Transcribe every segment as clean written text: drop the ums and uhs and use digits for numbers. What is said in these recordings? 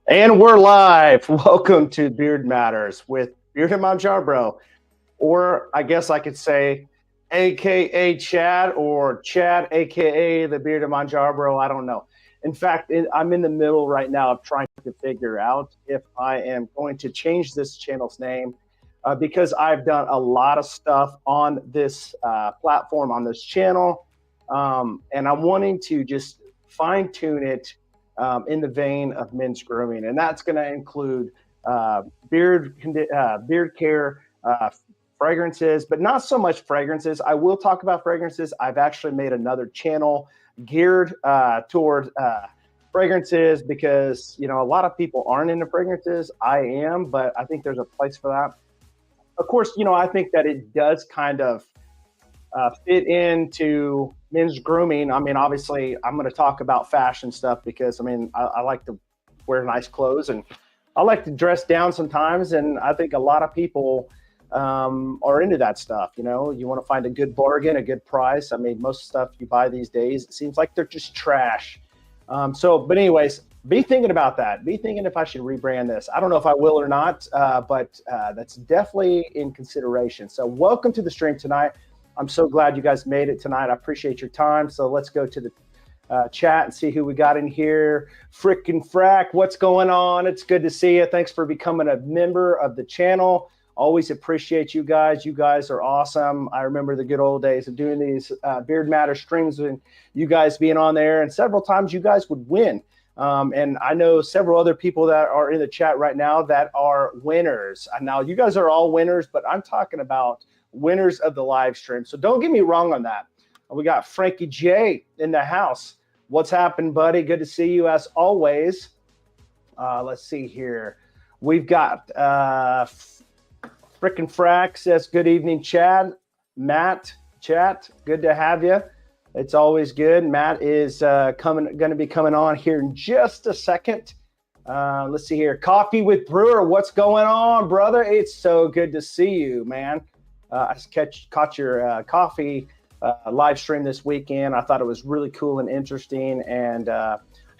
And we're live. Welcome to Beard Matters with Beard and Manjarbro, or I guess I could say, AKA Chad, or Chad, AKA the Beard and Manjarbro. I don't know. In fact, I'm in the middle right now of trying to figure out if I am going to change this channel's name because I've done a lot of stuff on this platform, on this channel, and I'm wanting to just fine tune it in the vein of men's grooming, and that's going to include uh, beard care, fragrances, but not so much fragrances. I will talk about fragrances. I've actually made another channel geared toward fragrances because a lot of people aren't into fragrances. I am, but I think there's a place for that. Of course, I think that it does kind of fit into men's grooming. I mean, obviously, I'm going to talk about fashion stuff because I like to wear nice clothes and I like to dress down sometimes. And I think a lot of people are into that stuff. You want to find a good bargain, a good price. I mean, most stuff you buy these days, it seems like they're just trash. But anyways, be thinking about that. Be thinking if I should rebrand this. I don't know if I will or not, but that's definitely in consideration. So welcome to the stream tonight. I'm so glad you guys made it tonight. I appreciate your time. So let's go to the chat and see who we got in here. Frickin' Frack, what's going on? It's good to see you. Thanks for becoming a member of the channel. Always appreciate you guys. You guys are awesome. I remember the good old days of doing these Beard Matter streams and you guys being on there. And several times you guys would win. And I know several other people that are in the chat right now that are winners. Now, you guys are all winners, but I'm talking about winners of the live stream. So don't get me wrong on that. We got Frankie J in the house. What's happened, buddy? Good to see you as always. Let's see here. We've got Frickin' Frack says, good evening, Chad. Matt, chat, good to have you. It's always good. Matt is going to be coming on here in just a second. Let's see here. Coffee with Brewer. What's going on, brother? It's so good to see you, man. I caught your coffee live stream this weekend. I thought it was really cool and interesting. And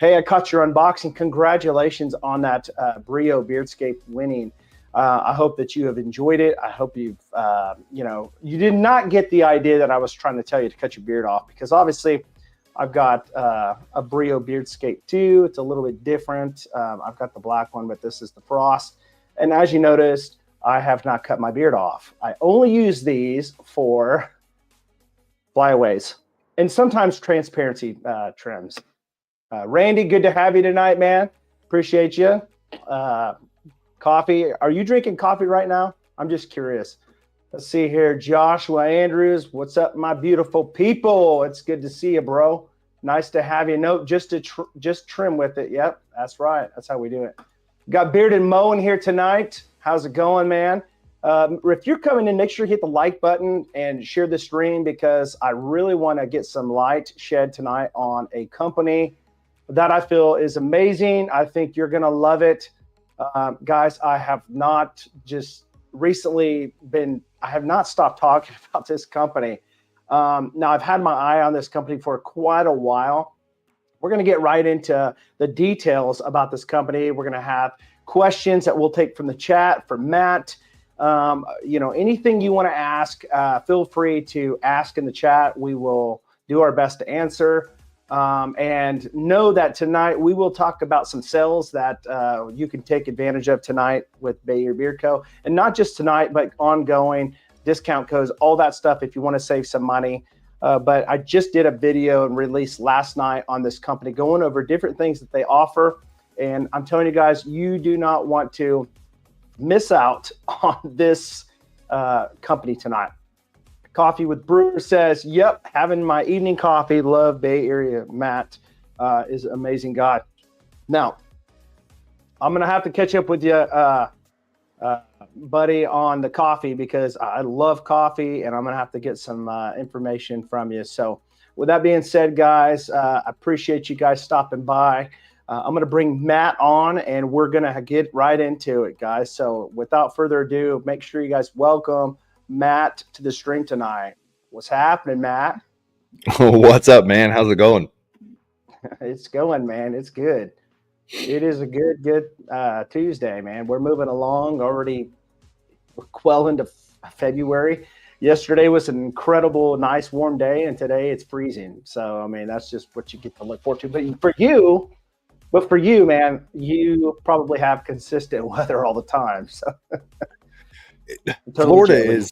hey, I caught your unboxing. Congratulations on that Brio Beardscape winning. I hope that you have enjoyed it. I hope you've, you did not get the idea that I was trying to tell you to cut your beard off, because obviously I've got a Brio Beardscape too. It's a little bit different. I've got the black one, but this is the frost. And as you noticed, I have not cut my beard off. I only use these for flyaways and sometimes transparency trims. Randy, good to have you tonight, man. Appreciate you. Coffee. Are you drinking coffee right now? I'm just curious. Let's see here. Joshua Andrews, what's up, my beautiful people? It's good to see you, bro. Nice to have you. Nope, just trim with it. Yep, that's right. That's how we do it. Got Bearded Mo in here tonight. How's it going, man? If you're coming in, make sure you hit the like button and share the stream, because I really want to get some light shed tonight on a company that I feel is amazing. I think you're going to love it. Guys, I have not stopped talking about this company. Now, I've had my eye on this company for quite a while. We're going to get right into the details about this company. We're going to have questions that we'll take from the chat for Matt. Anything you want to ask, feel free to ask in the chat. We will do our best to answer. And know that tonight we will talk about some sales that you can take advantage of tonight with Bay Area Beard Co. And not just tonight, but ongoing discount codes, all that stuff if you want to save some money. But I just did a video and released last night on this company going over different things that they offer. And I'm telling you guys, you do not want to miss out on this company tonight. Coffee with Brewer says, yep, having my evening coffee. Love Bay Area. Matt is an amazing guy. Now, I'm going to have to catch up with you, buddy, on the coffee, because I love coffee and I'm going to have to get some information from you. So with that being said, guys, I appreciate you guys stopping by. I'm going to bring Matt on and we're going to get right into it, guys. So without further ado, make sure you guys welcome Matt to the stream tonight. What's happening, Matt? What's up, man? How's it going? It's going, man. It's good. It is a good Tuesday, man. We're moving along already well into February. Yesterday was an incredible, nice, warm day, and today it's freezing. So, I mean, that's just what you get to look forward to. But for you, man, you probably have consistent weather all the time. So, totally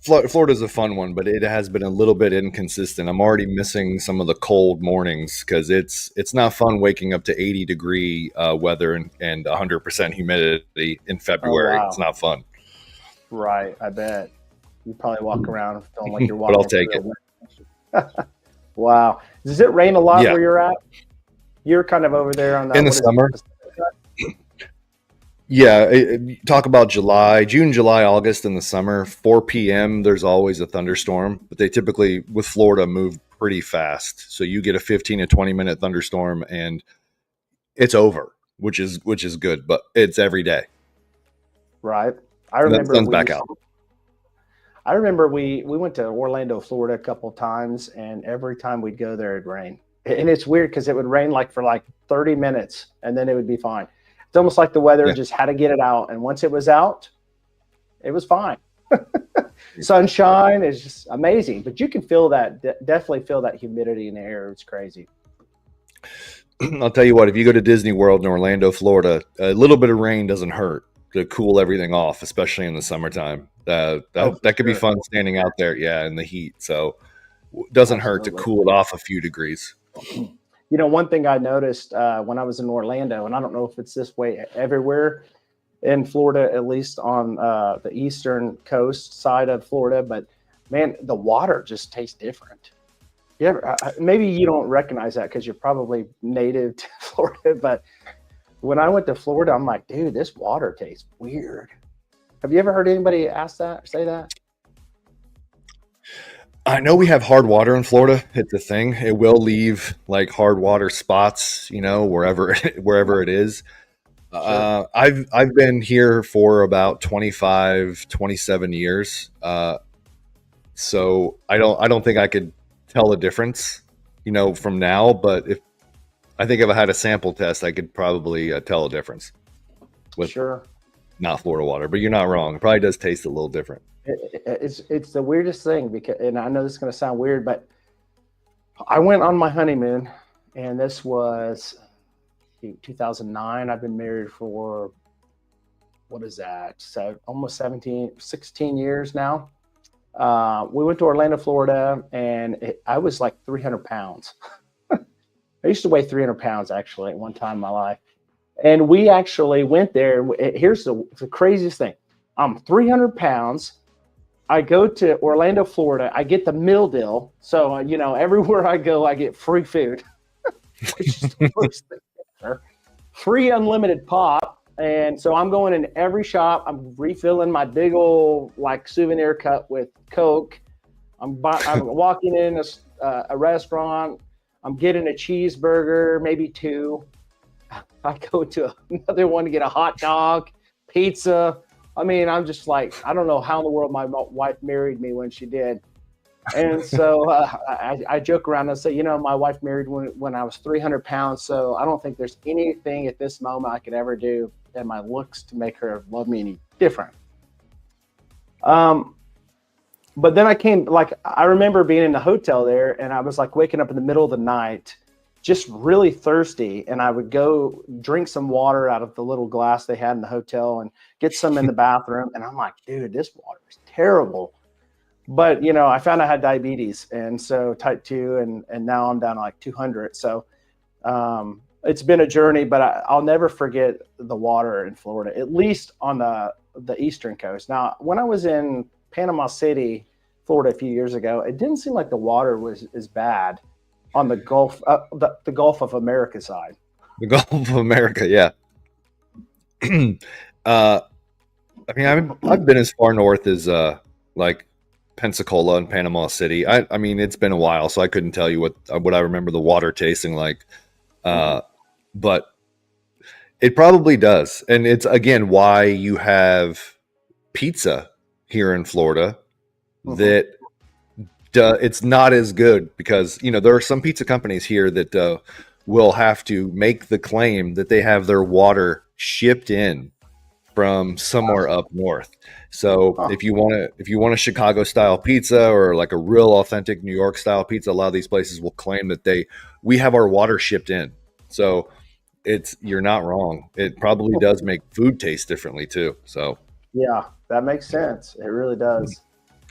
Florida's a fun one, but it has been a little bit inconsistent. I'm already missing some of the cold mornings because it's not fun waking up to 80-degree weather and 100% humidity in February. wow. It's not fun. Right, I bet. You probably walk around feeling like you're But I'll walking take through it. Wow. Does it rain a lot Yeah. where you're at? You're kind of over there on In the summer. Yeah, talk about June, July, August in the summer, 4 p.m. There's always a thunderstorm, but they typically, with Florida, move pretty fast. So you get a 15 to 20-minute thunderstorm and it's over, which is good, but it's every day. Right. I And then remember sun's back out. I remember we went to Orlando, Florida a couple of times, and every time we'd go there, it'd rain. And it's weird because it would rain for 30 minutes, and then it would be fine. It's almost like the weather just had to get it out, and once it was out, it was fine. Sunshine is just amazing, but you can feel that, definitely feel that humidity in the air. It's crazy. I'll tell you what, if you go to Disney World in Orlando, Florida, a little bit of rain doesn't hurt to cool everything off, especially in the summertime. That could be fun standing out there, in the heat. So it doesn't hurt to cool it off a few degrees. You know, one thing I noticed when I was in Orlando, and I don't know if it's this way everywhere in Florida, at least on the eastern coast side of Florida, but man, the water just tastes different. Maybe you don't recognize that because you're probably native to Florida, but when I went to Florida, I'm like, dude, this water tastes weird. Have you ever heard anybody say that? I know we have hard water in Florida. It's a thing. It will leave hard water spots, wherever it is. Sure. I've been here for about 25, 27 years. So I don't think I could tell a difference, from now. But if I had a sample test, I could probably tell a difference with not Florida water. But you're not wrong. It probably does taste a little different. It's the weirdest thing because, and I know this is going to sound weird, but I went on my honeymoon, and this was 2009. I've been married for what is that? So almost 16 years now. We went to Orlando, Florida, and I was like 300 pounds. I used to weigh 300 pounds actually at one time in my life. And we actually went there. Here's the craziest thing. I'm 300 pounds. I go to Orlando, Florida. I get the meal deal. So, everywhere I go, I get free food. Which is the worst thing ever. Free unlimited pop. And so I'm going in every shop. I'm refilling my big old souvenir cup with Coke. I'm walking in a restaurant. I'm getting a cheeseburger, maybe two. I go to another one to get a hot dog, pizza. I mean, I'm just I don't know how in the world my wife married me when she did. And so I joke around and say, my wife married when I was 300 pounds. So I don't think there's anything at this moment I could ever do in my looks to make her love me any different. But then I remember being in the hotel there, and I was waking up in the middle of the night, just really thirsty. And I would go drink some water out of the little glass they had in the hotel and get some in the bathroom. And I'm like, dude, this water is terrible. But, I found I had diabetes, and so type 2, and now I'm down to 200. So it's been a journey, but I'll never forget the water in Florida, at least on the eastern coast. Now, when I was in Panama City, Florida a few years ago, it didn't seem like the water was as bad on the Gulf, the Gulf of America side. The Gulf of America, yeah. I've been as far north as Pensacola and Panama City. I mean, it's been a while, so I couldn't tell you what I remember the water tasting like. But it probably does. And it's, again, why you have pizza here in Florida that it's not as good because, there are some pizza companies here that will have to make the claim that they have their water shipped in from somewhere up north. So Huh. if you want a Chicago style pizza or like a real authentic New York style pizza, a lot of these places will claim that we have our water shipped in. So you're not wrong. It probably does make food taste differently too. So Yeah, that makes sense. It really does.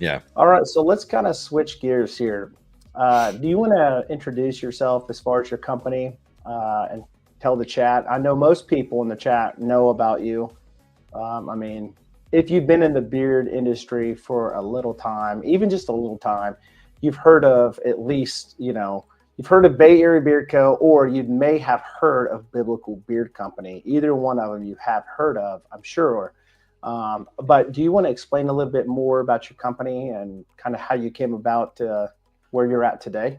yeah. All right, so let's kind of switch gears here. Do you want to introduce yourself as far as your company and tell the chat? I know most people in the chat know about you. I mean, if you've been in the beard industry for a little time, even just a little time, you've heard of at least, you've heard of Bay Area Beard Co., or you may have heard of Biblical Beard Company. Either one of them you have heard of, I'm sure. But do you want to explain a little bit more about your company and kind of how you came about where you're at today?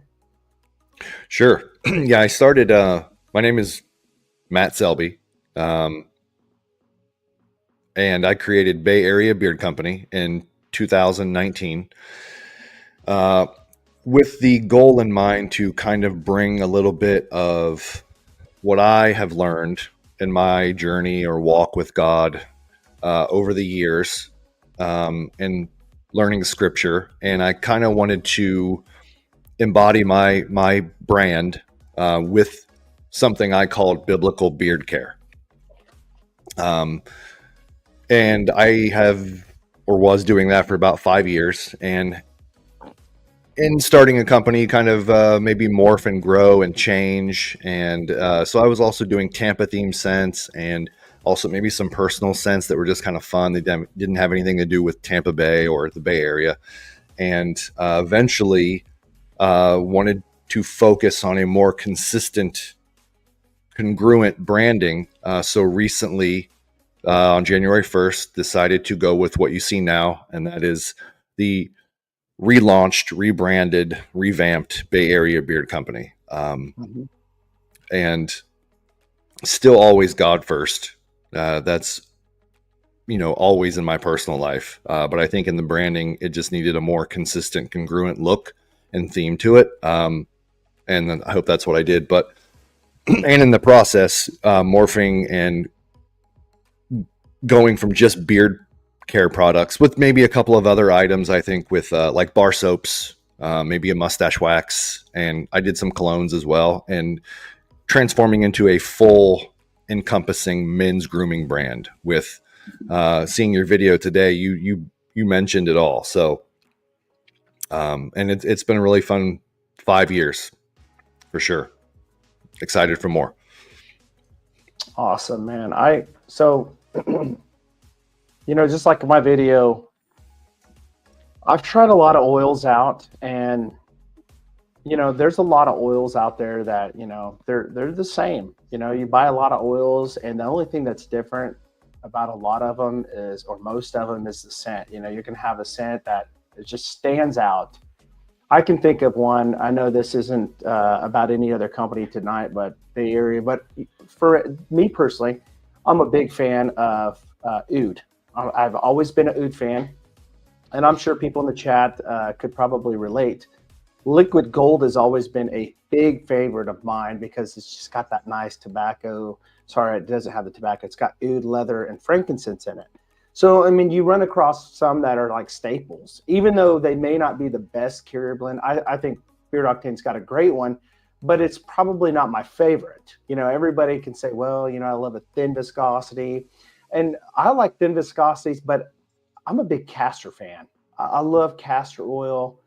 Sure. Yeah, I started my name is Matt Selby. And I created Bay Area Beard Company in 2019 with the goal in mind to kind of bring a little bit of what I have learned in my journey or walk with God over the years and learning scripture. And I kind of wanted to embody my brand with something I called biblical beard care. And I have or was doing that for about 5 years. And in starting a company, kind of maybe morph and grow and change. And so I was also doing Tampa themed scents and also maybe some personal scents that were just kind of fun. They didn't have anything to do with Tampa Bay or the Bay Area. And eventually wanted to focus on a more consistent, congruent branding. So recently, on January 1st, decided to go with what you see now, and that is the relaunched, rebranded, revamped Bay Area Beard Company. And still always God first. That's, always in my personal life. But I think in the branding, it just needed a more consistent, congruent look and theme to it. And then I hope that's what I did. But, and in the process, morphing and going from just beard care products with maybe a couple of other items, I think with like bar soaps, maybe a mustache wax, and I did some colognes as well, and transforming into a full encompassing men's grooming brand with seeing your video today, you mentioned it all. So and it's been a really fun 5 years for sure. Excited for more. Awesome, man. Just like my video, I've tried a lot of oils out, and there's a lot of oils out there that they're the same. You buy a lot of oils, and the only thing that's different about a lot of them or most of them is the scent. You can have a scent that it just stands out. I can think of one. I know this isn't about any other company tonight, but Bay Area. But for me personally, I'm a big fan of oud. I've always been an oud fan, and I'm sure people in the chat could probably relate. Liquid Gold has always been a big favorite of mine because it's just got that nice tobacco. Sorry, it doesn't have the tobacco. It's got oud, leather, and frankincense in it. So, I mean, you run across some that are like staples, even though they may not be the best carrier blend. I think Beard Octane's got a great one, but it's probably not my favorite. Everybody can say, well, I love a thin viscosity, and I like thin viscosities, but I'm a big castor fan. I love castor oil,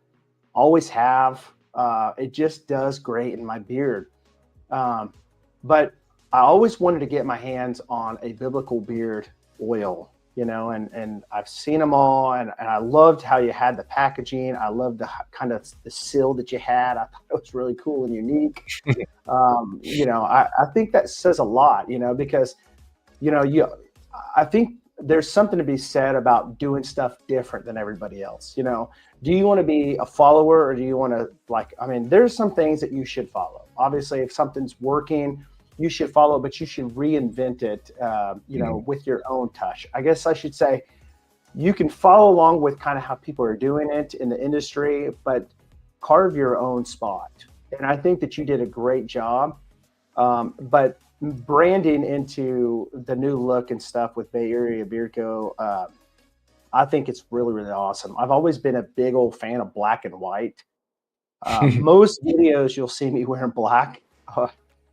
always have. It just does great in my beard. But I always wanted to get my hands on a biblical beard oil. And I've seen them all, and I loved how you had the packaging. I loved the kind of the seal that you had. I thought it was really cool and unique. I think that says a lot, because, I think there's something to be said about doing stuff different than everybody else. Do you want to be a follower, or do you want to there's some things that you should follow. Obviously, if something's working, you should follow, but you should reinvent it, with your own touch. I guess I should say you can follow along with kind of how people are doing it in the industry, but carve your own spot. And I think that you did a great job. But branding into the new look and stuff with Bay Area Beard Co. I think it's really, really awesome. I've always been a big old fan of black and white. Most videos you'll see me wearing black.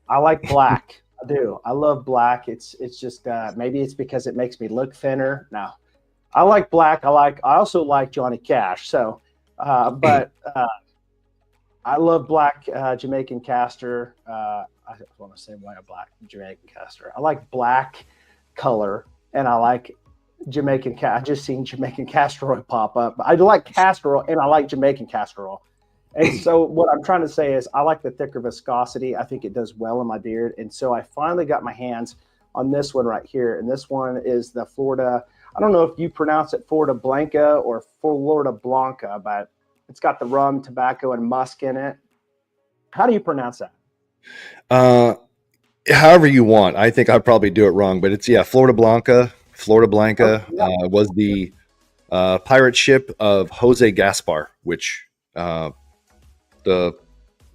I like black. I do. I love black. It's just maybe it's because it makes me look thinner. No, I like black. I also like Johnny Cash. So, but I love black Jamaican castor. I want to say why a black Jamaican castor. I like black color, and I like Jamaican. I just seen Jamaican castor oil pop up. I like castor oil, and I like Jamaican castor oil. And so what I'm trying to say is I like the thicker viscosity. I think it does well in my beard. And so I finally got my hands on this one right here. And this one is the Florida. I don't know if you pronounce it Florida Blanca or Florida Blanca, but it's got the rum, tobacco, and musk in it. How do you pronounce that? However you want. I think I'd probably do it wrong, but it's Florida Blanca. Florida Blanca was the pirate ship of Jose Gaspar, which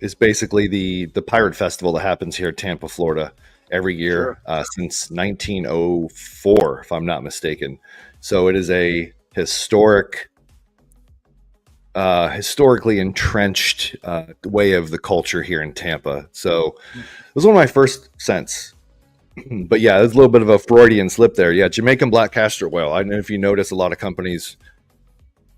is basically the pirate festival that happens here in Tampa, Florida, every year since 1904, if I'm not mistaken. So it is a historically entrenched way of the culture here in Tampa. So it was one of my first scents. But yeah, there's a little bit of a Freudian slip there. Yeah, Jamaican black castor oil. I don't know if you notice, a lot of companies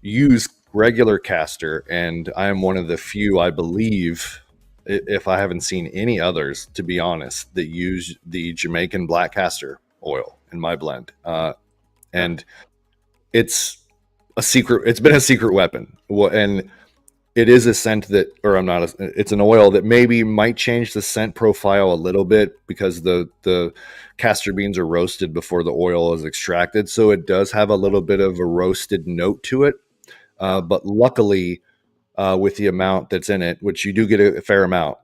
use regular castor, and I am one of the few, I believe, if I haven't seen any others, to be honest, that use the Jamaican black castor oil in my blend. And it's a secret. It's been a secret weapon, and it is a scent that, or I'm not. It's an oil that maybe might change the scent profile a little bit because the castor beans are roasted before the oil is extracted, so it does have a little bit of a roasted note to it. But luckily, with the amount that's in it, which you do get a fair amount,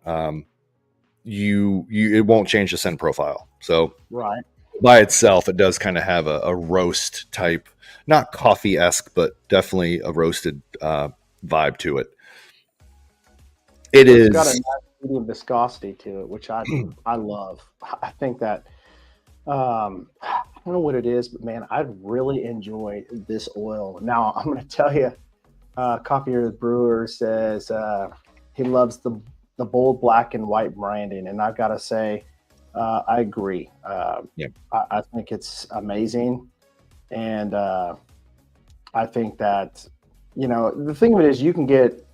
it won't change the scent profile. So Right. by itself, it does kind of have a roast type, not coffee-esque, but definitely a roasted vibe to it. It's got a nice medium viscosity to it, which I love. I think that I don't know what it is, but man, I really enjoy this oil. Now I'm going to tell you, Copier the Brewer says he loves the bold black and white branding, and I've got to say, I agree. I think it's amazing, and I think that the thing of it is you can get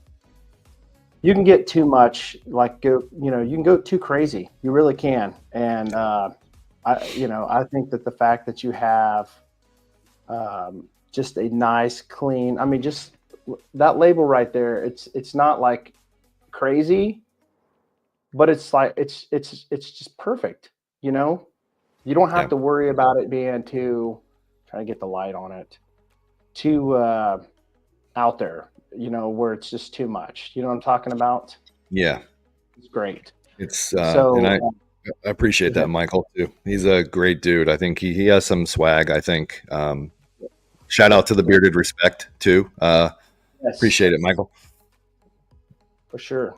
too much, like you can go too crazy. You really can, and I think that the fact that you have just a nice, clean. I mean, just that label right there. It's not like crazy, but it's like it's just perfect. You don't have to worry about it being too. Try to get the light on it. Too out there. Where it's just too much. You know what I'm talking about? Yeah, it's great. It's and I appreciate that, Michael, too. He's a great dude. I think he has some swag. I think. Shout out to the Bearded Respect too. Yes. Appreciate it, Michael. For sure.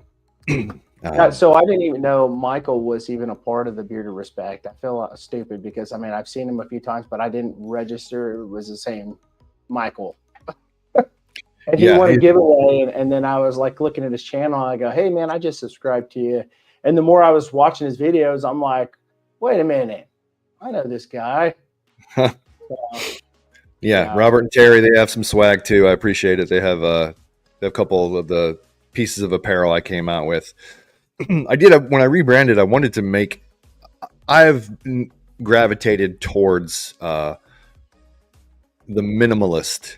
So I didn't even know Michael was even a part of the Bearded Respect. I feel stupid because I've seen him a few times, but I didn't register it was the same Michael. And he won a giveaway, and then I was like looking at his channel. I go, "Hey man, I just subscribed to you." And the more I was watching his videos, I'm like, "Wait a minute, I know this guy." Robert and Terry, they have some swag too. I appreciate it. They have a couple of the pieces of apparel I came out with. I did when I rebranded. I wanted to make. I've gravitated towards the minimalist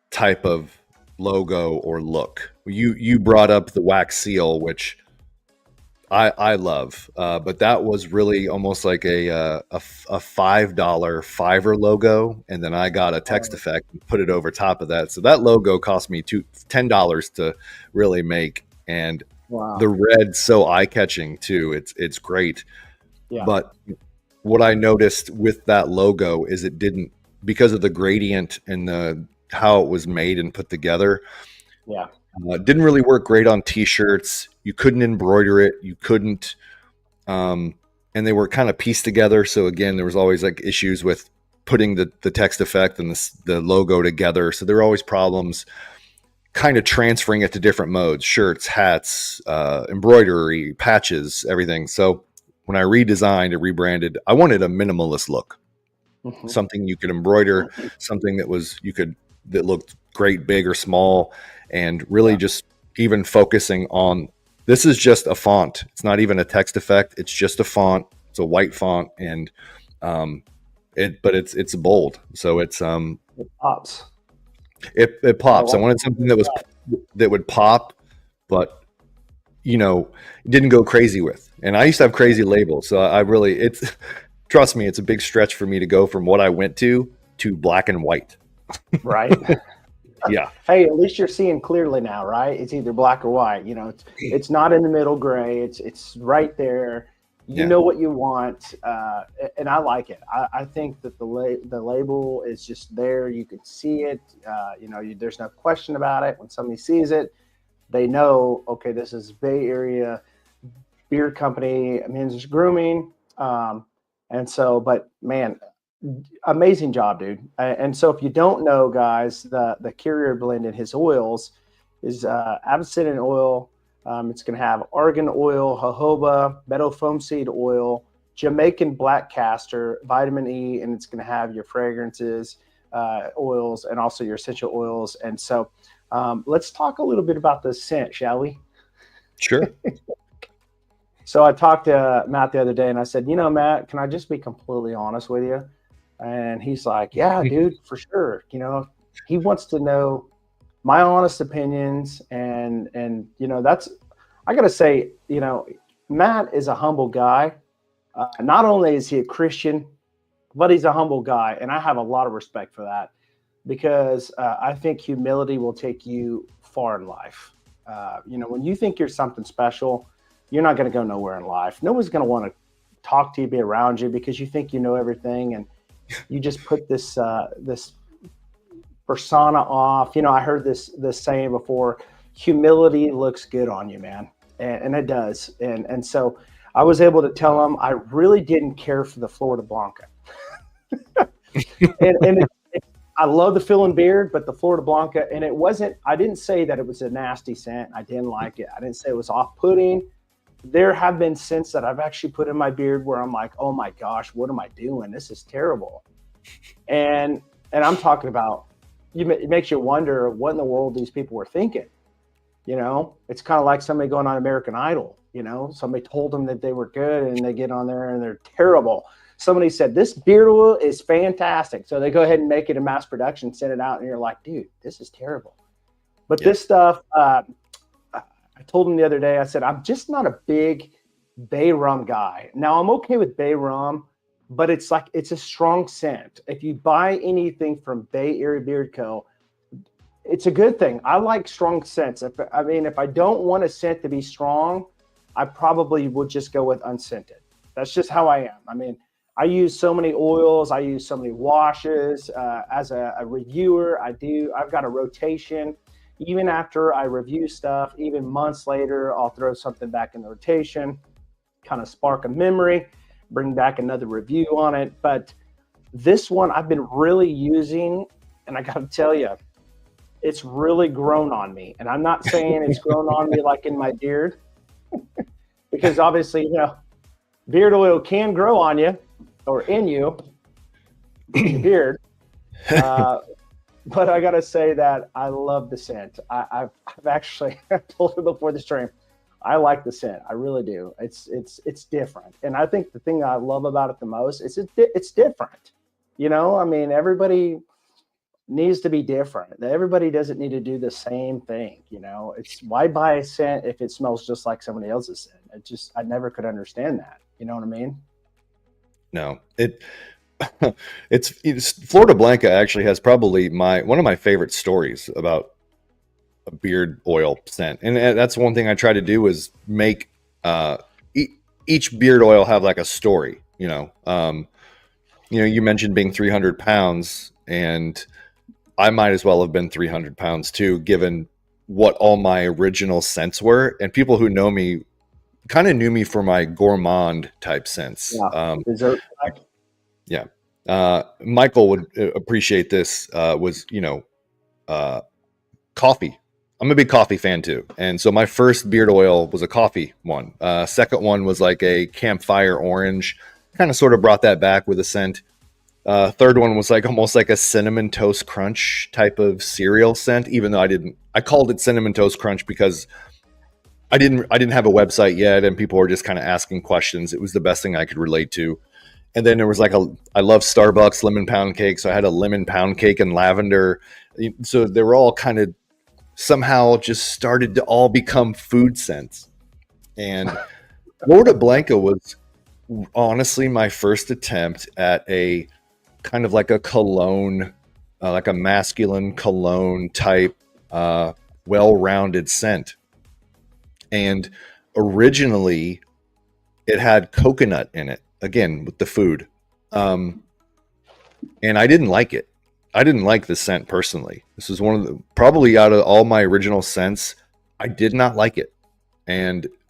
type of logo or look. You brought up the wax seal, which I love, but that was really almost like a $5 Fiverr logo, and then I got a text effect and put it over top of that. So that logo cost me $10 to really make, and the red's so eye catching too. It's great, but what I noticed with that logo is it didn't, because of the gradient and how it was made and put together. It didn't really work great on t-shirts. You couldn't embroider it. You couldn't and they were kind of pieced together. So again, there was always like issues with putting the text effect and the logo together. So there were always problems kind of transferring it to different modes, shirts, hats, embroidery, patches, everything. So when I redesigned and rebranded, I wanted a minimalist look, something you could embroider, something that looked great, big or small, and really just even focusing on, this is just a font. It's not even a text effect. It's just a font. It's a white font, and but it's bold. So it's It pops. it pops. I wanted something that would pop, but didn't go crazy with. And I used to have crazy labels, so I really, it's trust me, it's a big stretch for me to go from what I went to black and white. Right. Yeah. Hey, at least you're seeing clearly now, right? It's either black or white. It's not in the middle gray. It's right there. You know what you want, and I like it. I think that the label is just there. You can see it. There's no question about it. When somebody sees it, they know, okay, this is Bay Area Beard Company, men's grooming. And so, but man, amazing job, dude. And so if you don't know, guys, the carrier blend in his oils is absinthe oil. It's going to have argan oil, jojoba, meadow foam seed oil, Jamaican black castor, vitamin E, and it's going to have your fragrances, oils, and also your essential oils. And so let's talk a little bit about the scent, shall we? Sure. So I talked to Matt the other day, and I said, Matt, can I just be completely honest with you? And he's like, yeah, dude, for sure. He wants to know my honest opinions. And that's, I got to say, Matt is a humble guy. Not only is he a Christian, but he's a humble guy. And I have a lot of respect for that, because I think humility will take you far in life. When you think you're something special, you're not going to go nowhere in life. Nobody's going to want to talk to you, be around you, because you think you know everything, and you just put this this persona off. I heard this saying before: humility looks good on you, man, and it does. And so I was able to tell him I really didn't care for the Florida Blanca, and I love the fill and beard, but the Florida Blanca, and it wasn't. I didn't say that it was a nasty scent. I didn't like it. I didn't say it was off-putting. There have been scents that I've actually put in my beard where I'm like, oh my gosh, what am I doing? This is terrible. And I'm talking about, it makes you wonder what in the world these people were thinking. It's kind of like somebody going on American Idol. Somebody told them that they were good, and they get on there and they're terrible. Somebody said, this beard oil is fantastic. So they go ahead and make it in mass production, send it out, and you're like, dude, this is terrible. But this stuff, I told him the other day, I said, I'm just not a big bay rum guy. Now, I'm okay with bay rum, but it's a strong scent. If you buy anything from Bay Area Beard Co., it's a good thing. I like strong scents. If I don't want a scent to be strong, I probably would just go with unscented. That's just how I am. I use so many oils. I use so many washes. As a reviewer, I've got a rotation. Even after I review stuff, even months later, I'll throw something back in the rotation, kind of spark a memory, bring back another review on it. But this one I've been really using, and I got to tell you, it's really grown on me. And I'm not saying it's grown on me like in my beard, because obviously, beard oil can grow on you or in you, your beard. But I got to say that I love the scent. I've actually told him before the stream, I like the scent. I really do. It's different. And I think the thing I love about it the most is it's different. Everybody needs to be different. Everybody doesn't need to do the same thing. It's why buy a scent if it smells just like somebody else's scent? I never could understand that. You know what I mean? No, it's Florida Blanca actually has probably one of my favorite stories about a beard oil scent, and that's one thing I try to do is make each beard oil have like a story. You mentioned being 300 pounds, and I might as well have been 300 pounds too, given what all my original scents were. And people who know me kind of knew me for my gourmand type scents. Yeah. Dessert. Yeah. Michael would appreciate this. Was coffee. I'm a big coffee fan too, and so my first beard oil was a coffee one. Second one was like a campfire orange, kind of sort of brought that back with a scent. Third one was like almost like a cinnamon toast crunch type of cereal scent, even though I called it cinnamon toast crunch because I didn't have a website yet, and people were just kind of asking questions. It was the best thing I could relate to. And then there was like I love Starbucks lemon pound cake, so I had a lemon pound cake and lavender. So they were all kind of somehow just started to all become food scents. And Florida Blanca was honestly my first attempt at a kind of like a cologne, like a masculine cologne type, well-rounded scent. And originally it had coconut in it, again with the food. And I didn't like it. I didn't like the scent personally. This was one of the, probably out of all my original scents, I did not like it.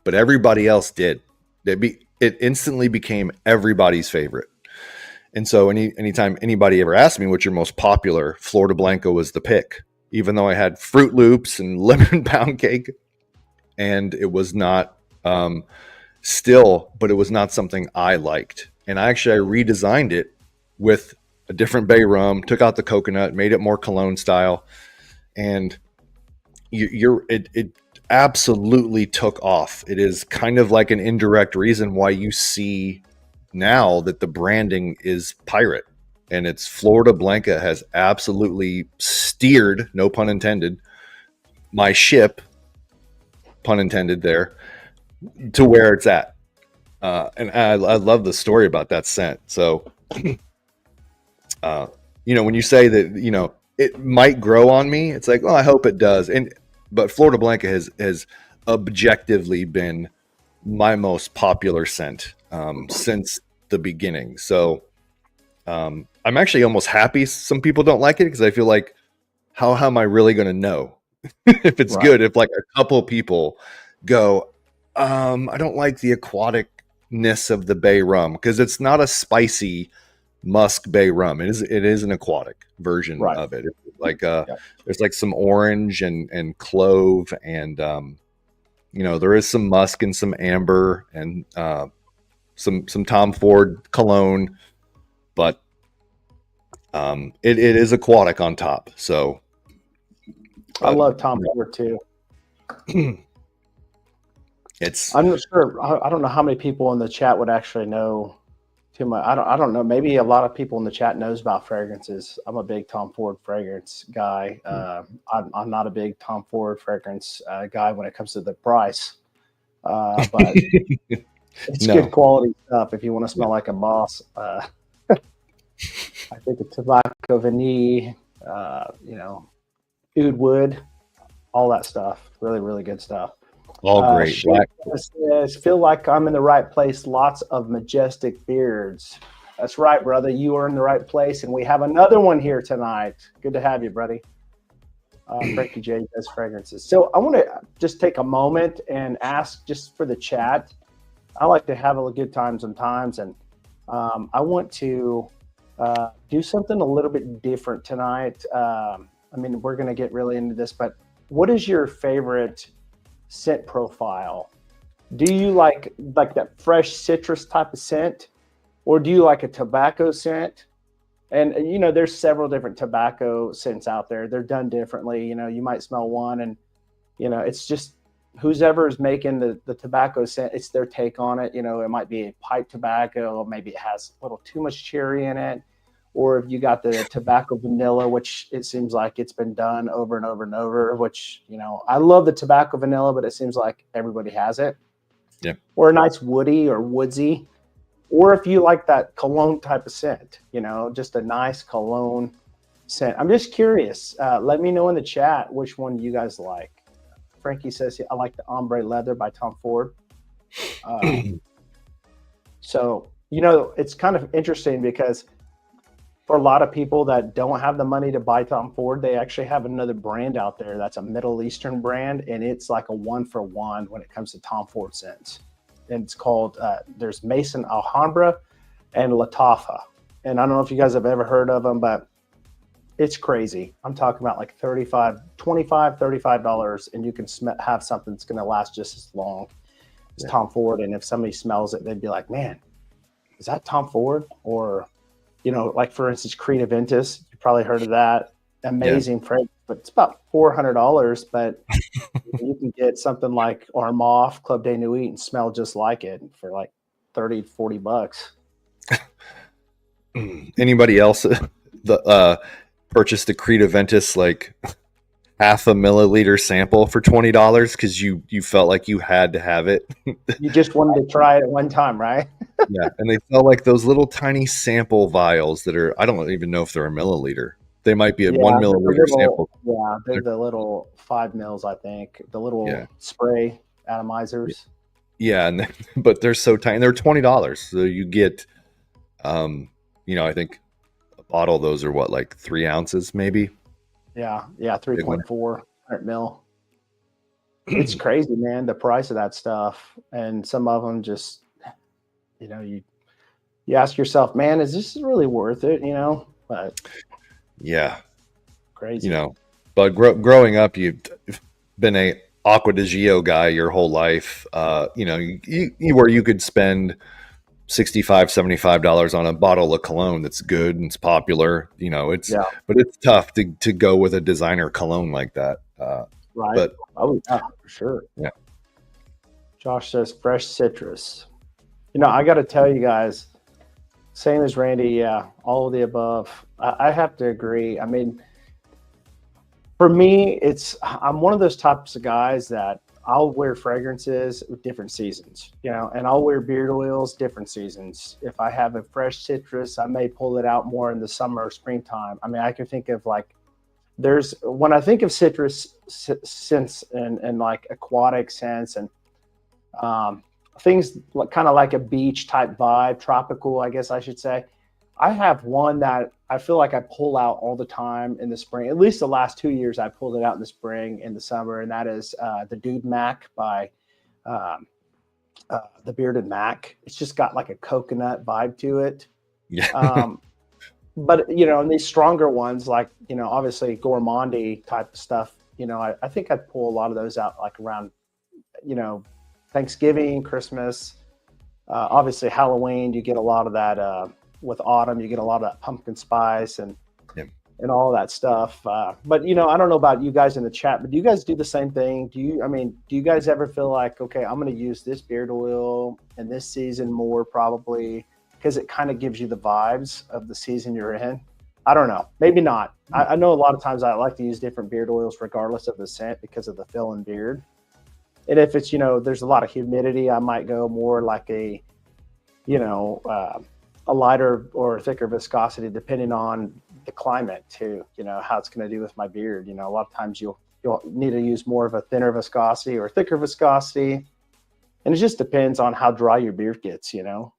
But everybody else did. It instantly became everybody's favorite. And so anytime anybody ever asked me what's your most popular, Florida Blanca was the pick, even though I had Fruit Loops and lemon pound cake. And it was not but it was not something I liked. And I redesigned it with a different bay rum, took out the coconut, made it more cologne style. And it absolutely took off. It is kind of like an indirect reason why you see now that the branding is pirate, and it's Florida Blanca has absolutely steered, no pun intended, my ship, pun intended there, to where it's at. And I love the story about that scent. So, when you say that, it might grow on me, it's like, well, I hope it does. But Florida Blanca has objectively been my most popular scent since the beginning. So I'm actually almost happy some people don't like it, because I feel like, how am I really going to know if it's good? If like a couple people go, I don't like the aquaticness of the bay rum, because it's not a spicy musk bay rum. It is an aquatic version of it. Like there's like some orange and clove, and there is some musk and some amber and some Tom Ford cologne, but it is aquatic on top. So I love Tom Ford too. I'm not sure. I don't know how many people in the chat would actually know too much. I don't know. Maybe a lot of people in the chat knows about fragrances. I'm a big Tom Ford fragrance guy. I'm not a big Tom Ford fragrance guy when it comes to the price, but it's good quality stuff if you want to smell like a boss. I think the tobacco vanille, oud wood, all that stuff. Really, really good stuff. All great. Says, feel like I'm in the right place. Lots of majestic beards. That's right, brother. You are in the right place, and we have another one here tonight. Good to have you, buddy. Frankie J does fragrances. So I want to just take a moment and ask, just for the chat. I like to have a good time sometimes, and I want to do something a little bit different tonight. We're going to get really into this, but what is your favorite scent profile? Do you like that fresh citrus type of scent, or do you like a tobacco scent? And there's several different tobacco scents out there. They're done differently. You might smell one, and it's just whoever is making the tobacco scent, it's their take on it. It might be a pipe tobacco, maybe it has a little too much cherry in it, or if you got the tobacco vanilla, which it seems like it's been done over and over and over, which, I love the tobacco vanilla, but it seems like everybody has it. Yeah. Or a nice woody or woodsy. Or if you like that cologne type of scent, just a nice cologne scent. I'm just curious. Let me know in the chat which one you guys like. Frankie says, I like the Ombre Leather by Tom Ford. So, it's kind of interesting because for a lot of people that don't have the money to buy Tom Ford, they actually have another brand out there that's a Middle Eastern brand, and it's like a 1-for-1 when it comes to Tom Ford scents. and it's called there's Mason Alhambra and Latafa. And I don't know if you guys have ever heard of them, but it's crazy. I'm talking about like $35, and you can have something that's going to last just as long as Tom Ford. And if somebody smells it, they'd be like, man, is that Tom Ford? Or, like for instance, Creed Aventus, you probably heard of that. Amazing fragrance, but it's about $400, but you can get something like Armagh Club de Nuit and smell just like it for like $30-$40. Anybody else purchased a Creed Aventus like half a milliliter sample for $20 because you felt like you had to have it? You just wanted to try it at one time, right? Yeah, and they sell like those little tiny sample vials that are, I don't even know if they're a milliliter. They might be a 1 milliliter sample. Yeah, they're the little 5 mils, I think. The little spray atomizers. Yeah, but they're so tiny. They're $20, so you get, I think a bottle of those are what, like 3 ounces, maybe. Yeah, 3.4 100 mil. It's crazy, man. The price of that stuff, and some of them just, you ask yourself, man, is this really worth it? But. Yeah. Crazy. But growing up, you've been a Acqua di Gio guy your whole life. Where you could spend $65-$75 on a bottle of cologne that's good and it's popular. But it's tough to go with a designer cologne like that. Right. But for sure. Yeah. Josh says fresh citrus. I got to tell you guys, same as Randy, all of the above. I have to agree. I mean, for me, I'm one of those types of guys that I'll wear fragrances with different seasons, and I'll wear beard oils different seasons. If I have a fresh citrus, I may pull it out more in the summer or springtime. I mean, I can think of when I think of citrus scents and like aquatic scents and things kind of like a beach type vibe, tropical, I guess I should say. I have one that I feel like I pull out all the time in the spring. At least the last 2 years, I pulled it out in the spring, in the summer, and that is the Dude Mac by the Bearded Mac. It's just got like a coconut vibe to it. Yeah. But and these stronger ones, like obviously gourmandy type of stuff. I think I'd pull a lot of those out like around Thanksgiving, Christmas, obviously Halloween. You get a lot of that. With autumn, you get a lot of that pumpkin spice and all that stuff. But I don't know about you guys in the chat, but do you guys do the same thing? Do you guys ever feel like, okay, I'm going to use this beard oil in this season more probably because it kind of gives you the vibes of the season you're in? I don't know. Maybe not. I know a lot of times I like to use different beard oils regardless of the scent because of the fill in beard. And if it's, there's a lot of humidity, I might go more like a lighter or thicker viscosity depending on the climate too, how it's going to do with my beard. A lot of times you'll need to use more of a thinner viscosity or thicker viscosity. And it just depends on how dry your beard gets, Yeah.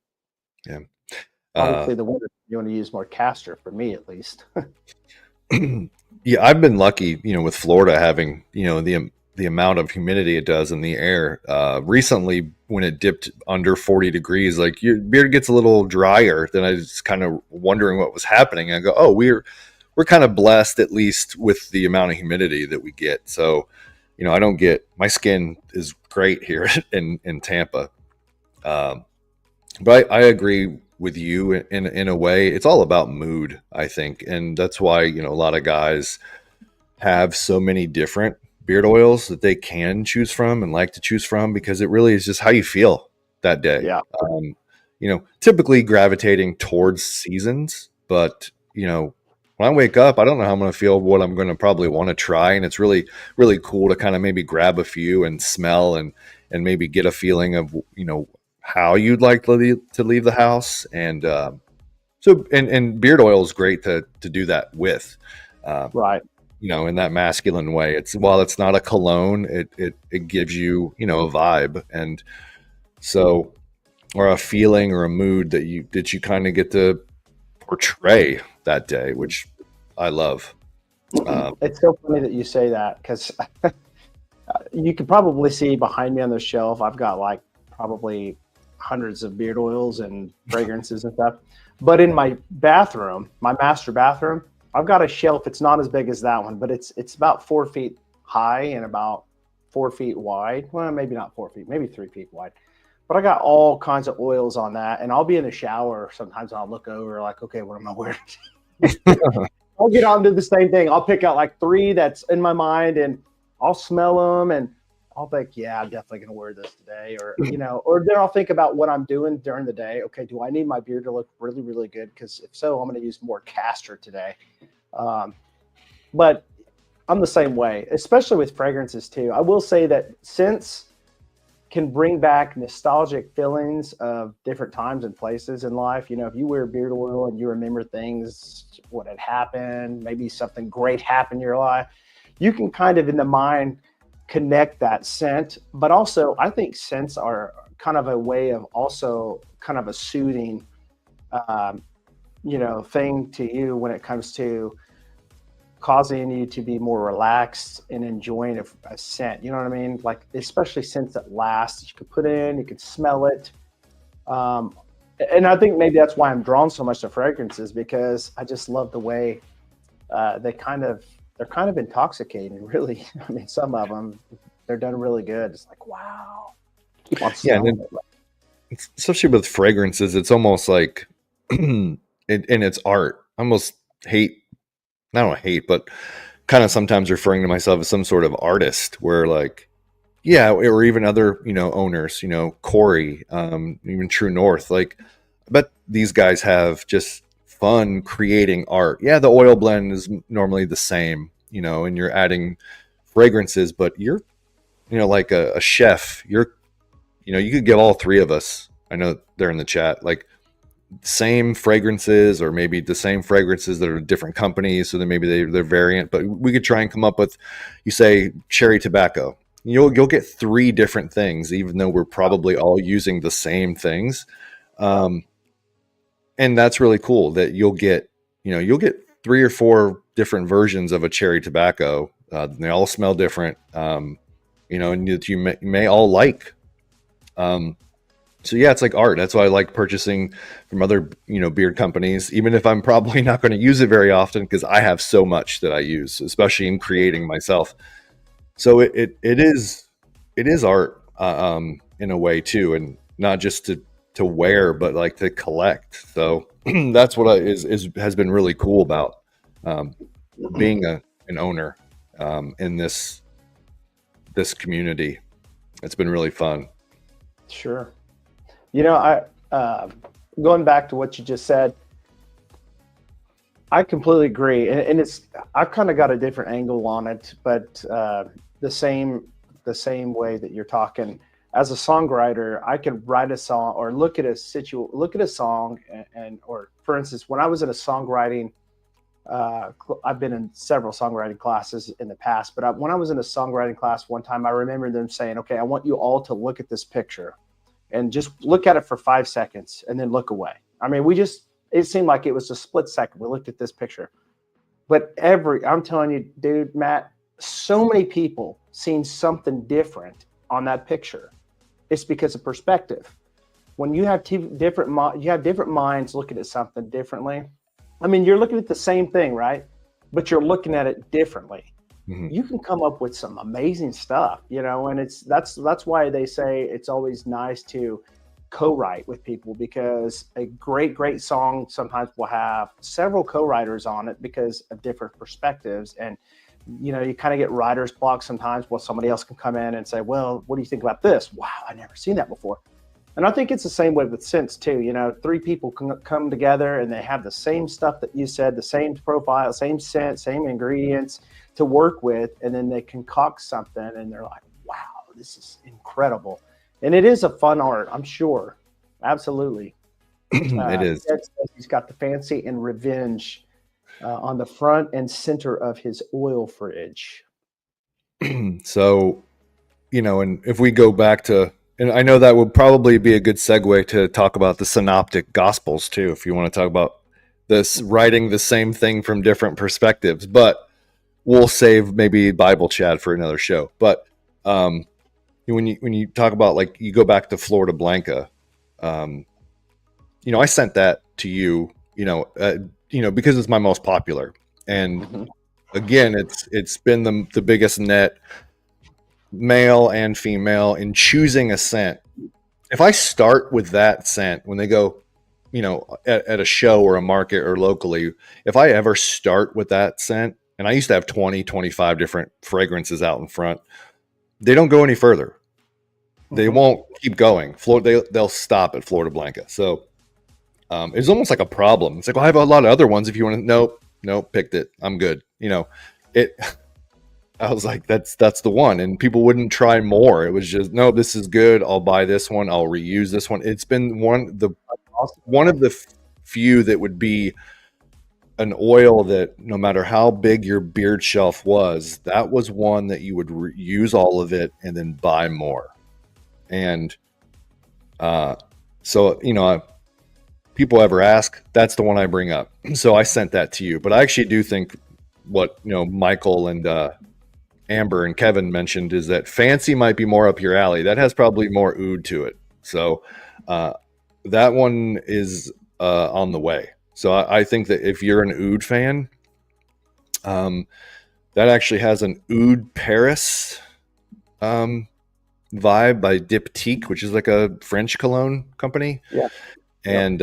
Obviously the winter, you want to use more castor, for me at least. Yeah, I've been lucky, with Florida having, the amount of humidity it does in the air. Recently, when it dipped under 40 degrees, like your beard gets a little drier. Then I was kind of wondering what was happening. I go, oh, we're kind of blessed, at least with the amount of humidity that we get. So, I don't get, my skin is great here in Tampa. But I agree with you in a way. It's all about mood, I think. And that's why, a lot of guys have so many different beard oils that they can choose from and like to choose from, because it really is just how you feel that day. Yeah. Typically gravitating towards seasons, but when I wake up, I don't know how I'm going to feel, what I'm going to probably want to try. And it's really, really cool to kind of maybe grab a few and smell and maybe get a feeling of, how you'd like to leave the house. And, and beard oil is great to do that with, Right. In that masculine way. While it's not a cologne, it gives you, a vibe, and so, or a feeling or a mood that you kind of get to portray that day, which I love. It's so funny that you say that, because you can probably see behind me on the shelf, I've got like probably hundreds of beard oils and fragrances and stuff. But in my bathroom, my master bathroom, I've got a shelf. It's not as big as that one, but it's about 4 feet high and about 4 feet wide. Well, maybe not 4 feet, maybe 3 feet wide. But I got all kinds of oils on that, and I'll be in the shower sometimes. I'll look over like, okay, what am I wearing? I'll get on to the same thing. I'll pick out like three that's in my mind, and I'll smell them, and I'll think, yeah, I'm definitely going to wear this today, or or then I'll think about what I'm doing during the day. Okay, do I need my beard to look really, really good? Because if so, I'm going to use more castor today. But I'm the same way, especially with fragrances too. I will say that scents can bring back nostalgic feelings of different times and places in life. If you wear beard oil and you remember things, what had happened, maybe something great happened in your life, you can kind of in the mind connect that scent. But also, I think scents are kind of a way of also kind of a soothing, thing to you when it comes to causing you to be more relaxed and enjoying a scent. You know what I mean? Like, especially scents that last, that you could put in, you could smell it. And I think maybe that's why I'm drawn so much to fragrances, because I just love the way they're kind of intoxicating, really. I mean, some of them, they're done really good. It's like, wow. Yeah, and especially with fragrances, it's almost like, and it's art. I almost hate, I don't hate, but kind of sometimes referring to myself as some sort of artist, where like, yeah, or even other, owners, Corey, even True North, like, I bet these guys have just fun creating art. Yeah, the oil blend is normally the same, and you're adding fragrances, but you're, like a chef, you could give all three of us, I know they're in the chat, like same fragrances, or maybe the same fragrances that are different companies, so then maybe they're variant, but we could try and come up with, you say cherry tobacco, you'll get three different things, even though we're probably all using the same things. And that's really cool that you'll get three or four different versions of a cherry tobacco. They all smell different, and that you may all like. So yeah, it's like art. That's why I like purchasing from other, beard companies, even if I'm probably not going to use it very often, because I have so much that I use, especially in creating myself. So it is art, in a way too, and not just to wear, but like to collect. So that's what has been really cool about being an owner in this community. It's been really fun. Sure. I going back to what you just said, I completely agree, and I've kind of got a different angle on it, but the same way that you're talking. As a songwriter, I can write a song or look at a song, or for instance, when I was in a songwriting, I've been in several songwriting classes in the past, but when I was in a songwriting class one time, I remember them saying, "Okay, I want you all to look at this picture." And just look at it for 5 seconds and then look away. I mean, it seemed like it was a split second. We looked at this picture, but I'm telling you, dude, Matt, so many people seen something different on that picture. It's because of perspective. When you have different minds looking at something differently. I mean, you're looking at the same thing, right? But you're looking at it differently. Mm-hmm. You can come up with some amazing stuff, and that's why they say it's always nice to co-write with people, because a great song sometimes will have several co-writers on it because of different perspectives. And you kind of get writer's block sometimes. Well, somebody else can come in and say, well, what do you think about this? Wow, I never seen that before. And I think it's the same way with scents too. Three people can come together and they have the same stuff that you said, the same profile, same scent, same ingredients to work with, and then they concoct something and they're like, wow, this is incredible. And it is a fun art, I'm sure. Absolutely. It is. He's got the fancy and revenge on the front and center of his oil fridge. So, and if we go back to, and I know that would probably be a good segue to talk about the synoptic gospels too, if you want to talk about this writing the same thing from different perspectives, but we'll save maybe Bible chat for another show. But when you talk about like you go back to Florida Blanca, I sent that to you, because it's my most popular, and Mm-hmm. again, it's been the biggest net, male and female, in choosing a scent. If I start with that scent when they go, at a show or a market or locally, if I ever start with that scent, and I used to have 20, 25 different fragrances out in front, they don't go any further. They Mm-hmm. won't keep going. They'll stop at Florida Blanca. So it's almost like a problem. It's like, well, I have a lot of other ones. If you want to, nope, picked it. I'm good. It. I was like, that's the one, and people wouldn't try more. It was just, no, this is good. I'll buy this one. I'll reuse this one. It's been Awesome. one of the few that would be an oil that no matter how big your beard shelf was, that was one that you would use all of it and then buy more. And so people ever ask, that's the one I bring up. So I sent that to you, but I actually do think what Michael and Amber and Kevin mentioned is that fancy might be more up your alley. That has probably more oud to it. So that one is on the way. So I think that if you're an oud fan, that actually has an Oud Paris vibe by Diptyque, which is like a French cologne company. Yeah. And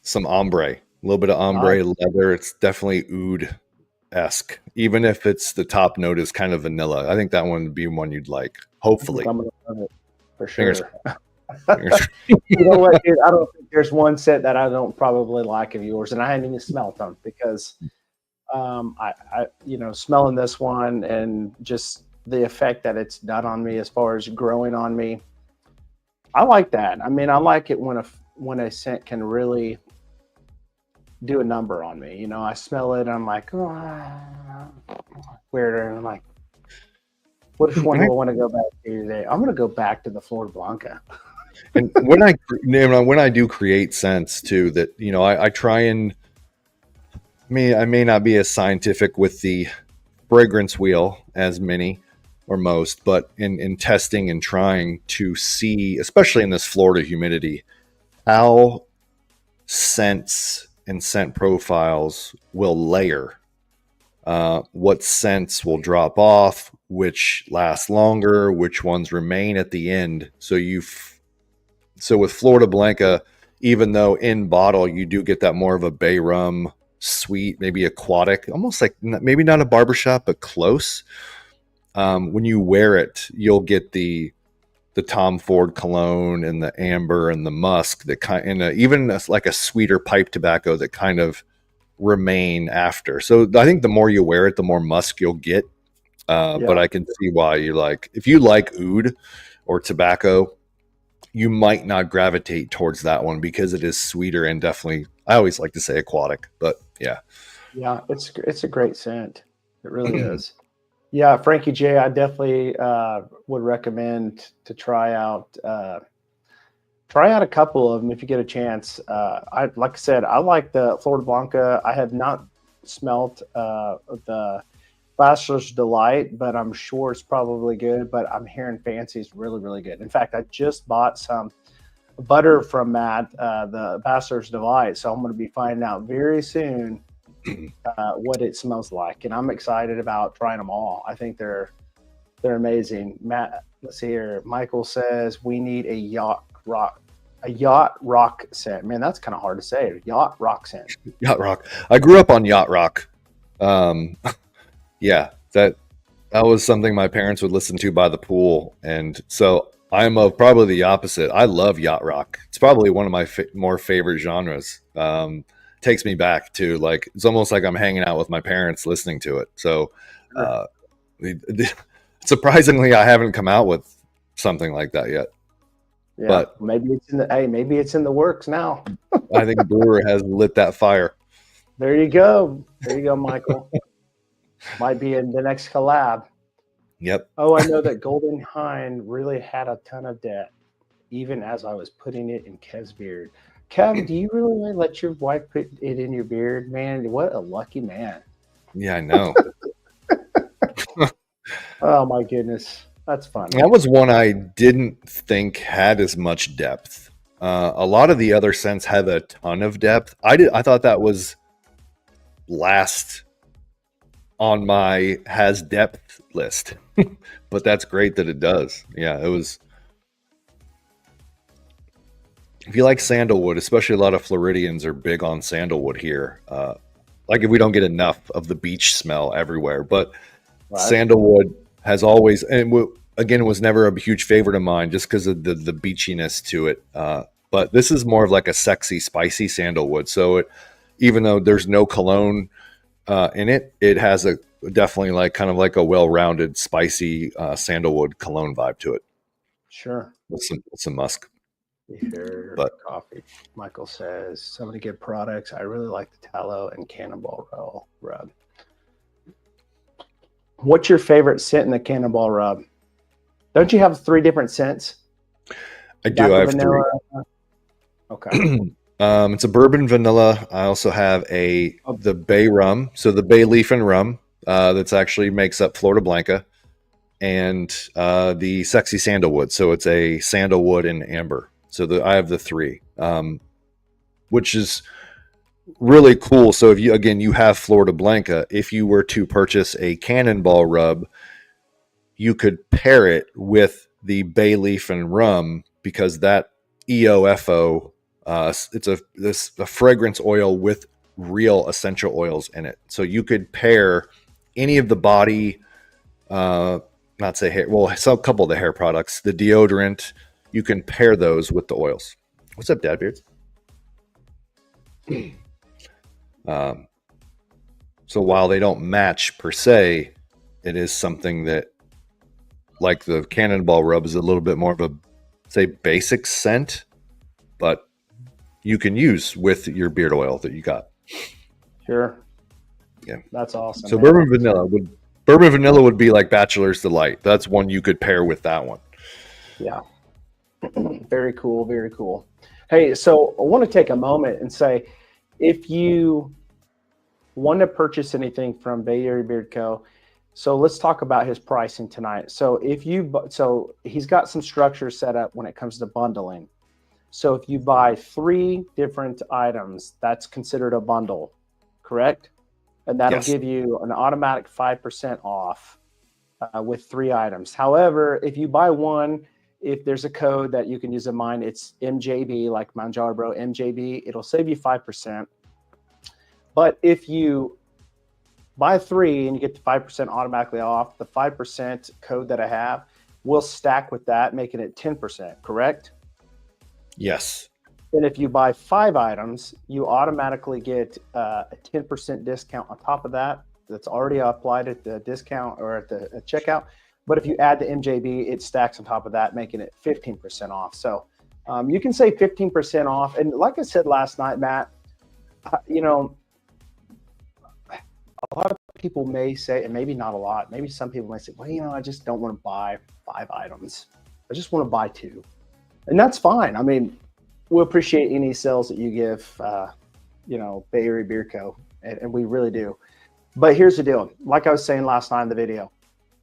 some ombre, a little bit of ombre leather. It's definitely oud-esque, even if it's the top note is kind of vanilla. I think that one would be one you'd like, hopefully. I'm gonna love it for sure. Fingers. You know what, dude? I don't think there's one scent that I don't probably like of yours, and I hadn't even smelled them because I smelling this one and just the effect that it's done on me as far as growing on me. I like that. I mean, I like it when a scent can really do a number on me. I smell it and I'm like, oh, weirder. And I'm like, which one do I want to go back to today? I'm going to go back to the Florida Blanca. And when I do create scents too, that I try and I may not be as scientific with the fragrance wheel as many or most, but in testing and trying to see, especially in this Florida humidity, how scents and scent profiles will layer. What scents will drop off, which last longer, which ones remain at the end. So with Florida Blanca, even though in bottle you do get that more of a bay rum, sweet, maybe aquatic, almost like maybe not a barbershop, but close. When you wear it, you'll get the Tom Ford cologne and the amber and the musk that even like a sweeter pipe tobacco that kind of remain after. So I think the more you wear it, the more musk you'll get. But I can see why you like, if you like oud or tobacco, you might not gravitate towards that one because it is sweeter and definitely, I always like to say aquatic, but yeah. Yeah, it's a great scent. It really is. Yeah, Frankie J, I definitely would recommend to try out a couple of them if you get a chance. Like I said, I like the Florida Blanca. I have not smelt the Bachelor's Delight, but I'm sure it's probably good. But I'm hearing Fancy is really, really good. In fact, I just bought some butter from Matt, the Bachelor's Delight, so I'm going to be finding out very soon what it smells like, and I'm excited about trying them all. I think they're amazing. Matt, let's see here. Michael says we need a yacht rock scent. Man, that's kind of hard to say. Yacht rock scent. Yacht rock. I grew up on yacht rock. Yeah, that was something my parents would listen to by the pool, and so I'm probably the opposite. I love yacht rock. It's probably one of my more favorite genres. Takes me back to, like, it's almost like I'm hanging out with my parents listening to it. So surprisingly, I haven't come out with something like that yet. Yeah, but maybe it's in the works now. I think Brewer has lit that fire. There you go, Michael. Might be in the next collab. Yep. Oh, I know that Golden Hind really had a ton of debt, even as I was putting it in Kev's beard. Kev, do you really let your wife put it in your beard, man? What a lucky man. Yeah, I know. Oh, my goodness. That's fun. That was one I didn't think had as much depth. A lot of the other scents have a ton of depth. I thought that was last on my has depth list, but that's great that it does. Yeah, it was. If you like sandalwood, especially a lot of Floridians are big on sandalwood here. Like if we don't get enough of the beach smell everywhere, but Right. sandalwood has always, and again, it was never a huge favorite of mine just because of the beachiness to it. But this is more of like a sexy, spicy sandalwood. So even though there's no cologne in it, it has a definitely like kind of like a well-rounded, spicy sandalwood cologne vibe to it Sure. with some musk. Your But coffee. Michael says, so many good products. I really like the tallow and Cannonball rub. What's your favorite scent in the Cannonball rub? Don't you have 3 different scents? I do. I have vanilla. 3. Okay. It's a bourbon vanilla. I also have the bay rum, so the bay leaf and rum that's actually makes up Florida Blanca, and the sexy sandalwood. So it's a sandalwood and amber. So I have the 3, which is really cool. So if you have Florida Blanca, if you were to purchase a Cannonball rub, you could pair it with the bay leaf and rum because that EOFO, it's a fragrance oil with real essential oils in it. So you could pair any of the body, not say hair, well, a couple of the hair products, the deodorant, you can pair those with the oils. What's up, Dad Beards? So while they don't match per se, it is something that, like the Cannonball rub, is a little bit more of a, say, basic scent, but you can use with your beard oil that you got. Sure. Yeah. That's awesome. So bourbon vanilla would be like Bachelor's Delight. That's one you could pair with that one. Yeah. Very cool. Very cool. Hey, so I want to take a moment and say, if you want to purchase anything from Bay Area Beard Co., so let's talk about his pricing tonight. So he's got some structure set up when it comes to bundling. So if you buy 3 different items, that's considered a bundle, correct? And that'll give you an automatic 5% off with 3 items. However, if you buy one, if there's a code that you can use of mine, it's MJB, like Manjarbro MJB. It'll save you 5%. But if you buy 3 and you get the 5% automatically off, the 5% code that I have will stack with that, making it 10%, correct? Yes. And if you buy 5 items, you automatically get a 10% discount on top of that. That's already applied at the discount or at the checkout. But if you add the MJB, it stacks on top of that, making it 15% off. So you can say 15% off. And like I said last night, Matt, you know, a lot of people may say, and maybe not a lot, maybe some people may say, well, you know, I just don't want to buy 5 items. I just want to buy 2. And that's fine. I mean, we appreciate any sales that you give, Bay Area Beard Co., and we really do. But here's the deal. Like I was saying last night in the video,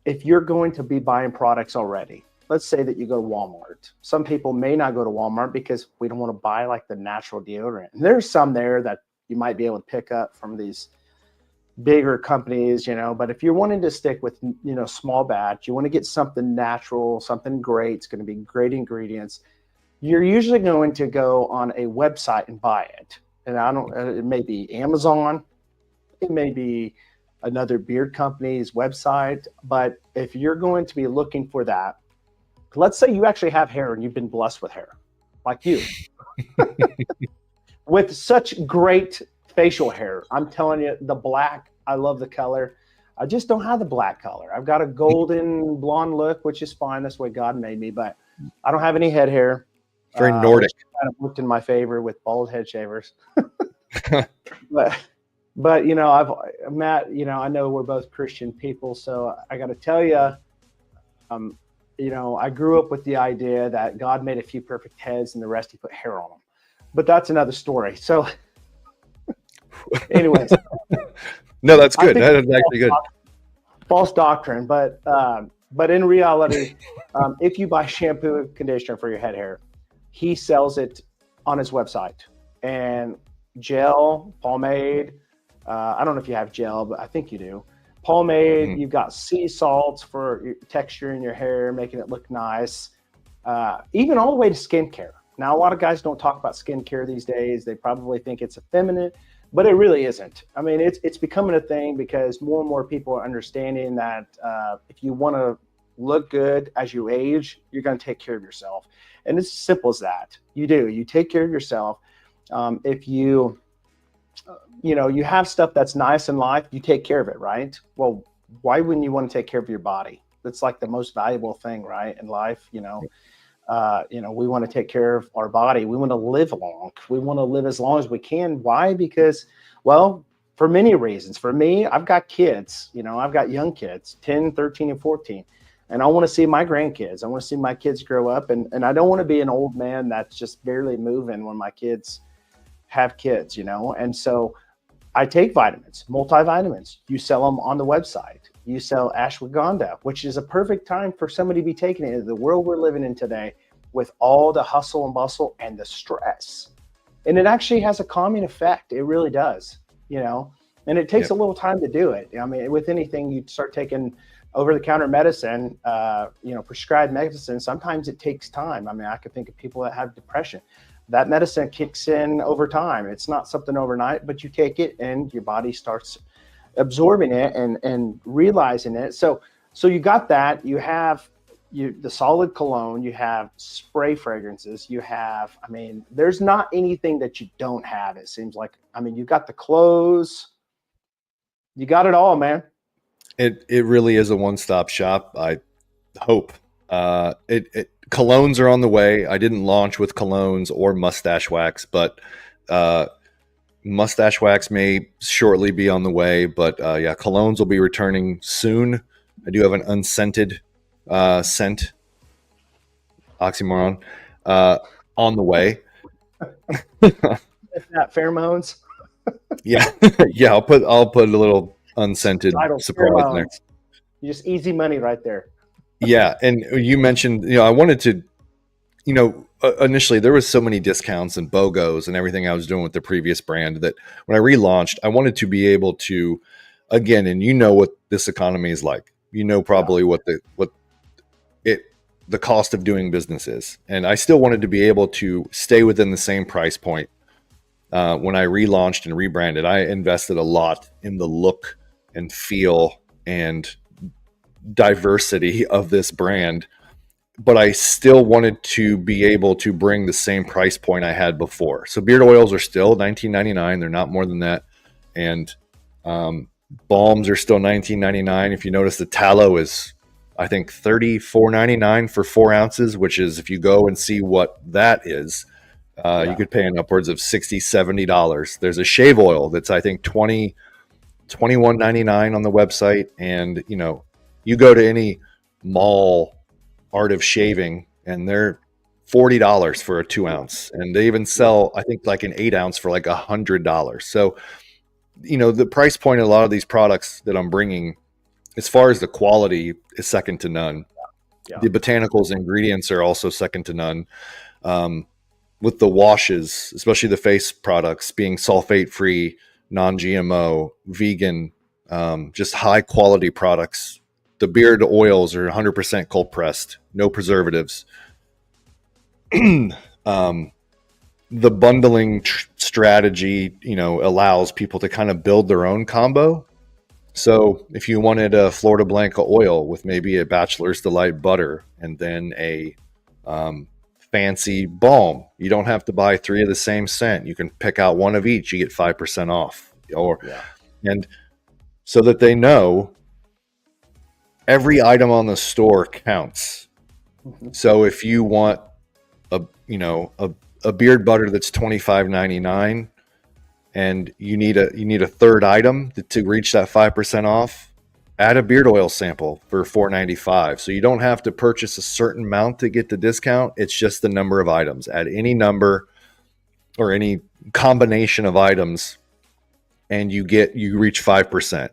if you're going to be buying products already, let's say that you go to Walmart. Some people may not go to Walmart because we don't want to buy like the natural deodorant. And there's some there that you might be able to pick up from these bigger companies, but if you're wanting to stick with, small batch, you want to get something natural, something great, it's going to be great ingredients, you're usually going to go on a website and buy it. And it may be Amazon, it may be another beard company's website, but if you're going to be looking for that, let's say you actually have hair and you've been blessed with hair, like you, with such great facial hair. I'm telling you, the black, I love the color. I just don't have the black color. I've got a golden blonde look, which is fine. That's the way God made me, but I don't have any head hair. Very Nordic. Kind of worked in my favor with bald head shavers. but Matt, I know we're both Christian people, so I got to tell you, I grew up with the idea that God made a few perfect heads and the rest he put hair on them. But that's another story. So anyways. No, that's good. That is actually good. False doctrine. But But in reality, if you buy shampoo and conditioner for your head hair, he sells it on his website. And gel, pomade. I don't know if you have gel, but I think you do. Pomade. Mhm. You've got sea salts for your texture in your hair, making it look nice. Even all the way to skincare. Now, a lot of guys don't talk about skincare these days. They probably think it's effeminate, but it really isn't. I mean, it's becoming a thing because more and more people are understanding that if you want to look good as you age, you're going to take care of yourself. And it's as simple as that. You do. You take care of yourself. If you, you have stuff that's nice in life, you take care of it, right? Well, why wouldn't you want to take care of your body? That's like the most valuable thing, right, in life. We want to take care of our body. We want to live long. We want to live as long as we can. Why? Because, well, for many reasons. For me, I've got kids. I've got young kids, 10, 13, and 14. And I want to see my grandkids. I want to see my kids grow up. And I don't want to be an old man that's just barely moving when my kids have kids, And so I take vitamins, multivitamins. You sell them on the website. You sell ashwagandha, which is a perfect time for somebody to be taking it. In the world we're living in today with all the hustle and bustle and the stress. And it actually has a calming effect. It really does, and it takes a little time to do it. I mean, with anything, you start taking over-the-counter medicine, prescribed medicine, sometimes it takes time. I mean, I could think of people that have depression. That medicine kicks in over time. It's not something overnight, but you take it and your body starts absorbing it and realizing it. So you got that. You have the solid cologne. You have spray fragrances. You have, there's not anything that you don't have. It seems like, you got the clothes. You got it all, man. It really is a one-stop shop. I hope. Colognes are on the way. I didn't launch with colognes or mustache wax, but mustache wax may shortly be on the way. But colognes will be returning soon. I do have an unscented scent, oxymoron, on the way. That pheromones. Yeah. I'll put a little unscented surprise in there. Just easy money right there. Yeah, and you mentioned, I wanted to, initially there was so many discounts and BOGOs and everything I was doing with the previous brand that when I relaunched, I wanted to be able to, again, and what this economy is like, probably what the cost of doing business is, and I still wanted to be able to stay within the same price point. When I relaunched and rebranded, I invested a lot in the look and feel and diversity of this brand, but I still wanted to be able to bring the same price point I had before. So beard oils are still $19.99. They're not more than that. And balms are still $19.99. If you notice, the tallow is, I think, $34.99 for 4 ounces, which is, if you go and see what that is, you could pay an upwards of $60, $70. There's a shave oil that's, I think, $21.99 on the website. And, you go to any mall, Art of Shaving, and they're $40 for a 2 ounce. And they even sell, I think, like an 8 ounce for like $100. So, the price point of a lot of these products that I'm bringing, as far as the quality, is second to none. Yeah. The botanicals ingredients are also second to none. With the washes, especially the face products, being sulfate free, non-GMO, vegan, just high quality products. The beard oils are 100% cold pressed, no preservatives. The bundling strategy, allows people to kind of build their own combo. So if you wanted a Florida Blanca oil with maybe a Bachelor's Delight butter and then a fancy balm, you don't have to buy 3 of the same scent. You can pick out 1 of each. You get 5% off. And so that they know every item on the store counts. Mm-hmm. So if you want a beard butter that's $25.99 and you need a third item to reach that 5% off, add a beard oil sample for $4.95. So you don't have to purchase a certain amount to get the discount. It's just the number of items. Add any number or any combination of items and you reach 5%.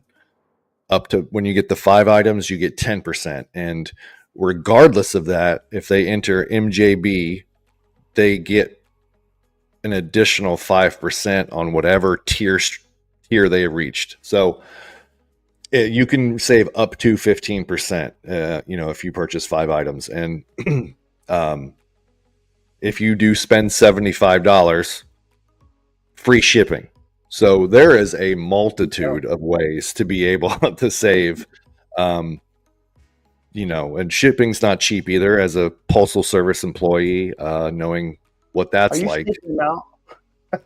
up to when you get the 5 items, you get 10%. And regardless of that, if they enter MJB, they get an additional 5% on whatever tier they reached. So you can save up to 15%, if you purchase 5 items. And if you do spend $75, free shipping. So there is a multitude of ways to be able to save. And shipping's not cheap either. As a postal service employee, knowing what that's like. Are you sneaking them out?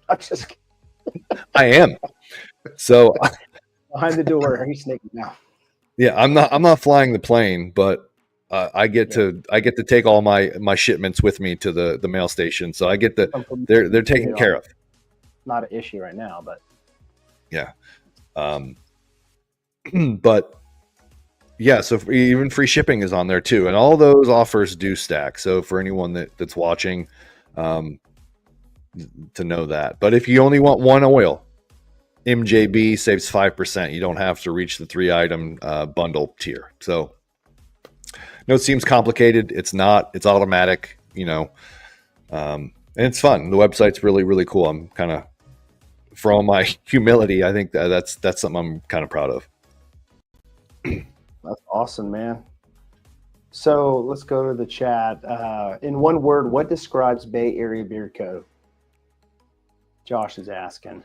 I'm just kidding. I am. So behind the door, are you sneaking out? Yeah, I'm not flying the plane, but I get to take all my shipments with me to the mail station. So I get they're taken care of. Not an issue right now, but yeah. But yeah, so even free shipping is on there too, and all those offers do stack. So for anyone that's watching, to know that. But if you only want one oil, MJB saves 5%. You don't have to reach the 3-item bundle tier. So no, it seems complicated. It's not. It's automatic. And it's fun. The website's really, really cool. I'm kind of, for all my humility, I think that's something I'm kind of proud of. That's awesome, man. So let's go to the chat. In one word, what describes Bay Area Beard Co? Josh is asking.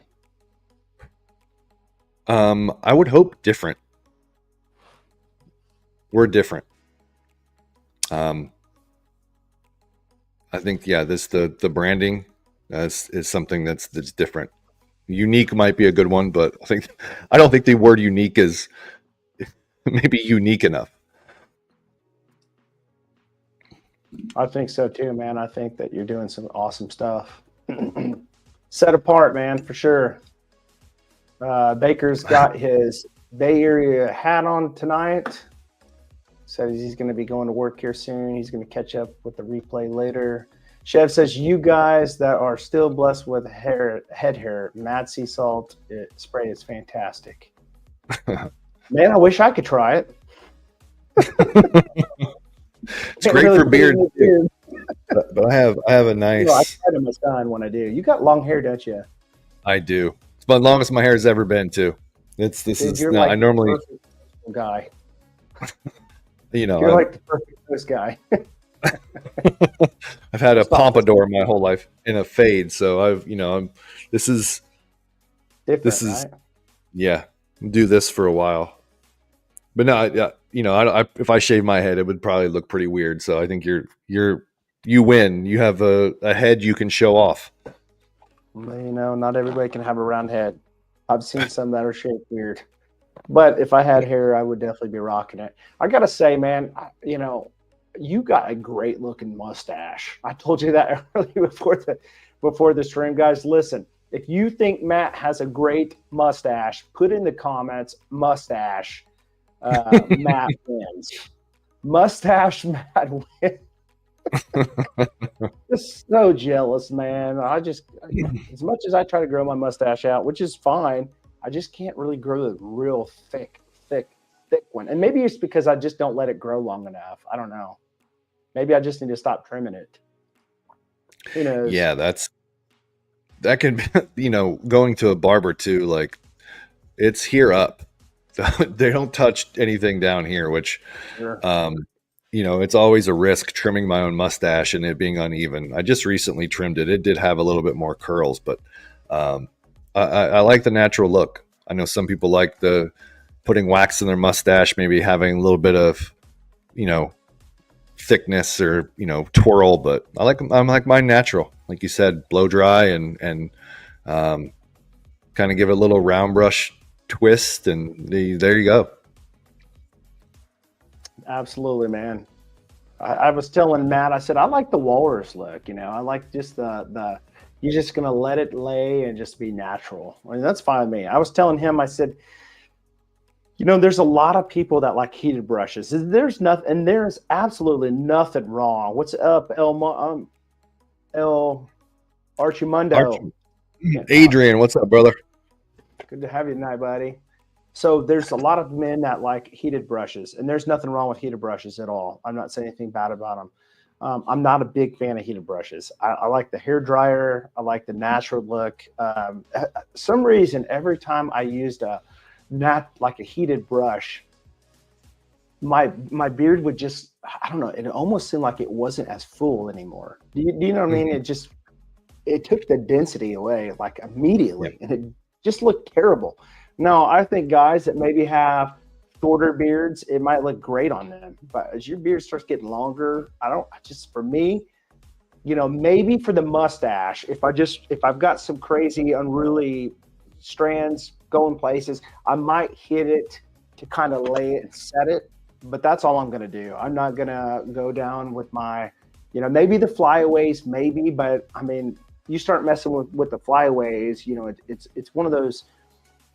I would hope different. We're different. I think, the branding is something that's different. Unique might be a good one, but I don't think the word unique is maybe unique enough. I think so too, man. I think that you're doing some awesome stuff. Set apart, man, for sure. Baker's got his Bay Area hat on tonight. Says he's going to be going to work here soon. He's going to catch up with the replay later. Chev says, you guys that are still blessed with head hair, Mad Sea Salt spray is fantastic. Man, I wish I could try it. It's great really for beard. But I have a nice. I try to my son when I do. You got long hair, don't you? I do. It's about the longest my hair has ever been too. I normally guy. You're like the perfect post guy. I've had a pompadour my whole life in a fade, so this is different, right? Yeah, do this for a while. But no, if I shave my head, it would probably look pretty weird. So I think you win. You have a head you can show off. Not everybody can have a round head. I've seen some that are shaped weird. But if I had hair, I would definitely be rocking it. I got to say, man, you got a great looking mustache. I told you that earlier before the stream. Guys, listen, if you think Matt has a great mustache, put in the comments, mustache, Matt wins. Mustache Matt wins. Just so jealous, man. As much as I try to grow my mustache out, which is fine, I just can't really grow the real thick one. And maybe it's because I just don't let it grow long enough. I don't know. Maybe I just need to stop trimming it. Who knows? Yeah, that can be, going to a barber too, like it's here up. They don't touch anything down here, which, sure. It's always a risk trimming my own mustache and it being uneven. I just recently trimmed it. It did have a little bit more curls, but I like the natural look. I know some people like the putting wax in their mustache, maybe having a little bit of, thickness or, twirl, but I like mine natural. Like you said, blow dry and kind of give it a little round brush twist, and there you go. Absolutely, man. I was telling Matt, I said, I like the walrus look, I like just the you're just going to let it lay and just be natural. I mean, that's fine with me. I was telling him, I said, there's a lot of people that like heated brushes. There's nothing, and there's absolutely nothing wrong. What's up, El Archimundo? Adrian, what's up, brother? Good to have you tonight, buddy. So there's a lot of men that like heated brushes, and there's nothing wrong with heated brushes at all. I'm not saying anything bad about them. I'm not a big fan of heated brushes. I like the hair dryer. I like the natural look. Some reason every time I used a not like a heated brush, my beard would just, I don't know. It almost seemed like it wasn't as full anymore. Do you know what I mean? Mhm. It took the density away like Yeah. immediately, and it just looked terrible. Now, I think guys that maybe have shorter beards, it might look great on them, but as your beard starts getting longer, I don't. Just for me, maybe for the mustache, if I've got some crazy unruly strands going places, I might hit it to kind of lay it and set it. But that's all I'm gonna do. I'm not gonna go down with my, maybe the flyaways, maybe, but I mean, you start messing with the flyaways, it's one of those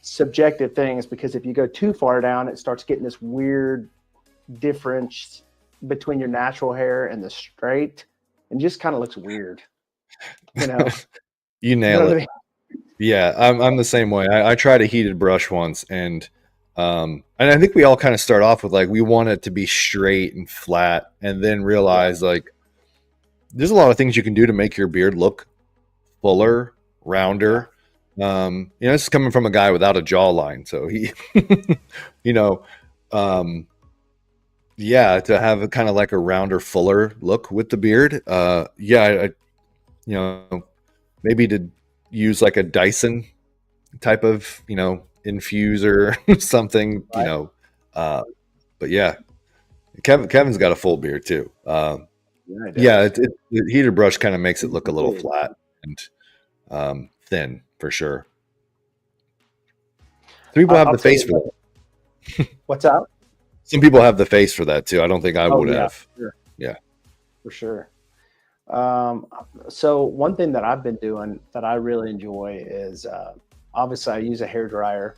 subjective things because if you go too far down, it starts getting this weird difference between your natural hair and the straight, and just kind of looks weird. You know, You you know nail what I it. mean? Yeah, I'm the same way. I tried a heated brush once, and I think we all kind of start off with like we want it to be straight and flat, and then Yeah, realize like there's a lot of things you can do to make your beard look fuller, yeah, rounder. This is coming from a guy without a jawline, so he, you know, um, yeah, to have a kind of like a rounder, fuller look with the beard. You know, maybe to use like a Dyson type of, infuser, something, right. uh, but yeah, Kevin's got a full beard too. Yeah, it Yeah, does. the heater brush kind of makes it It's look a little big. flat and thin for sure. Some people have I'll the tell face you for what. that. What's up? Some people have the face for that too. I don't think I Oh would yeah, have. sure, Yeah. for sure. Um, so one thing that I've been doing that I really enjoy is obviously I use a hair dryer.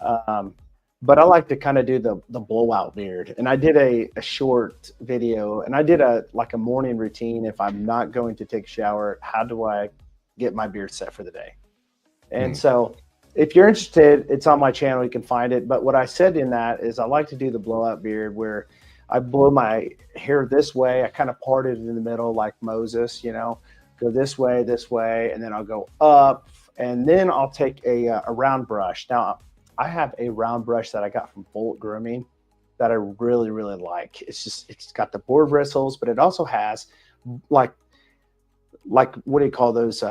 Um, but I like to kind of do the blowout beard. And I did a short video, and I did a morning routine. If I'm not going to take a shower, how do I get my beard set for the day? And Mhm. so if you're interested, it's on my channel. You can find it. But what I said in that is I like to do the blowout beard where I blow my hair this way. I kind of part it in the middle like Moses, go this way, and then I'll go up, and then I'll take a round brush. Now, I have a round brush that I got from Grooming that I really, really like. It's got the boar bristles, but it also has like what do you call those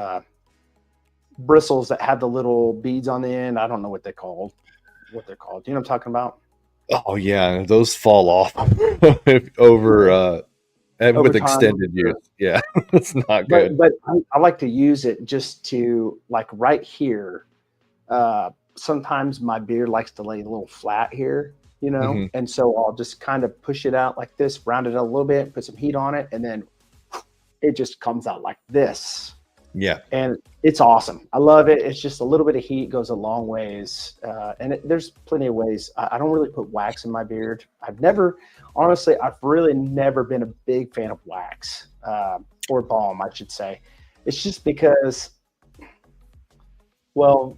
bristles that have the little beads on the end? I don't know what they're called. Do you know what I'm talking about? Oh yeah, those fall off over Yeah. Over with time, extended use. sure. Yeah, it's not good. But I like to use it just to like right here. Sometimes my beard likes to lay a little flat here, Hmm. and so I'll just kind of push it out like this, round it out a little bit, put some heat on it, and then it just comes out like this. Yeah. And it's awesome. I love it. It's just a little bit of heat goes a long ways, and there's plenty of ways. I don't really put wax in my beard. Honestly, I've really never been a big fan of wax or balm, I should say. It's just because, well,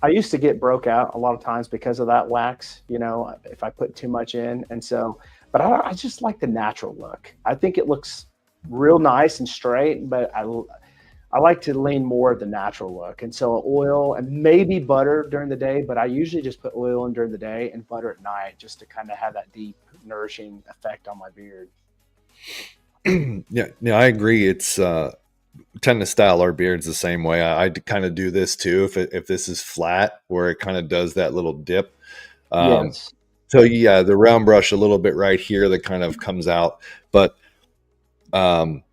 I used to get broke out a lot of times because of that wax, if I put too much in. And so, but I just like the natural look. I think it looks real nice and straight, but I like to lean more of the natural look. And so oil and maybe butter during the day, but I usually just put oil in during the day and butter at night just to kind of have that deep, nourishing effect on my beard. Yeah, I agree. It's tend to style our beards the same way. I kind of do this too. If this is flat, where it kind of does that little dip. Um, Yes. so yeah, the round brush a little bit right here that kind of comes out, but um,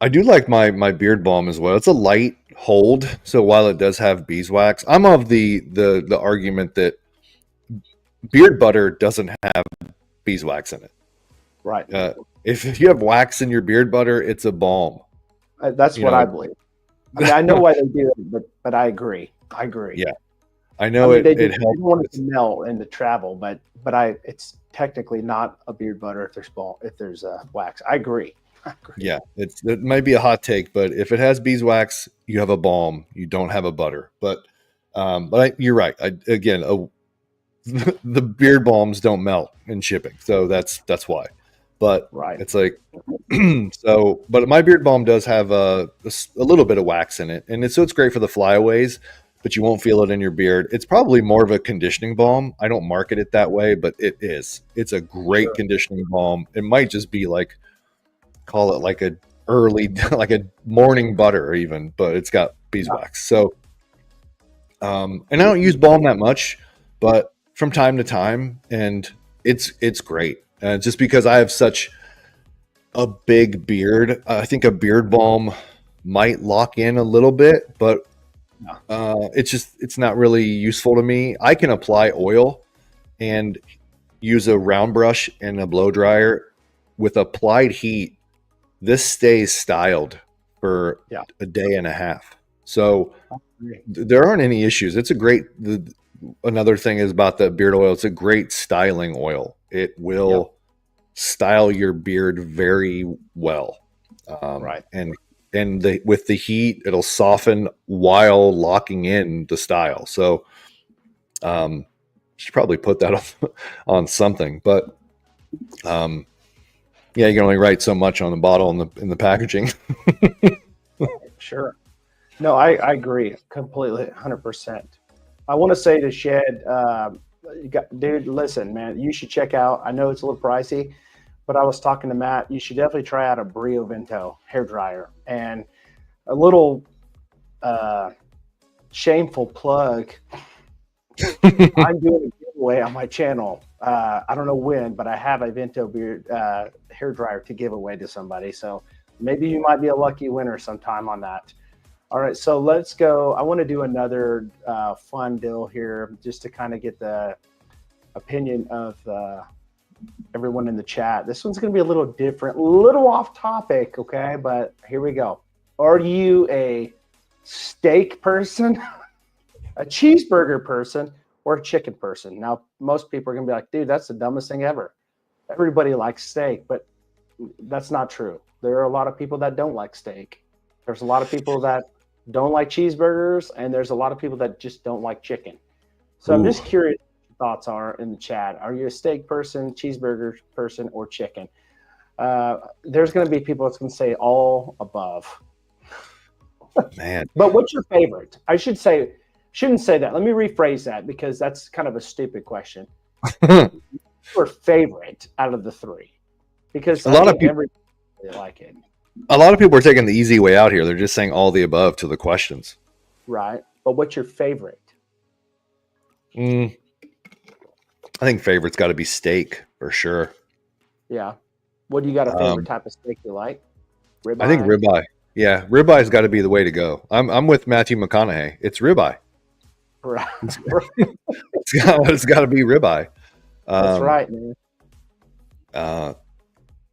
I do like my beard balm as well. It's a light hold, so while it does have beeswax, I'm of the argument that beard butter doesn't have beeswax in it. Right. Uh, if you have wax in your beard butter, it's a balm. That's You what I know, believe. I mean, I know why they do it, but I agree. I agree. yeah, I I know mean, it they helps don't want it with. to melt and to travel, but it's technically not a beard butter if there's wax. I agree. I agree. Yeah, it might be a hot take, but if it has beeswax, you have a balm. You don't have a butter. But you're right. Again, the beard balms don't melt in shipping, so that's why. But Right. it's like so. But my beard balm does have a little bit of wax in it, and it's great for the flyaways. But you won't feel it in your beard. It's probably more of a conditioning balm. I don't market it that way, but it is. It's a great conditioning balm. It might just be like, call it like a early, like a morning butter even, but it's got beeswax. So, and I don't use balm that much, but from time to time, and it's great. Just because I have such a big beard, I think a beard balm might lock in a little bit, but it's not really useful to me. I can apply oil and use a round brush and a blow dryer with applied heat. This stays styled for a day and a half. So there aren't any issues. It's a great, another thing is about the beard oil. It's a great styling oil. It will style your beard very well. Right. And with the heat, it'll soften while locking in the style. So, should probably put that on something, but, yeah, you can only write so much on the bottle in the packaging. Sure. No, I agree completely, 100%. I want to say to Shed, dude, listen, man, you should check out. I know it's a little pricey, but I was talking to Matt. You should definitely try out a Brio Vento hair dryer. And a little shameful plug. I'm doing a giveaway on my channel. I don't know when, but I have a Vento beard hair dryer to give away to somebody. So maybe you might be a lucky winner sometime on that. All right, so let's go. I want to do another fun deal here just to kind of get the opinion of everyone in the chat. This one's going to be a little different, a little off topic, okay? But here we go. Are you a steak person, a cheeseburger person, or a chicken person? Now, most people are going to be like, dude, that's the dumbest thing ever. Everybody likes steak, but that's not true. There are a lot of people that don't like steak. There's a lot of people that don't like cheeseburgers, and there's a lot of people that just don't like chicken. So I'm just curious what your thoughts are in the chat. Are you a steak person, cheeseburger person, or chicken? There's going to be people that's going to say all above. Man. But what's your favorite? I shouldn't say that. Let me rephrase that because that's kind of a stupid question. Your favorite out of the three? Because a lot of people everybody like it. A lot of people are taking the easy way out here. They're just saying all the above to the questions. Right. But what's your favorite? I think favorite's got to be steak for sure. Yeah. What do you got a favorite type of steak you like? Ribeye? I think ribeye. Yeah, ribeye's got to be the way to go. I'm with Matthew McConaughey. It's ribeye. Right. It's got to be ribeye. That's right, man.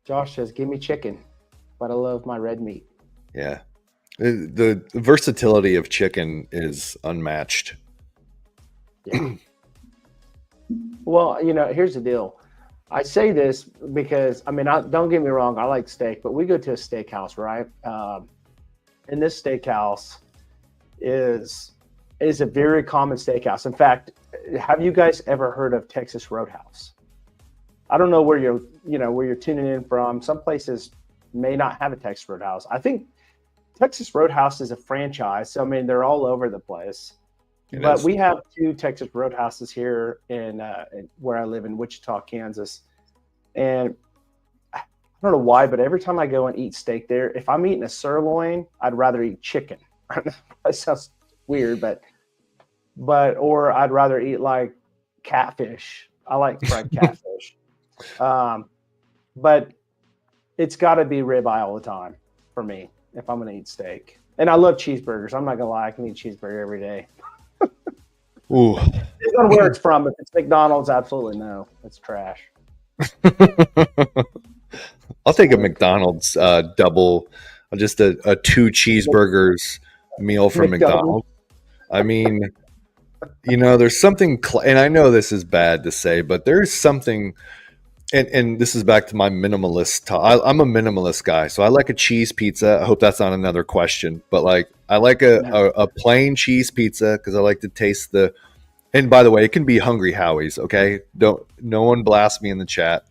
Josh says, "Give me chicken, but I love my red meat." Yeah, the versatility of chicken is unmatched. Yeah. Well, here's the deal. I say this because, don't get me wrong, I like steak, but we go to a steakhouse, right? And this steakhouse is a very common steakhouse. In fact, have you guys ever heard of Texas Roadhouse? I don't know where you're tuning in from. Some places may not have a Texas Roadhouse. I think Texas Roadhouse is a franchise, so they're all over the place. But we have two Texas Roadhouses here in where I live in Wichita, Kansas. And I don't know why, but every time I go and eat steak there, if I'm eating a sirloin, I'd rather eat chicken. That sounds weird, or I'd rather eat like catfish. I like fried catfish. But it's got to be ribeye all the time for me if I'm going to eat steak. And I love cheeseburgers. I'm not going to lie. I can eat cheeseburger every day. Ooh. Depends on where it's from. If it's McDonald's, absolutely no. It's trash. I'll take a McDonald's double, just a 2 cheeseburgers meal from McDonald's. There's something, and I know this is bad to say, but there's something, and this is back to my minimalist. I'm a minimalist guy, so I like a cheese pizza. I hope that's not another question, but I like a plain cheese pizza because I like to taste the And by the way, it can be Hungry Howie's. Okay, don't no one blast me in the chat.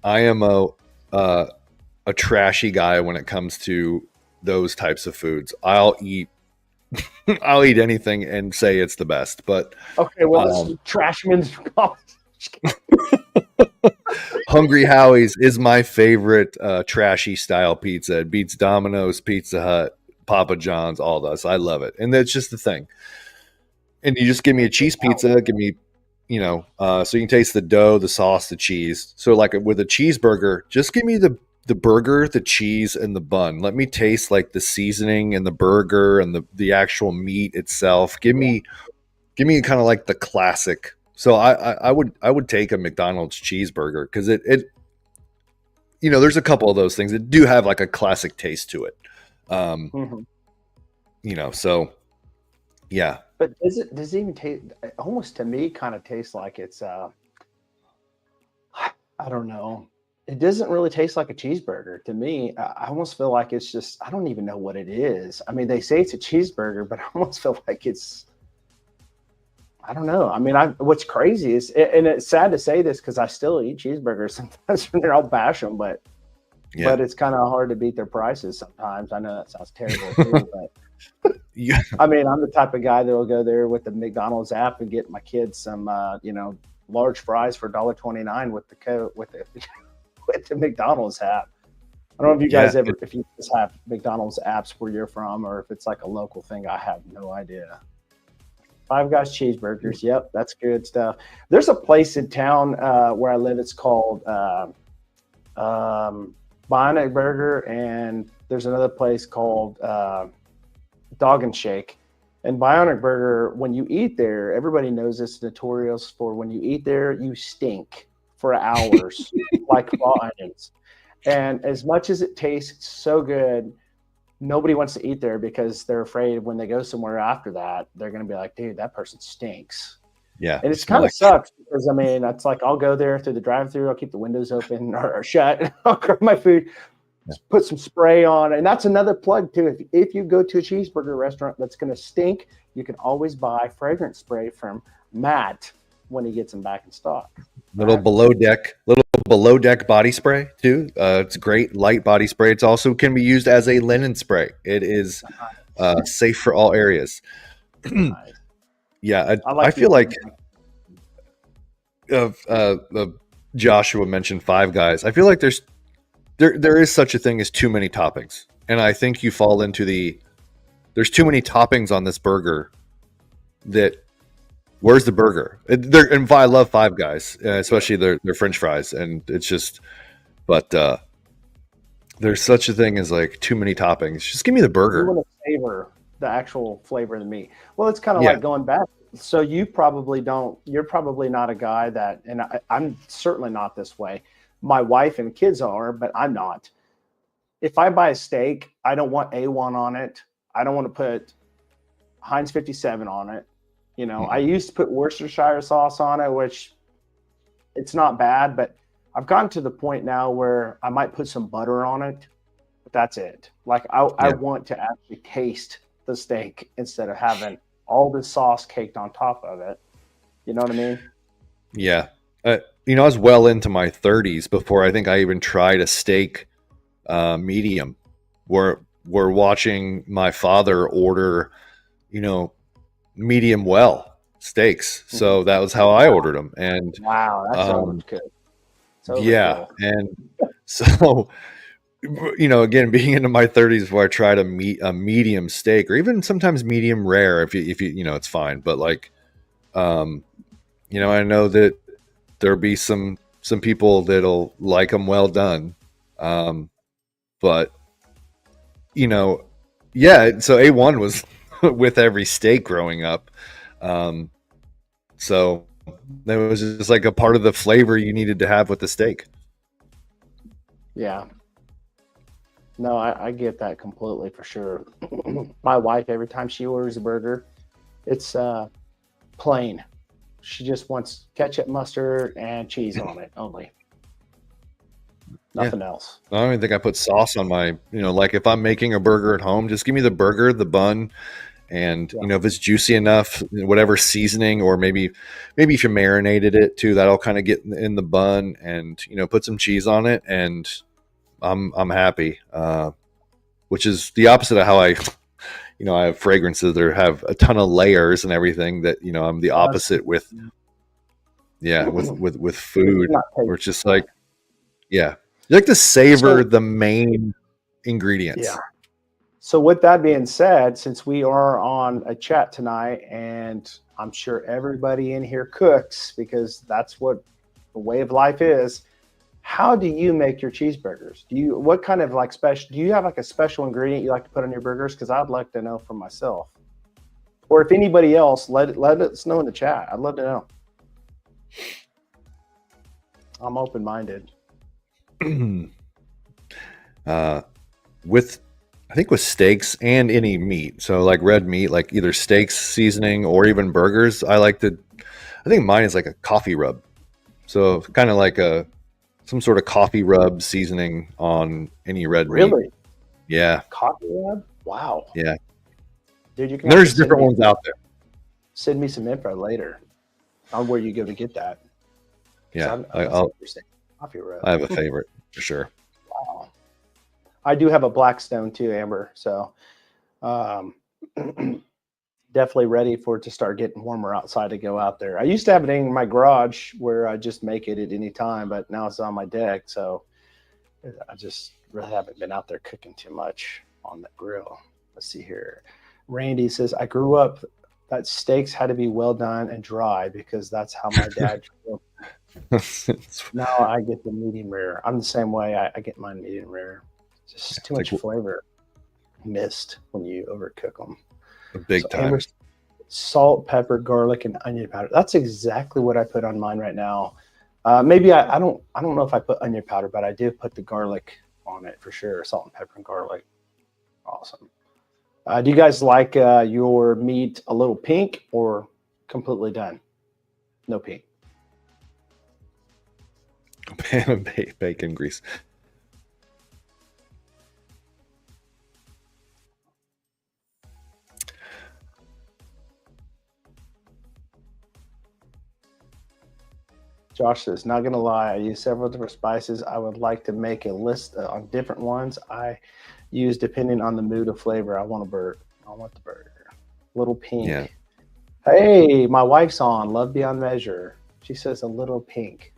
I am uh, a trashy guy when it comes to those types of foods. I'll eat anything and say it's the best. But Okay, well, it's Trashman's. Hungry Howie's is my favorite trashy style pizza. It beats Domino's, Pizza Hut, Papa John's, all those. I love it, and that's just the thing. And you just give me a cheese pizza, give me, so you can taste the dough, the sauce, the cheese. So like with a cheeseburger, just give me the burger, the cheese, and the bun. Let me taste like the seasoning and the burger and the actual meat itself. Give me kind of like the classic. So I would take a McDonald's cheeseburger because it there's a couple of those things that do have like a classic taste to it. So yeah. But does it even taste? Almost to me, kind of tastes like it's. I don't know. It doesn't really taste like a cheeseburger to me. I almost feel like it's just. I don't even know what it is. I mean, they say it's a cheeseburger, but I almost feel like it's. I don't know. I mean, what's crazy is, and it's sad to say this because I still eat cheeseburgers sometimes when I'll bash them, but it's kind of hard to beat their prices sometimes. I know that sounds terrible too, but yeah. I mean, I'm the type of guy that will go there with the McDonald's app and get my kids some, large fries for $1.29 with the with the McDonald's app. I don't know if you guys if you just have McDonald's apps where you're from, or if it's like a local thing. I have no idea. Five Guys cheeseburgers. Yep, that's good stuff. There's a place in town where I live. It's called Bionic Burger, and there's another place called Dog and Shake. And Bionic Burger, when you eat there, everybody knows it's notorious for when you eat there, you stink for hours like raw onions. And as much as it tastes so good, nobody wants to eat there because they're afraid when they go somewhere after that, they're going to be like, dude, that person stinks. Yeah. And it's kind of sucks because, I mean, it's like I'll go there through the drive-thru. I'll keep the windows open or shut. I'll grab my food, put some spray on. And that's another plug, too. If you go to a cheeseburger restaurant that's going to stink, you can always buy fragrance spray from Matt when he gets them back in stock. Little below deck body spray too. It's great light body spray. It's also can be used as a linen spray. It is safe for all areas. Yeah, I feel like Joshua mentioned Five Guys. I feel like there is such a thing as too many toppings, and I think you fall into there's too many toppings on this burger. That where's the burger? And I love Five Guys, especially their French fries, and it's just, but there's such a thing as like too many toppings. Just give me the burger. You want to savor the actual flavor of the meat. Well, it's kind of like going back. So you're probably not a guy that, and I'm certainly not this way. My wife and kids are, but I'm not. If I buy a steak, I don't want A1 on it. I don't want to put Heinz 57 on it. I used to put Worcestershire sauce on it, which it's not bad, but I've gotten to the point now where I might put some butter on it, but that's it. Like I want to actually taste the steak instead of having all the sauce caked on top of it. You know what I mean? Yeah. I was well into my 30s before I think I even tried a steak medium. We're watching my father order, medium well steaks. So that was how I ordered them. And wow, that's so good. So cool. And so again, being into my 30s where I tried a medium steak or even sometimes medium rare if you it's fine, but like I know that there'll be some people that'll like them well done, but so A1 was with every steak growing up, so that was just like a part of the flavor you needed to have with the steak. Yeah. No, I get that completely for sure. My wife, every time she orders a burger, it's plain. She just wants ketchup, mustard, and cheese on it only. Nothing else. I don't even think I put sauce on my, like if I'm making a burger at home, just give me the burger, the bun, And Yeah. if it's juicy enough, whatever seasoning, or maybe if you marinated it too, that'll kind of get in the bun, and put some cheese on it, and I'm happy. Which is the opposite of how I have fragrances that have a ton of layers and everything. That I'm the opposite with food, where it's just like, yeah, you like to savor So, the main yeah. ingredients. So with that being said, since we are on a chat tonight, and I'm sure everybody in here cooks because that's what the way of life is. How do you make your cheeseburgers? What kind of like special, do you have like a special ingredient you like to put on your burgers? Because I'd like to know for myself. Or if anybody else, let us know in the chat. I'd love to know. I'm open-minded. With I think with steaks and any meat, so like red meat, like either steaks seasoning or even burgers, I think mine is like a coffee rub, so kind of like some sort of coffee rub seasoning on any red meat. Really? Yeah. Coffee rub? Wow. Yeah. Dude, you can There's different ones out there. Send me some info later on where you go to get that. Yeah. Coffee rub. I have a favorite for sure. Wow. I do have a Blackstone too, Amber. So definitely ready for it to start getting warmer outside to go out there. I used to have it in my garage where I just make it at any time, but now it's on my deck. So I just really haven't been out there cooking too much on the grill. Let's see here. Randy says, I grew up that steaks had to be well done and dry because that's how my dad grew up. Now I get the medium rare. I'm the same way. I get mine medium rare. Just too much flavor missed when you overcook them. Big time. Salt, pepper, garlic, and onion powder. That's exactly what I put on mine right now. Maybe I don't know if I put onion powder, but I did put the garlic on it for sure. Salt and pepper and garlic. Awesome. Do you guys like your meat a little pink or completely done? No pink. Bacon grease. Josh says, not going to lie, I use several different spices. I would like to make a list on different ones I use depending on the mood of flavor. I want the burger. Little pink. Yeah. Hey, my wife's on. Love Beyond Measure. She says a little pink.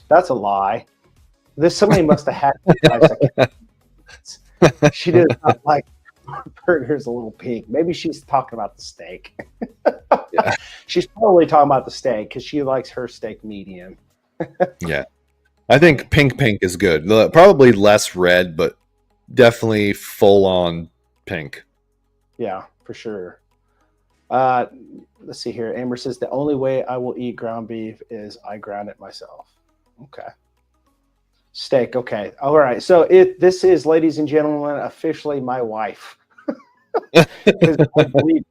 That's a lie. Somebody must have had She does not like burgers a little pink. Maybe she's talking about the steak. Yeah. She's probably talking about the steak because she likes her steak medium. Yeah. I think pink is good. Probably less red, but definitely full on pink. Yeah, for sure. Let's see here. Amber says the only way I will eat ground beef is I ground it myself. Okay. Steak. Okay. All right. So this is, ladies and gentlemen, officially my wife. I believe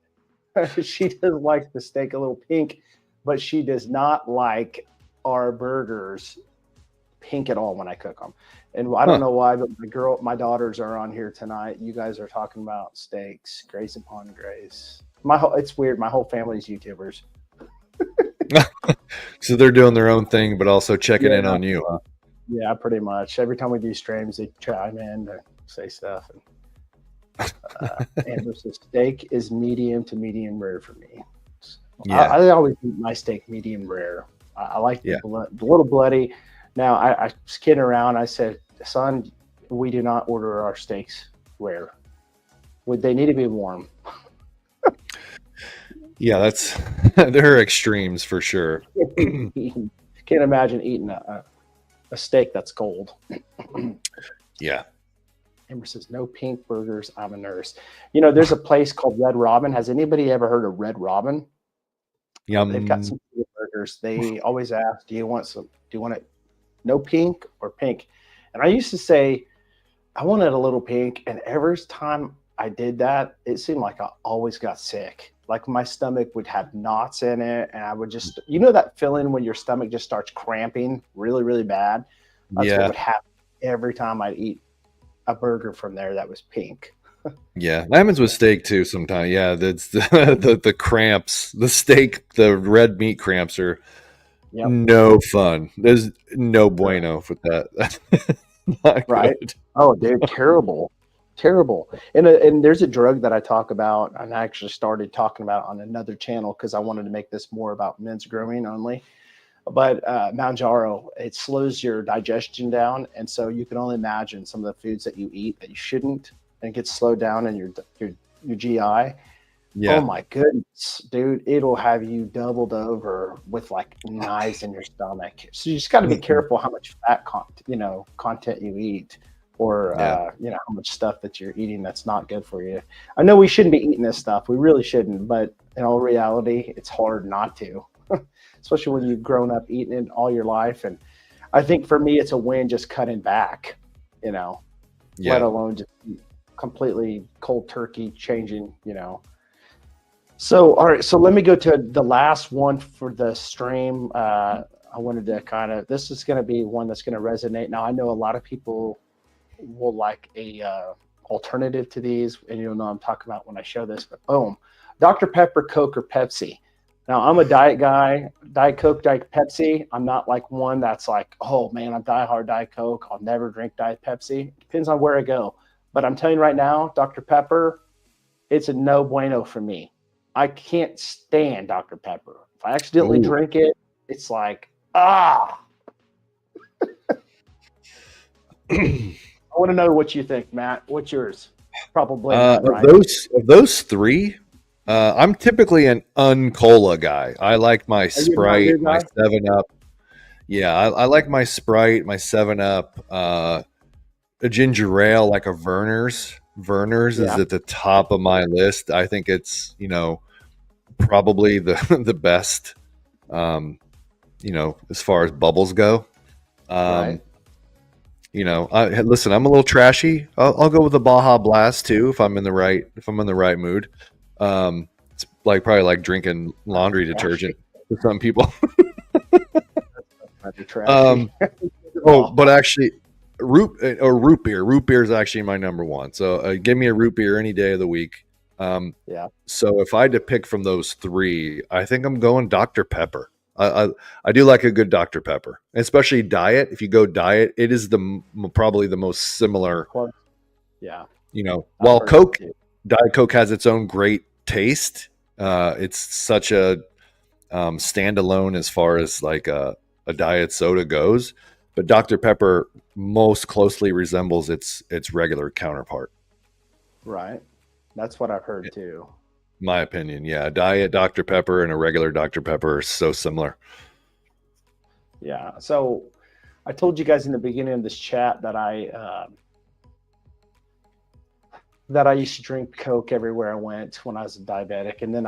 she does like the steak a little pink, but she does not like our burgers pink at all when I cook them. And I don't know why, but my daughters are on here tonight. You guys are talking about steaks. Grace upon grace. It's weird. My whole family's YouTubers. So they're doing their own thing, but also checking in on you, huh? Yeah, pretty much. Every time we do streams, they chime in to say stuff. And the steak is medium to medium rare for me. Yeah. I always eat my steak medium rare. I like the little bloody. Now, I was kidding around. I said, son, we do not order our steaks rare. They need to be warm. Yeah, there are extremes for sure. Can't imagine eating a steak that's cold. Yeah. Amber says, no pink burgers. I'm a nurse. There's a place called Red Robin. Has anybody ever heard of Red Robin? Yum. They've got some burgers. They always ask, do you want it no pink or pink? And I used to say, I wanted a little pink. And every time I did that, it seemed like I always got sick. Like my stomach would have knots in it. And I would just, that feeling when your stomach just starts cramping really, really bad. That's what would happen every time I'd eat a burger from there that was pink. Yeah, that happens with steak too sometimes. Yeah, that's the cramps. The steak, the red meat cramps are Yep. no fun. There's no Sure. bueno with that. Not Right. good. Oh, dude, terrible, terrible. And there's a drug that I talk about, and I actually started talking about on another channel because I wanted to make this more about men's grooming only. But Manjaro, it slows your digestion down, and so you can only imagine some of the foods that you eat that you shouldn't, and it gets slowed down in your GI. Oh Yeah. my goodness, dude, it'll have you doubled over with like knives in your stomach. So you just got to be Mm-mm. careful how much content you eat, or Yeah. how much stuff that you're eating that's not good for you. I know we shouldn't be eating this stuff. We really shouldn't, but in all reality, it's hard not to, especially when you've grown up eating it all your life. And I think for me, it's a win just cutting back, you know, let Yeah. alone just completely cold turkey changing. So, all right. So let me go to the last one for the stream. I wanted to this is going to be one that's going to resonate. Now, I know a lot of people will like a alternative to these, and you'll know I'm talking about when I show this, but boom, Dr. Pepper, Coke, or Pepsi. Now, I'm a diet guy, Diet Coke, Diet Pepsi. I'm not like one that's like, oh man, I'm diehard Diet Coke. I'll never drink Diet Pepsi. Depends on where I go. But I'm telling you right now, Dr. Pepper, it's a no bueno for me. I can't stand Dr. Pepper. If I accidentally Oh. drink it, it's like, ah. I want to know what you think, Matt. What's yours? Probably not Of right. those three, I'm typically an uncola guy. I like my Are you a Mountain Sprite, Dew my guy? Seven Up. Yeah, I like my Sprite, my Seven Up, a ginger ale, like a Verner's. Verner's is Yeah, at the top of my list. I think it's probably the the best, um, as far as bubbles go. right. Um, listen, I'm a little trashy. I'll go with the Baja Blast too if I'm in the right mood. It's like probably like drinking laundry detergent Trashy. for some people. Might be trashy. um, Oh, but actually, root beer. Root beer is actually my number one. So give me a root beer any day of the week. Um, yeah. so if I had to pick from those three, I think I'm going Dr. Pepper. I do like a good Dr. Pepper, especially diet. If you go diet, it is probably the most similar. Close. Yeah, I've While heard that too. Diet Coke has its own great taste, it's such a standalone as far as like a diet soda goes. But Dr. Pepper most closely resembles its regular counterpart. Right. That's what I've heard too. My opinion, yeah. Diet Dr. Pepper and a regular Dr. Pepper are so similar. Yeah. So I told you guys in the beginning of this chat that I used to drink Coke everywhere I went when I was a diabetic, and then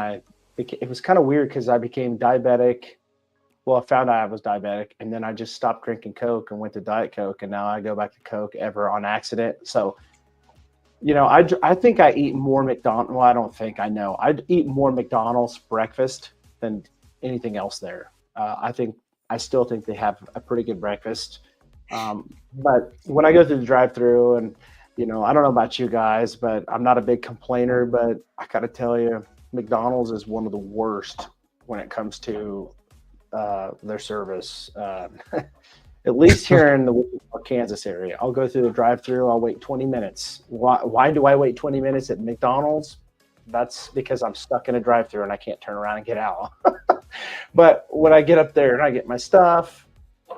it was kind of weird because I became diabetic. Well, I found out I was diabetic, and then I just stopped drinking Coke and went to Diet Coke, and now I go back to Coke ever on accident. So, I think I eat more McDonald's. Well, I don't think I know. I eat more McDonald's breakfast than anything else there. I still think they have a pretty good breakfast. But when I go through the drive-through, and I don't know about you guys, but I'm not a big complainer. But I got to tell you, McDonald's is one of the worst when it comes to their service. At least here in the Kansas area, I'll go through the drive-through. I'll wait 20 minutes. Why do I wait 20 minutes at McDonald's? That's because I'm stuck in a drive-through and I can't turn around and get out. But when I get up there and I get my stuff,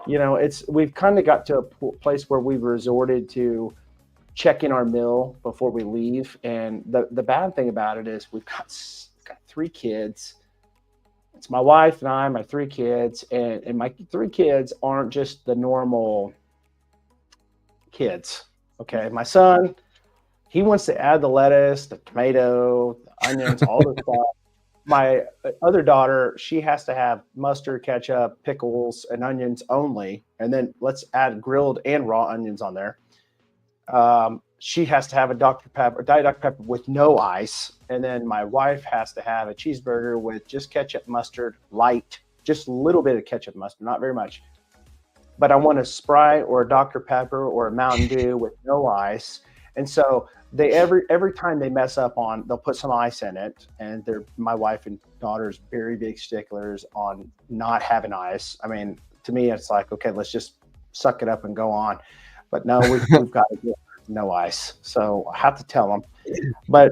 we've kind of got to a place where we've resorted to checking our meal before we leave. And the bad thing about it is we've got 3 kids. It's my wife and I, my 3 kids, and my 3 kids aren't just the normal kids. Okay. My son, he wants to add the lettuce, the tomato, the onions, all the stuff. My other daughter, she has to have mustard, ketchup, pickles, and onions only. And then let's add grilled and raw onions on there. She has to have a Dr. Pepper, Diet Dr. Pepper with no ice. And then my wife has to have a cheeseburger with just ketchup, mustard, light, just a little bit of ketchup, mustard, not very much. But I want a Sprite or a Dr. Pepper or a Mountain Dew with no ice. And so they every time they mess up on, they'll put some ice in it, and my wife and daughter's very big sticklers on not having ice. I mean, to me, it's like, okay, let's just suck it up and go on. But no, we've got to get no ice. So I have to tell them. But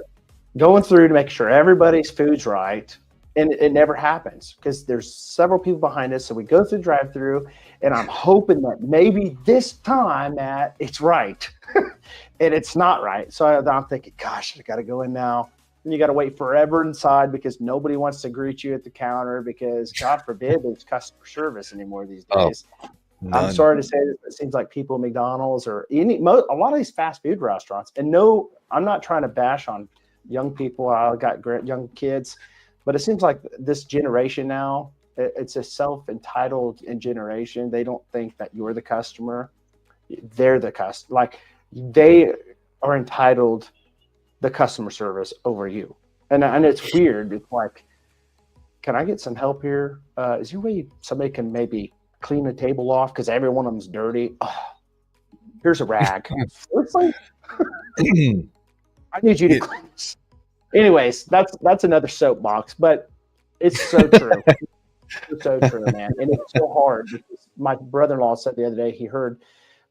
going through to make sure everybody's food's right, and it never happens because there's several people behind us. So we go through drive-through, and I'm hoping that maybe this time, Matt, it's right. And it's not right. So I'm thinking, gosh, I got to go in now. And you got to wait forever inside because nobody wants to greet you at the counter because, God forbid, there's customer service anymore these days. I'm sorry to say this, but it seems like people at McDonald's or a lot of these fast food restaurants, and no, I'm not trying to bash on young people. I got young kids, but it seems like this generation now, it's a self-entitled generation. They don't think that you're the customer. They're the customer. Like, they are entitled the customer service over you. And it's weird. It's like, can I get some help here? Is there a way somebody can maybe clean the table off because every one of them's dirty? Oh, here's a rag. It's like, I need you to clean this. Anyways, that's another soapbox, but it's so true. It's so true, man. And it's so hard because my brother-in-law said the other day he heard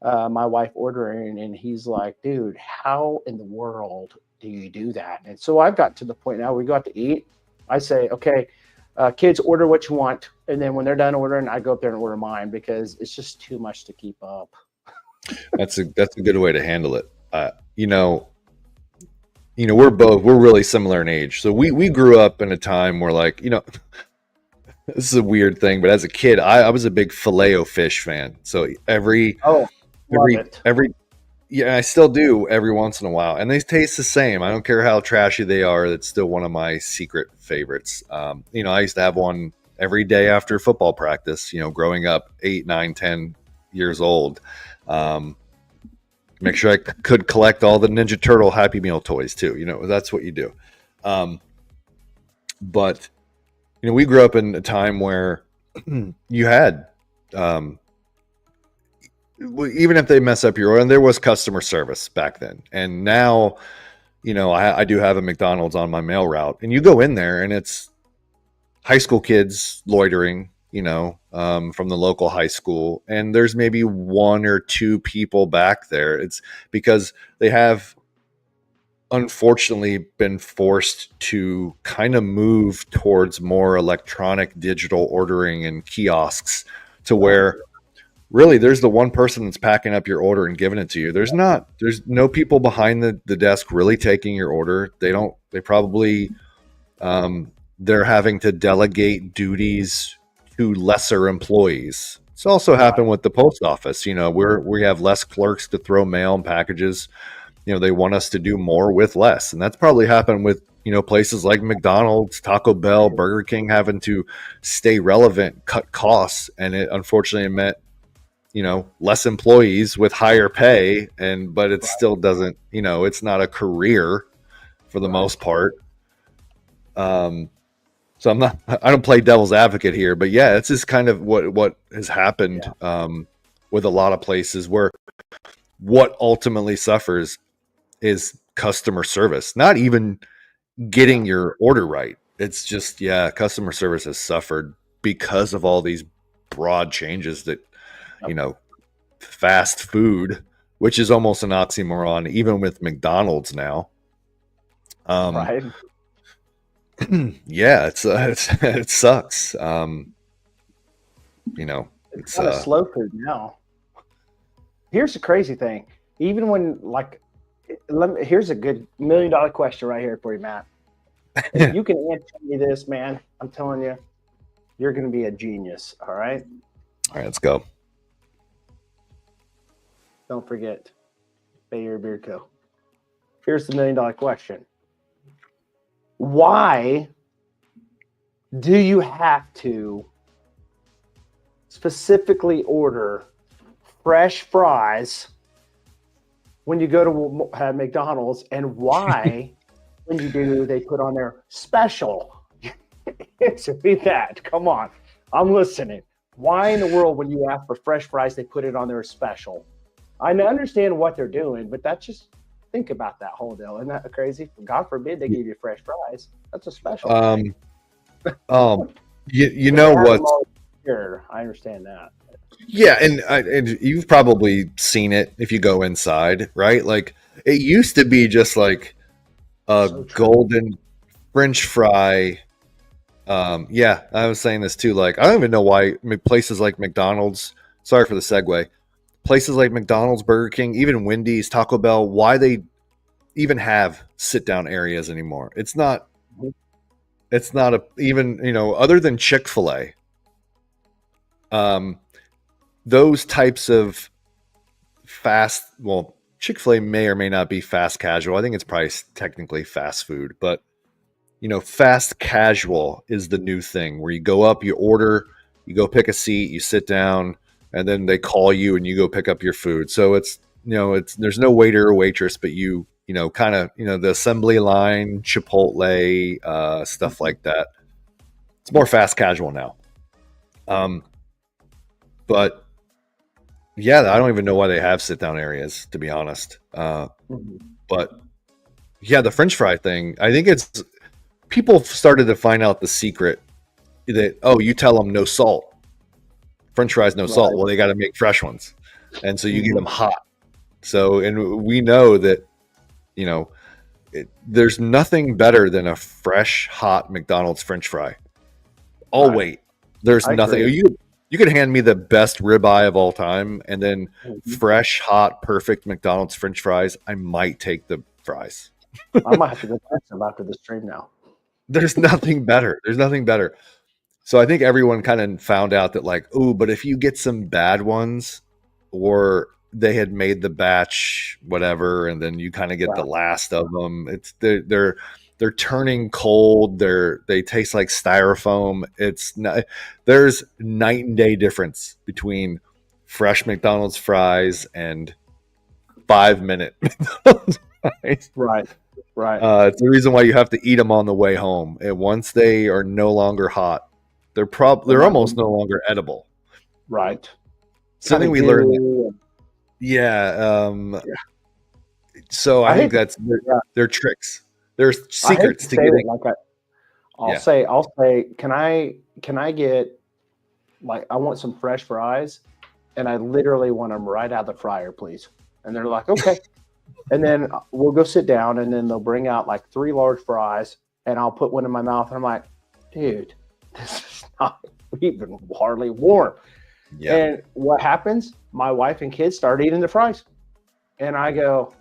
my wife ordering, and he's like, dude, how in the world do you do that? And so I've got to the point now we go out to eat. I say, okay, kids, order what you want. And then when they're done ordering, I go up there and order mine because it's just too much to keep up. That's a good way to handle it. We're really similar in age. So we grew up in a time where, like, this is a weird thing, but as a kid, I was a big Filet-O-Fish fan. So every I still do every once in a while, and they taste the same. I don't care how trashy they are. It's still one of my secret favorites. I used to have one every day after football practice, growing up 8, 9, 10 years old. Make sure I could collect all the Ninja Turtle Happy Meal toys too. That's what you do. But we grew up in a time where you had, even if they mess up your order, and there was customer service back then. And now, I do have a McDonald's on my mail route, and you go in there and it's high school kids loitering, from the local high school. And there's maybe 1 or 2 people back there. It's because they have unfortunately been forced to kind of move towards more electronic digital ordering and kiosks to where really there's the one person that's packing up your order and giving it to you. There's no people behind the desk really taking your order. They probably, they're having to delegate duties to lesser employees. It's also happened with the post office. We have less clerks to throw mail and packages. They want us to do more with less. And that's probably happened with, places like McDonald's, Taco Bell, Burger King having to stay relevant, cut costs. And it unfortunately meant, less employees with higher pay. But it still doesn't, it's not a career for the most part. So I don't play devil's advocate here, but yeah, it's just kind of what has happened with a lot of places where what ultimately suffers is customer service, not even getting your order right. It's just, customer service has suffered because of all these broad changes that, fast food, which is almost an oxymoron, even with McDonald's now. Right. Yeah, it sucks. It's kind of slow food now. Here's the crazy thing. Even when, like, here's a good $1 million question right here for you, Matt. If you can answer me this, man, I'm telling you, you're going to be a genius. All right. All right, let's go. Don't forget, Bay Area Beard Co. Here's the $1 million question. Why do you have to specifically order fresh fries when you go to McDonald's, and why, when you do, they put on their special? Answer me that. Come on. I'm listening. Why in the world, when you ask for fresh fries, they put it on their special? I understand what they're doing, but that's just, Think about that whole deal. Isn't that crazy? God forbid they give you fresh fries. That's a special thing. Um, um, you Because they know have them what's all here. I understand that. Yeah, and you've probably seen it if you go inside, right? Like it used to be just like a So true. golden French fry. Yeah, I was saying this too. Like I don't even know why places like McDonald's. Sorry for the segue. Places like McDonald's, Burger King, even Wendy's, Taco Bell, why they even have sit down areas anymore? It's not. It's not a even other than Chick-fil-A. Um, those types of Chick-fil-A may or may not be fast casual. I think it's probably technically fast food, but fast casual is the new thing where you go up, you order, you go pick a seat, you sit down, and then they call you and you go pick up your food. So it's there's no waiter or waitress, but kind of the assembly line, Chipotle, stuff like that. It's more fast casual now. Um, but yeah, I don't even know why they have sit down areas, to be honest. But yeah, the French fry thing, I think it's people started to find out the secret that, you tell them no salt, French fries, no salt. Right. Well, they got to make fresh ones. And so you get Mhm. them hot. So, and we know that, there's nothing better than a fresh, hot McDonald's French fry. I'll Right. wait. There's I nothing. agree. You could hand me the best ribeye of all time, and then Mhm. fresh, hot, perfect McDonald's French fries. I might take the fries. I might have to go catch them after the stream now. There's nothing better. There's nothing better. So I think everyone kind of found out that like, oh, but if you get some bad ones, or they had made the batch whatever, and then you kind of get the Right. last of them. It's they're turning cold. They taste like styrofoam. It's not, there's night and day difference between fresh McDonald's fries and 5 minute McDonald's fries. Right. Right. It's the reason why you have to eat them on the way home. And once they are no longer hot, they're not almost no longer edible. right. Something Kinda we learned. gooey. Yeah. Yeah. So I I think hate to that's yeah, their tricks. There's I hate secrets to to say it getting. like Yeah. I'll say, can I get like I want some fresh fries, and I literally want them right out of the fryer, please. And they're like, okay. And then we'll go sit down, and then they'll bring out like 3 large fries, and I'll put one in my mouth, and I'm like, dude, this is not even hardly warm. Yeah. And what happens? My wife and kids start eating the fries, and I go,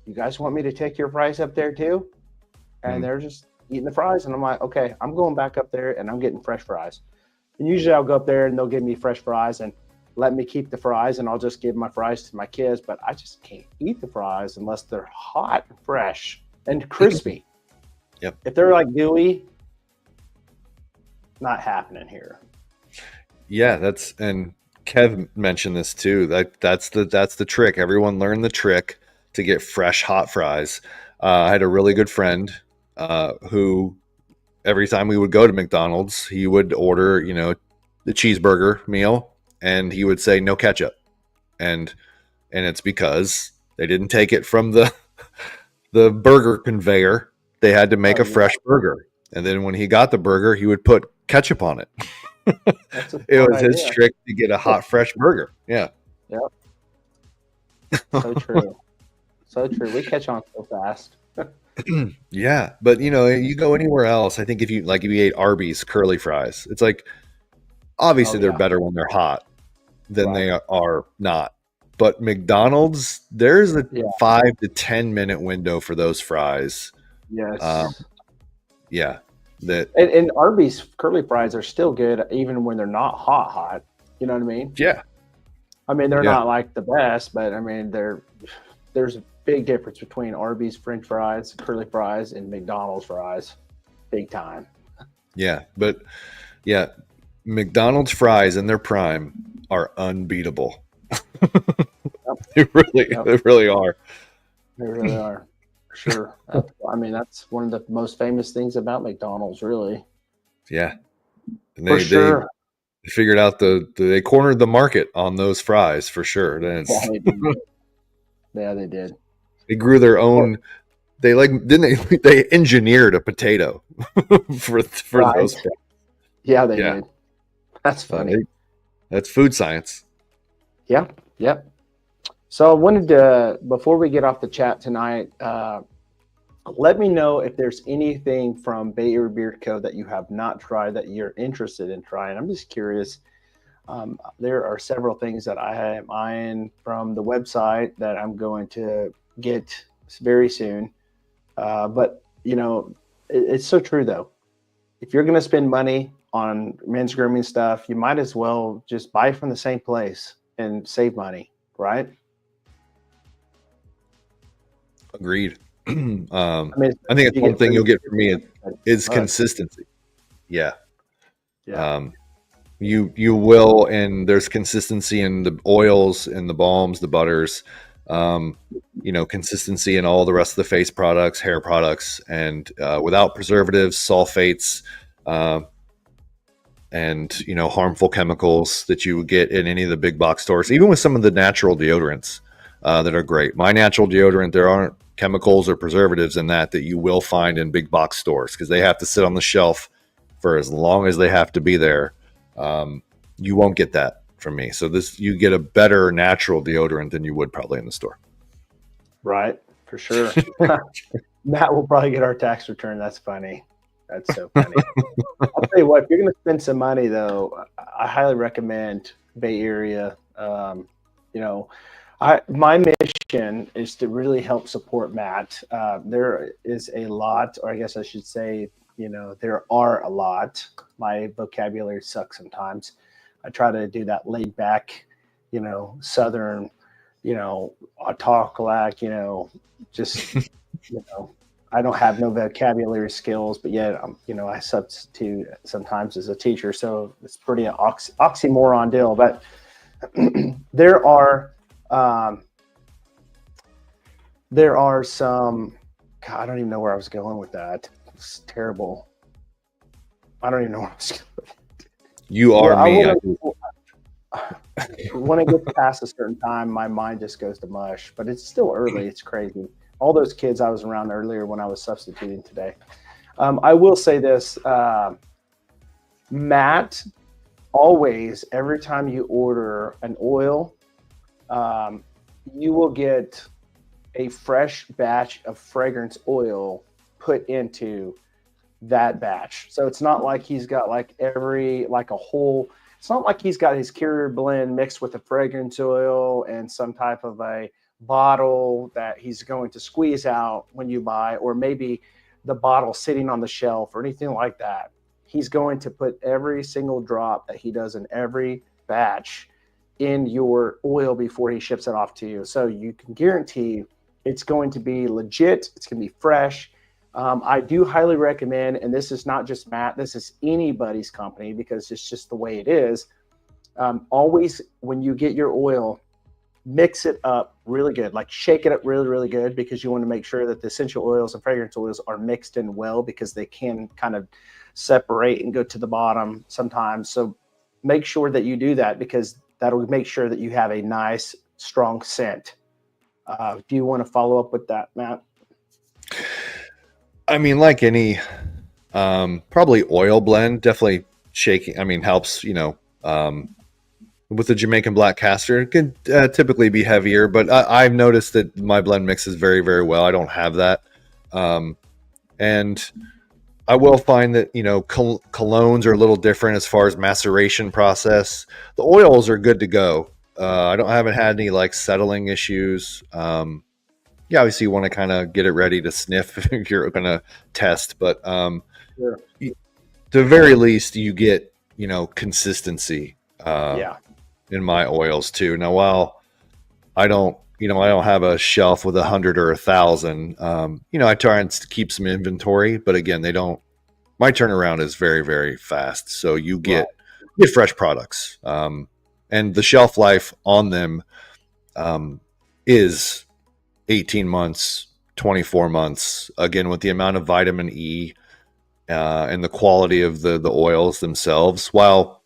you guys want me to take your fries up there too? And they're just eating the fries, and I'm like, okay, I'm going back up there, and I'm getting fresh fries. And usually I'll go up there, and they'll give me fresh fries and let me keep the fries, and I'll just give my fries to my kids. But I just can't eat the fries unless they're hot and fresh and crispy. Yep. If they're like gooey, not happening here. Yeah, and Kev mentioned this too. That's the trick. Everyone learned the trick to get fresh hot fries. I had a really good friend who every time we would go to McDonald's, he would order, the cheeseburger meal, and he would say no ketchup, and it's because they didn't take it from the burger conveyor. They had to make a fresh burger, and then when he got the burger, he would put ketchup on it. That's a It smart was his idea. trick to get a hot, fresh burger. Yeah. Yep. So true. So true. We catch on so fast. Yeah, but you go anywhere else. I think if you ate Arby's curly fries, it's like obviously Oh, they're yeah. better when they're hot than Right. they are not. But McDonald's, there's a Yeah. 5 to 10 minute window for those fries. Yes. Yeah, that And Arby's curly fries are still good even when they're not hot. You know what I mean? yeah, I mean, they're Yeah. not like the best, but I mean, there's a big difference between Arby's French fries, curly fries, and McDonald's fries. Big time. yeah, but yeah, McDonald's fries in their prime are unbeatable. They really are. They really are. For sure. I mean, that's one of the most famous things about McDonald's, really. Yeah, and For sure. they figured out they cornered the market on those fries for sure. Then Yeah, they did. Yeah, they did. They grew their own. They didn't they? They engineered a potato for Right. those. Yeah, they Yeah, did. That's funny. that's food science. Yep. Yep. So I wanted to, before we get off the chat tonight, let me know if there's anything from Bay Area Beard Co. that you have not tried that you're interested in trying. I'm just curious. There are several things that I am eyeing from the website that I'm going to get very soon. But it's so true though. If you're going to spend money on men's grooming stuff, you might as well just buy from the same place and save money, right? Agreed. I mean, I think it's you one get thing free. you'll get from me is But consistency. Yeah. yeah, Um, you will, and there's consistency in the oils and the balms, the butters, consistency in all the rest of the face products, hair products, and without preservatives, sulfates, uh, and harmful chemicals that you would get in any of the big box stores, even with some of the natural deodorants that are great. My natural deodorant, there aren't chemicals or preservatives in that you will find in big box stores because they have to sit on the shelf for as long as they have to be there. You won't get that from me. So you get a better natural deodorant than you would probably in the store. right, for sure. Matt will probably get our tax return. That's funny. That's so funny. I'll tell you what, if you're going to spend some money, though, I highly recommend Bay Area. My mission is to really help support Matt. There is a lot, or I guess I should say, there are a lot. My vocabulary sucks sometimes. I try to do that laid back, Southern, I talk like, just, I don't have no vocabulary skills, but yet, I substitute sometimes as a teacher. So it's pretty an oxymoron deal. But there are, um, there are some, God, I don't even know where I was going with that. It's terrible. I don't even know where I was going with that. You are me. When it gets past a certain time, my mind just goes to mush, but it's still early. It's crazy. All those kids I was around earlier when I was substituting today. I will say this, Matt, always, every time you order an oil, you will get a fresh batch of fragrance oil put into that batch. So it's not like he's got it's not like he's got his carrier blend mixed with a fragrance oil and some type of a bottle that he's going to squeeze out when you buy, or maybe the bottle sitting on the shelf or anything like that. He's going to put every single drop that he does in every batch in your oil before he ships it off to you. So you can guarantee it's going to be legit. It's going to be fresh. I do highly recommend, and this is not just Matt, this is anybody's company because it's just the way it is. Always, when you get your oil, mix it up really good, like shake it up really, really good, because you want to make sure that the essential oils and fragrance oils are mixed in well, because they can kind of separate and go to the bottom sometimes. So make sure that you do that, because that'll make sure that you have a nice, strong scent. Do you want to follow up with that, Matt? I mean, like any probably oil blend, definitely shaking. I mean, helps. With the Jamaican black castor, it can typically be heavier, but I've noticed that my blend mixes very, very well. I don't have that, and I will find that colognes are a little different as far as maceration process. The oils are good to go. I haven't had any like settling issues. Yeah, obviously you want to kind of get it ready to sniff if you're going to test, but Sure. the very least you get consistency in my oils too. Now, while I don't have a shelf with 100 or 1,000, I try and keep some inventory, but again, my turnaround is very, very fast, so you get fresh products, and the shelf life on them is 18 months, 24 months, again, with the amount of vitamin E and the quality of the oils themselves. While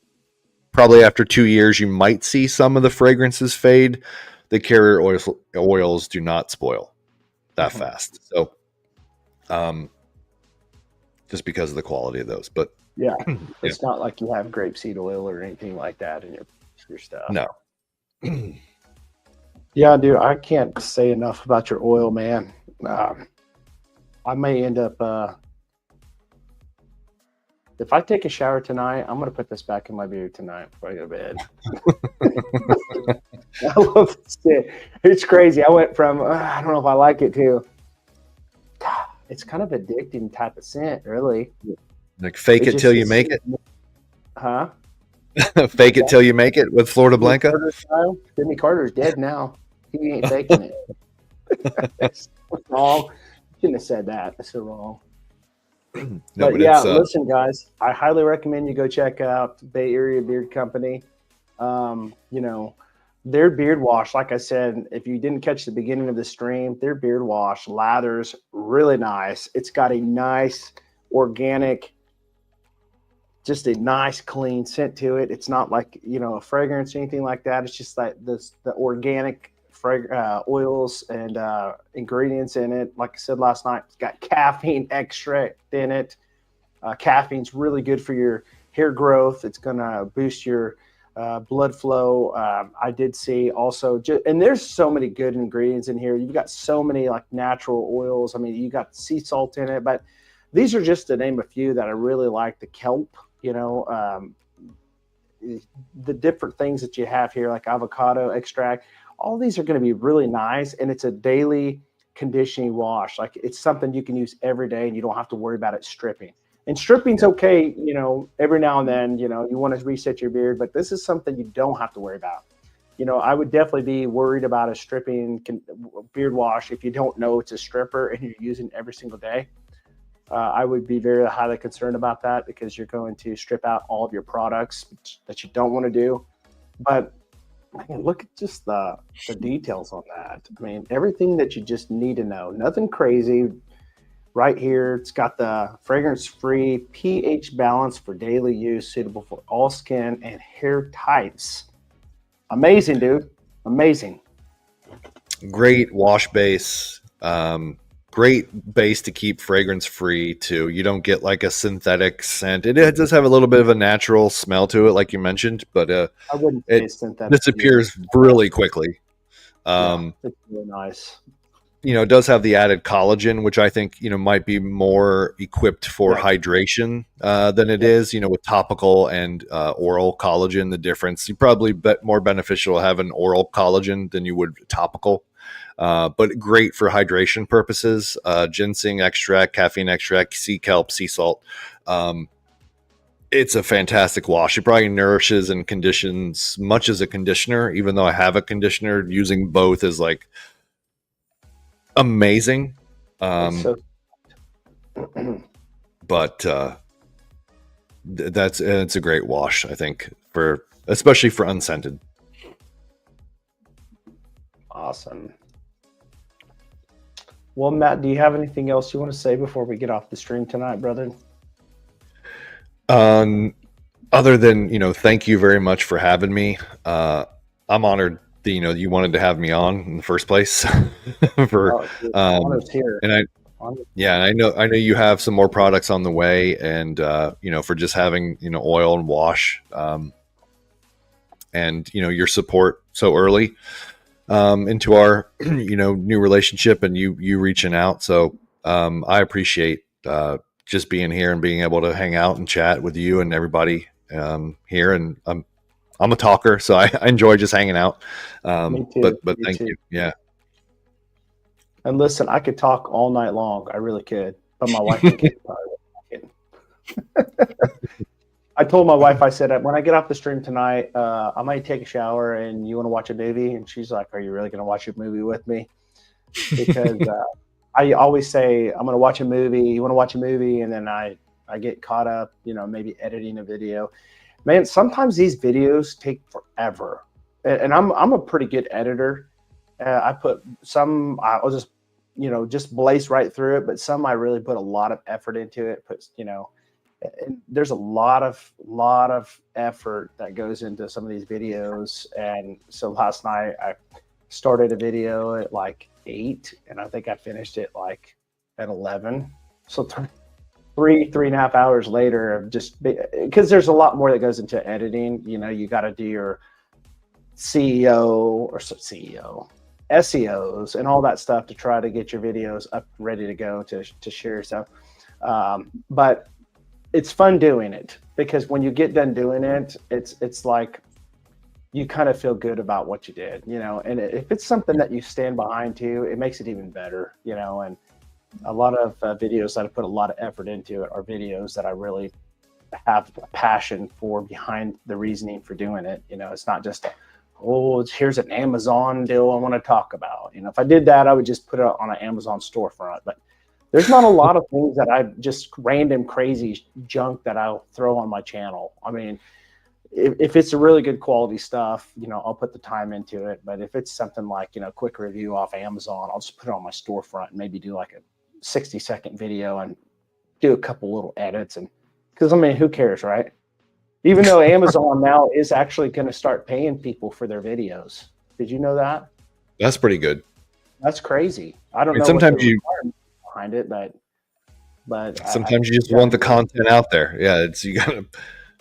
probably after 2 years, you might see some of the fragrances fade, the carrier oils do not spoil. that fast. So, just because of the quality of those, but Yeah, it's not like you have grapeseed oil or anything like that in your stuff. no. Yeah, dude, I can't say enough about your oil, man. I may end up if I take a shower tonight, I'm gonna put this back in my beard tonight before I go to bed. I love this shit. It's crazy. I went from I don't know if I like it to it's kind of addicting type of scent, really. Like fake It's it till just you make it. huh? Fake it till you make it with Florida Jimmy Blanca. Carter style? Jimmy Carter's dead now. He ain't faking it. That's wrong. Shouldn't have said that. That's so wrong. No, But yeah, listen, guys, I highly recommend you go check out Bay Area Beard Company. You know, their beard wash, like I said, if you didn't catch the beginning of the stream, their beard wash lathers really nice. It's got a nice organic, just a nice clean scent to it. It's not like, you know, a fragrance or anything like that. It's just like the organic oils and ingredients in it. Like I said last night, it's got caffeine extract in it. Caffeine's really good for your hair growth. It's going to boost your blood flow. I did see also, and there's so many good ingredients in here. You've got so many like natural oils. I mean, you got sea salt in it, but these are just to name a few that I really like. The kelp, you know, the different things that you have here, like avocado extract. All these are going to be really nice, and it's a daily conditioning wash. Like it's something you can use every day, and you don't have to worry about it stripping. And stripping's okay, you know, every now and then, you know, you want to reset your beard, but this is something you don't have to worry about. You know, I would definitely be worried about a stripping beard wash if you don't know it's a stripper and you're using it every single day. I would be very highly concerned about that because you're going to strip out all of your products that you don't want to do. But man, look at just the details on that. I mean, everything that you just need to know. Nothing crazy. Right here, it's got the fragrance-free pH balance for daily use, suitable for all skin and hair types. Amazing, dude. Amazing. Great wash base. Great base to keep fragrance free too. You don't get like a synthetic scent. It does have a little bit of a natural smell to it, like you mentioned, but I wouldn't say it synthetic. disappears really quickly. Yeah, it's really nice. You know, it does have the added collagen, which I think, you know, might be more equipped for hydration than it is, you know, with topical and oral collagen. The difference, you probably more beneficial to have an oral collagen than you would topical. But great for hydration purposes. Ginseng extract, caffeine extract, sea kelp, sea salt. It's a fantastic wash. It probably nourishes and conditions much as a conditioner, even though I have a conditioner. Using both is like amazing. But it's a great wash, I think, for especially for unscented. Awesome. Well, Matt, do you have anything else you want to say before we get off the stream tonight, brother? Other than, you know, thank you very much for having me. I'm honored that, you know, you wanted to have me on in the first place. Honor's here. And I know you have some more products on the way, and you know, for just having, you know, oil and wash, and, you know, your support so early into our, you know, new relationship, and you reaching out. So I appreciate just being here and being able to hang out and chat with you and everybody here. And I'm a talker, so I enjoy just hanging out. Me too. But thank you. Yeah. And listen, I could talk all night long. I really could, but my wife can't. I told my wife, I said, when I get off the stream tonight, I might take a shower and you want to watch a movie? And she's like, are you really going to watch a movie with me? Because I always say, I'm going to watch a movie. You want to watch a movie? And then I get caught up, you know, maybe editing a video. Man, sometimes these videos take forever. And I'm a pretty good editor. I put some, I'll just, you know, just blaze right through it. But some I really put a lot of effort into it. You know, there's a lot of effort that goes into some of these videos. And so last night started a video at like 8, and I think I finished it like at 11. So 3.5 hours later of just because there's a lot more that goes into editing. You know, you got to do your SEOs and all that stuff to try to get your videos up ready to go to share. So, but it's fun doing it because when you get done doing it, it's like you kind of feel good about what you did, you know, and if it's something that you stand behind too, it makes it even better, you know. And a lot of videos that I put a lot of effort into it are videos that I really have a passion for behind the reasoning for doing it. You know, it's not just here's an Amazon deal I want to talk about. You know, if I did that, I would just put it on an Amazon storefront. But there's not a lot of things that I just random crazy junk that I'll throw on my channel. I mean, if it's a really good quality stuff, you know, I'll put the time into it. But if it's something like, you know, quick review off Amazon, I'll just put it on my storefront and maybe do like a 60-second video and do a couple little edits. And because I mean, who cares, right? Even though Amazon now is actually going to start paying people for their videos. Did you know that? That's pretty good. That's crazy. I don't know sometimes what the requirement behind it, but sometimes you just want the content out there. Yeah,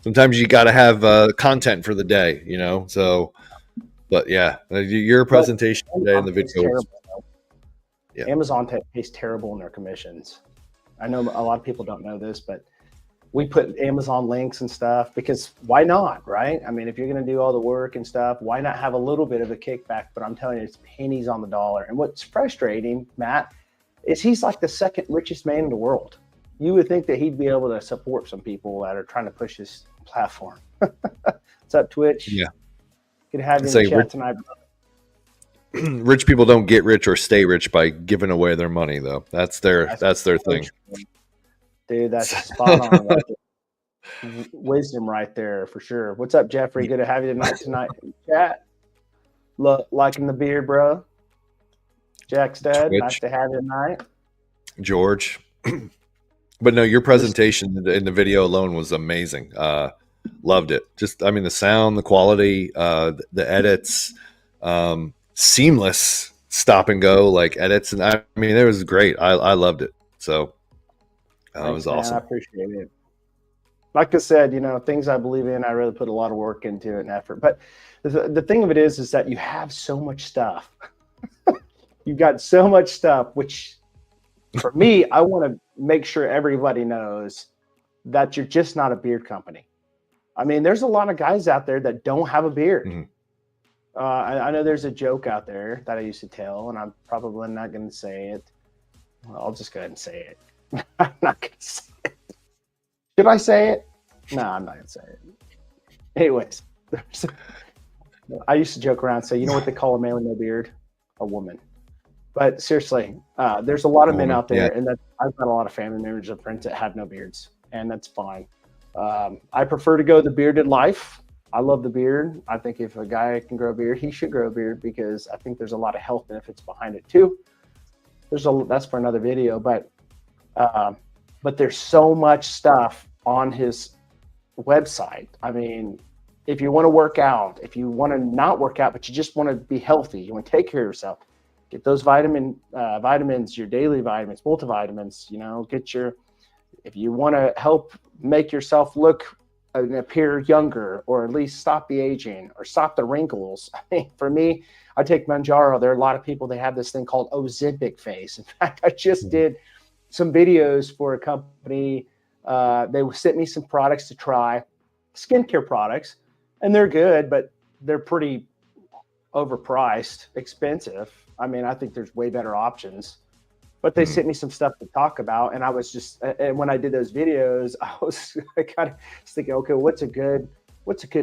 sometimes you gotta have content for the day, you know. So, but yeah, your presentation today in the video. Yeah. Amazon pays terrible in their commissions. I know a lot of people don't know this, but we put Amazon links and stuff because why not, right? I mean, if you're going to do all the work and stuff, why not have a little bit of a kickback? But I'm telling you, it's pennies on the dollar. And what's frustrating, Matt, is he's like the second richest man in the world. You would think that he'd be able to support some people that are trying to push his platform. What's up, Twitch? Yeah. Good to have you in the chat tonight, brother. Rich people don't get rich or stay rich by giving away their money, though. That's their thing. Dude, that's spot on. Right there. Wisdom right there for sure. What's up, Jeffrey? Good to have you tonight. Chat. Liking the beard, bro. Jack's dead. Twitch. Nice to have you tonight. George. But no, your presentation in the video alone was amazing. Loved it. Just, I mean, the sound, the quality, the edits, seamless stop and go like edits. And I mean, it was great. I loved it. So it was awesome. Man, I appreciate it. Like I said, you know, things I believe in, I really put a lot of work into it and effort. But the thing of it is that you have so much stuff. You've got so much stuff, which for me, I want to make sure everybody knows that you're just not a beard company. I mean, there's a lot of guys out there that don't have a beard. Mm-hmm. I know there's a joke out there that I used to tell, and I'm probably not going to say it. Well, I'll just go ahead and say it. I'm not going to say it. Should I say it? No, I'm not going to say it. Anyways, I used to joke around and say, you know what they call a man with no beard? A woman. But seriously, there's a lot of men out there, and that I've got a lot of family members and friends that have no beards, and that's fine. I prefer to go the bearded life. I love the beard. I think if a guy can grow a beard, he should grow a beard because I think there's a lot of health benefits behind it too. That's for another video, but there's so much stuff on his website. I mean, if you want to work out, if you want to not work out, but you just want to be healthy, you want to take care of yourself, get those vitamins, your daily vitamins, multivitamins, you know, if you want to help make yourself look and appear younger, or at least stop the aging or stop the wrinkles. I mean, for me, I take Manjaro. There are a lot of people, they have this thing called Ozempic face. In fact, I just did some videos for a company. They sent me some products to try, skincare products, and they're good, but they're pretty overpriced, expensive. I mean, I think there's way better options, but they sent me some stuff to talk about. And I was just, and when I did those videos, I kind of thinking, okay, what's a good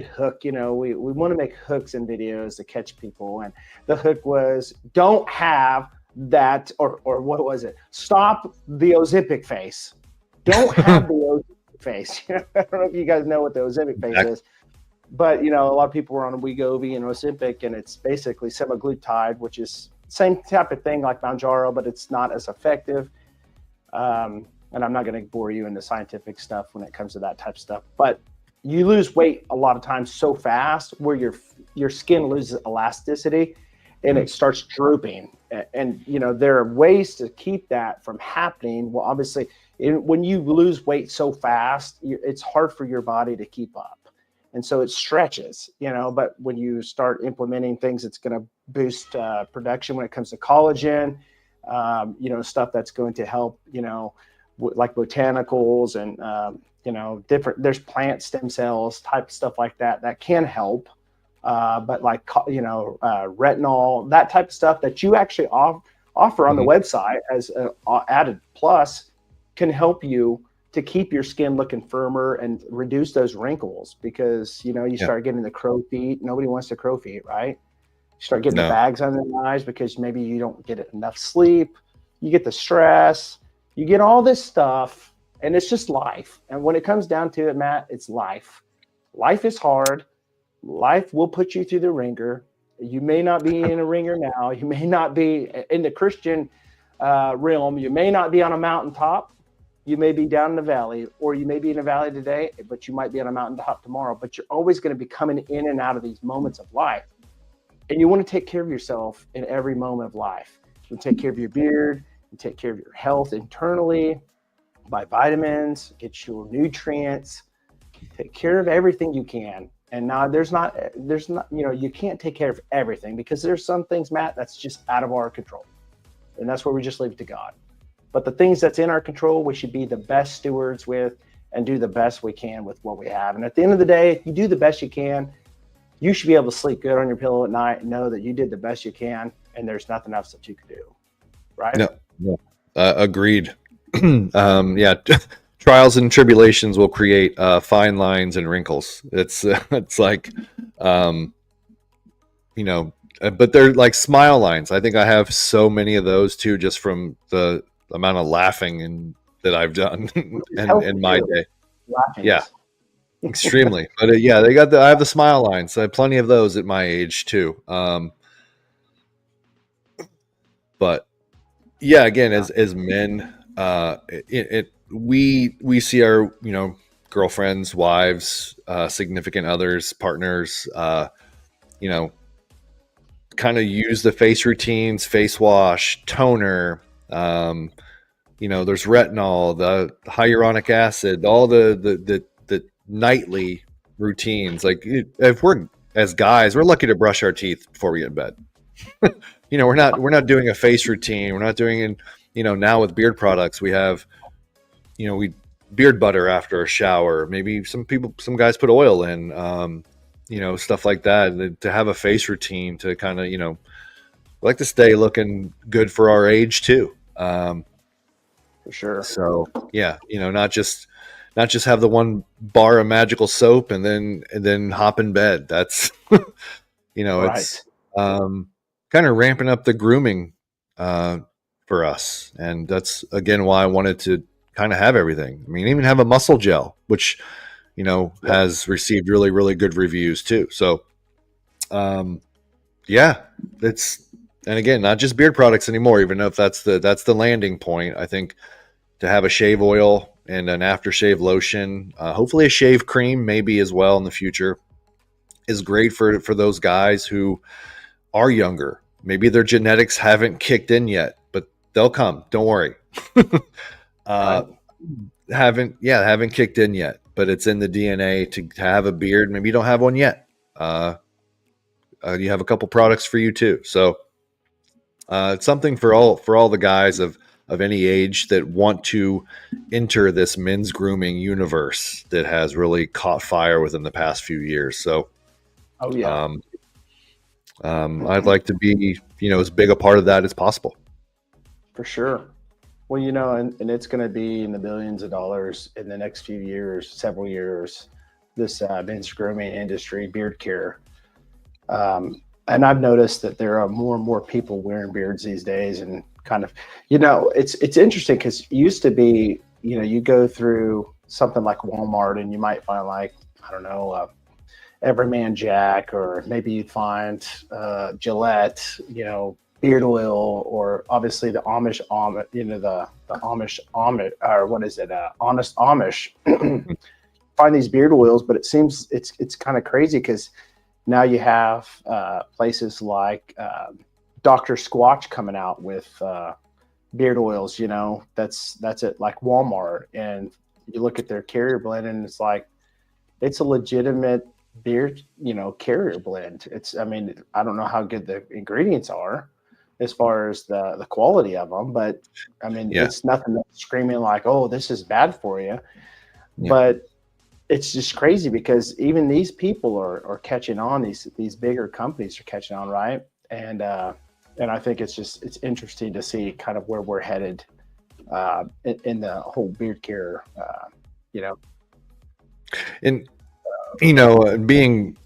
hook? You know, we want to make hooks in videos to catch people. And the hook was, don't have that, or what was it? Stop the Ozempic face. Don't have the Ozempic face. I don't know if you guys know what the Ozempic face is, but you know, a lot of people were on Wegovy and Ozempic, and it's basically semaglutide, which is same type of thing like Manjaro, but it's not as effective. And I'm not going to bore you into scientific stuff when it comes to that type of stuff, but you lose weight a lot of times so fast where your skin loses elasticity. and it starts drooping. And there are ways to keep that from happening. Well, obviously, when you lose weight so fast, it's hard for your body to keep up. And so it stretches, but when you start implementing things, it's going to boost production when it comes to collagen, stuff that's going to help, like botanicals and, there's plant stem cells type stuff like that can help. But like, retinol, that type of stuff that you actually offer on the website as an added plus can help you to keep your skin looking firmer and reduce those wrinkles, because, you start getting the crow feet. Nobody wants the crow feet, right? You start getting the bags under the eyes because maybe you don't get enough sleep. You get the stress, you get all this stuff, and it's just life. And when it comes down to it, Matt, it's life. Life is hard. Life will put you through the ringer. You may not be in a ringer now. You may not be in the Christian realm. You may not be on a mountaintop. You may be down in the valley, or you may be in a valley today, but you might be on a mountaintop tomorrow. But you're always going to be coming in and out of these moments of life. And you want to take care of yourself in every moment of life. You take care of your beard, you take care of your health internally, buy vitamins, get your nutrients, take care of everything you can. And now there's not, you can't take care of everything, because there's some things, Matt, that's just out of our control. And that's where we just leave it to God. But the things that's in our control, we should be the best stewards with and do the best we can with what we have. And at the end of the day, if you do the best you can, you should be able to sleep good on your pillow at night and know that you did the best you can, and there's nothing else that you can do. Right? No. Agreed. Trials and tribulations will create fine lines and wrinkles. It's like, but they're like smile lines. I think I have so many of those too, just from the amount of laughing that I've done in my day. Laughing. Yeah, extremely. But I have the smile lines. I have plenty of those at my age too. But yeah, again, as men, we see our girlfriends, wives, significant others, partners, kind of use the face routines, face wash, toner. There's retinol, the hyaluronic acid, all the nightly routines. Like, if we're, as guys, we're lucky to brush our teeth before we get in bed. We're not doing a face routine. We're not doing, now with beard products, we have, we beard butter after a shower. Maybe some guys put oil in, stuff like that. And to have a face routine to kind of, like to stay looking good for our age too. For sure. So yeah, not just have the one bar of magical soap and then hop in bed. That's, right. It's kind of ramping up the grooming for us. And that's, again, why I wanted to kind of have everything. I mean, even have a muscle gel, which, has received really, really good reviews too. So, and again, not just beard products anymore, even though if that's the landing point. I think to have a shave oil and an aftershave lotion, hopefully a shave cream maybe as well in the future, is great for those guys who are younger. Maybe their genetics haven't kicked in yet, but they'll come. Don't worry. Haven't kicked in yet, but it's in the DNA to have a beard. Maybe you don't have one yet. You have a couple products for you too. So it's something for all the guys of any age that want to enter this men's grooming universe that has really caught fire within the past few years. So, I'd like to be, as big a part of that as possible. For sure. Well, and it's going to be in the billions of dollars in the next few years, several years, this men's grooming industry, beard care. And I've noticed that there are more and more people wearing beards these days, and kind of, it's interesting because it used to be, you go through something like Walmart and you might find like, I don't know, Everyman Jack, or maybe you'd find Gillette, beard oil, or obviously the Amish, the Amish, or what is it? Honest Amish. Find these beard oils, but it seems it's kind of crazy because now you have places like Dr. Squatch coming out with beard oils, you know, that's at like Walmart, and you look at their carrier blend and it's like, it's a legitimate beard, you know, carrier blend. It's, I mean, I don't know how good the ingredients are as far as the quality of them, but I mean, it's nothing that's screaming like, oh, this is bad for you. Yeah. But it's just crazy because even these people are catching on. These bigger companies are catching on, right? And I think it's interesting to see kind of where we're headed in the whole beard care, you know. And, you know, being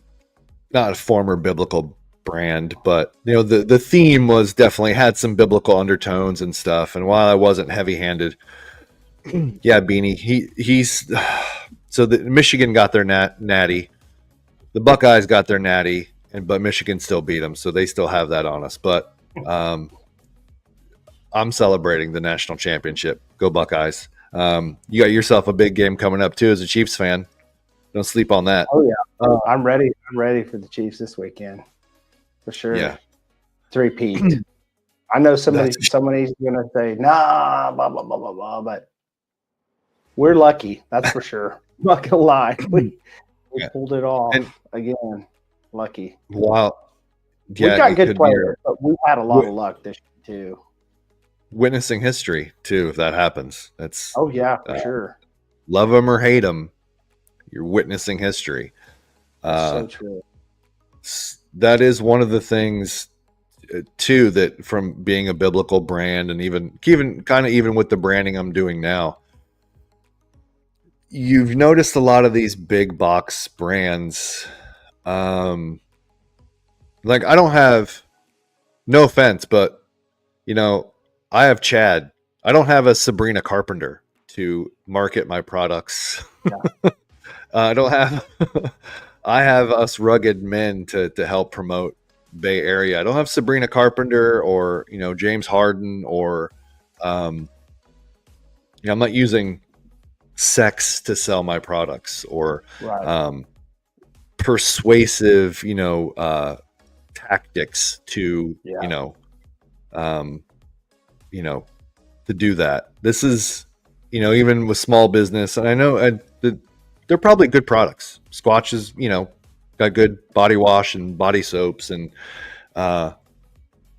not a former biblical brand, but, you know, the theme was definitely had some biblical undertones and stuff. And while I wasn't heavy handed, yeah, Beanie, he's so the Michigan got their natty, the Buckeyes got their natty, but Michigan still beat them. So they still have that on us. But I'm celebrating the national championship. Go Buckeyes. You got yourself a big game coming up too as a Chiefs fan. Don't sleep on that. Oh yeah, I'm ready. I'm ready for the Chiefs this weekend, for sure. Yeah, 3-peat. I know somebody's gonna say nah, blah blah blah blah blah, but we're lucky. That's for sure. I'm not gonna lie, we pulled it off again. Lucky. Wow. Yeah, we've got good players, but we've had a lot of luck this year too. Witnessing history too, if that happens. That's for sure. Love them or hate them. You're witnessing history. So true. That is one of the things, too, that from being a biblical brand and even with the branding I'm doing now, you've noticed a lot of these big box brands. Like I don't have, no offense, but you know, I have Chad. I don't have a Sabrina Carpenter to market my products. Yeah. I don't have. I have us rugged men to help promote Bay Area. I don't have Sabrina Carpenter or James Harden or I'm not using sex to sell my products or persuasive tactics to to do that. This is even with small business, and I know they're probably good products. Squatch is, got good body wash and body soaps, and then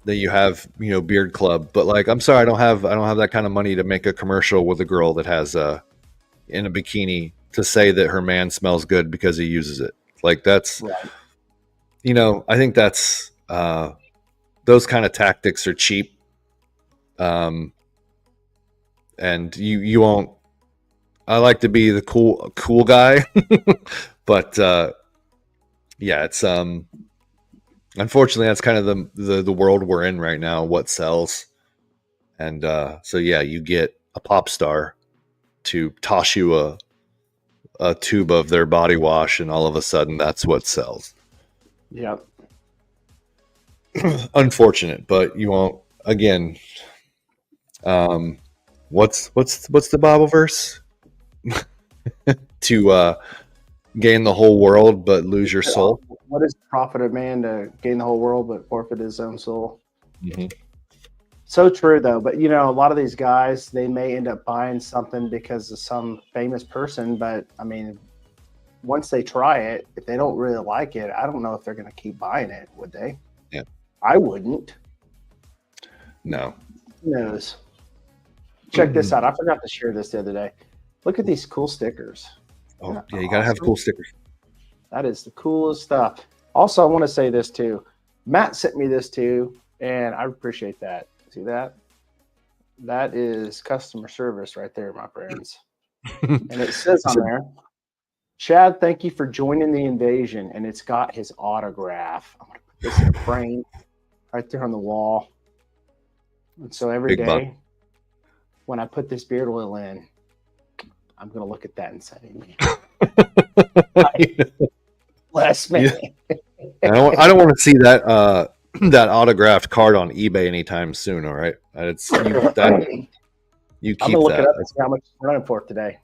you have, Beard Club. But like, I'm sorry, I don't have that kind of money to make a commercial with a girl that has in a bikini to say that her man smells good because he uses it. Like that's, I think that's those kind of tactics are cheap. And you won't. I like to be the cool guy, but it's unfortunately that's kind of the world we're in right now. What sells, and you get a pop star to toss you a tube of their body wash, and all of a sudden that's what sells. Yep. Unfortunate, but you won't again. What's the Bible verse? To gain the whole world but lose your soul. What is the profit of man to gain the whole world but forfeit his own soul? Mm-hmm. So true though. But a lot of these guys, they may end up buying something because of some famous person, but I mean, once they try it, if they don't really like it, I don't know if they're going to keep buying it, would they? Yeah, I wouldn't. No. Who knows? Check this out. I forgot to share this the other day. Look at these cool stickers. Oh, yeah, you got to have cool stickers. That is the coolest stuff. Also, I want to say this too. Matt sent me this too, and I appreciate that. See that? That is customer service right there, my friends. And it says on there, Chad, thank you for joining the invasion. And it's got his autograph. I'm going to put this in a frame right there on the wall. And so every day when I put this beard oil in, I'm going to look at that and say, bless me. Yeah. I don't want to see that that autographed card on eBay anytime soon. All right. You keep I'm going to look that. it up and see how much it's running for today.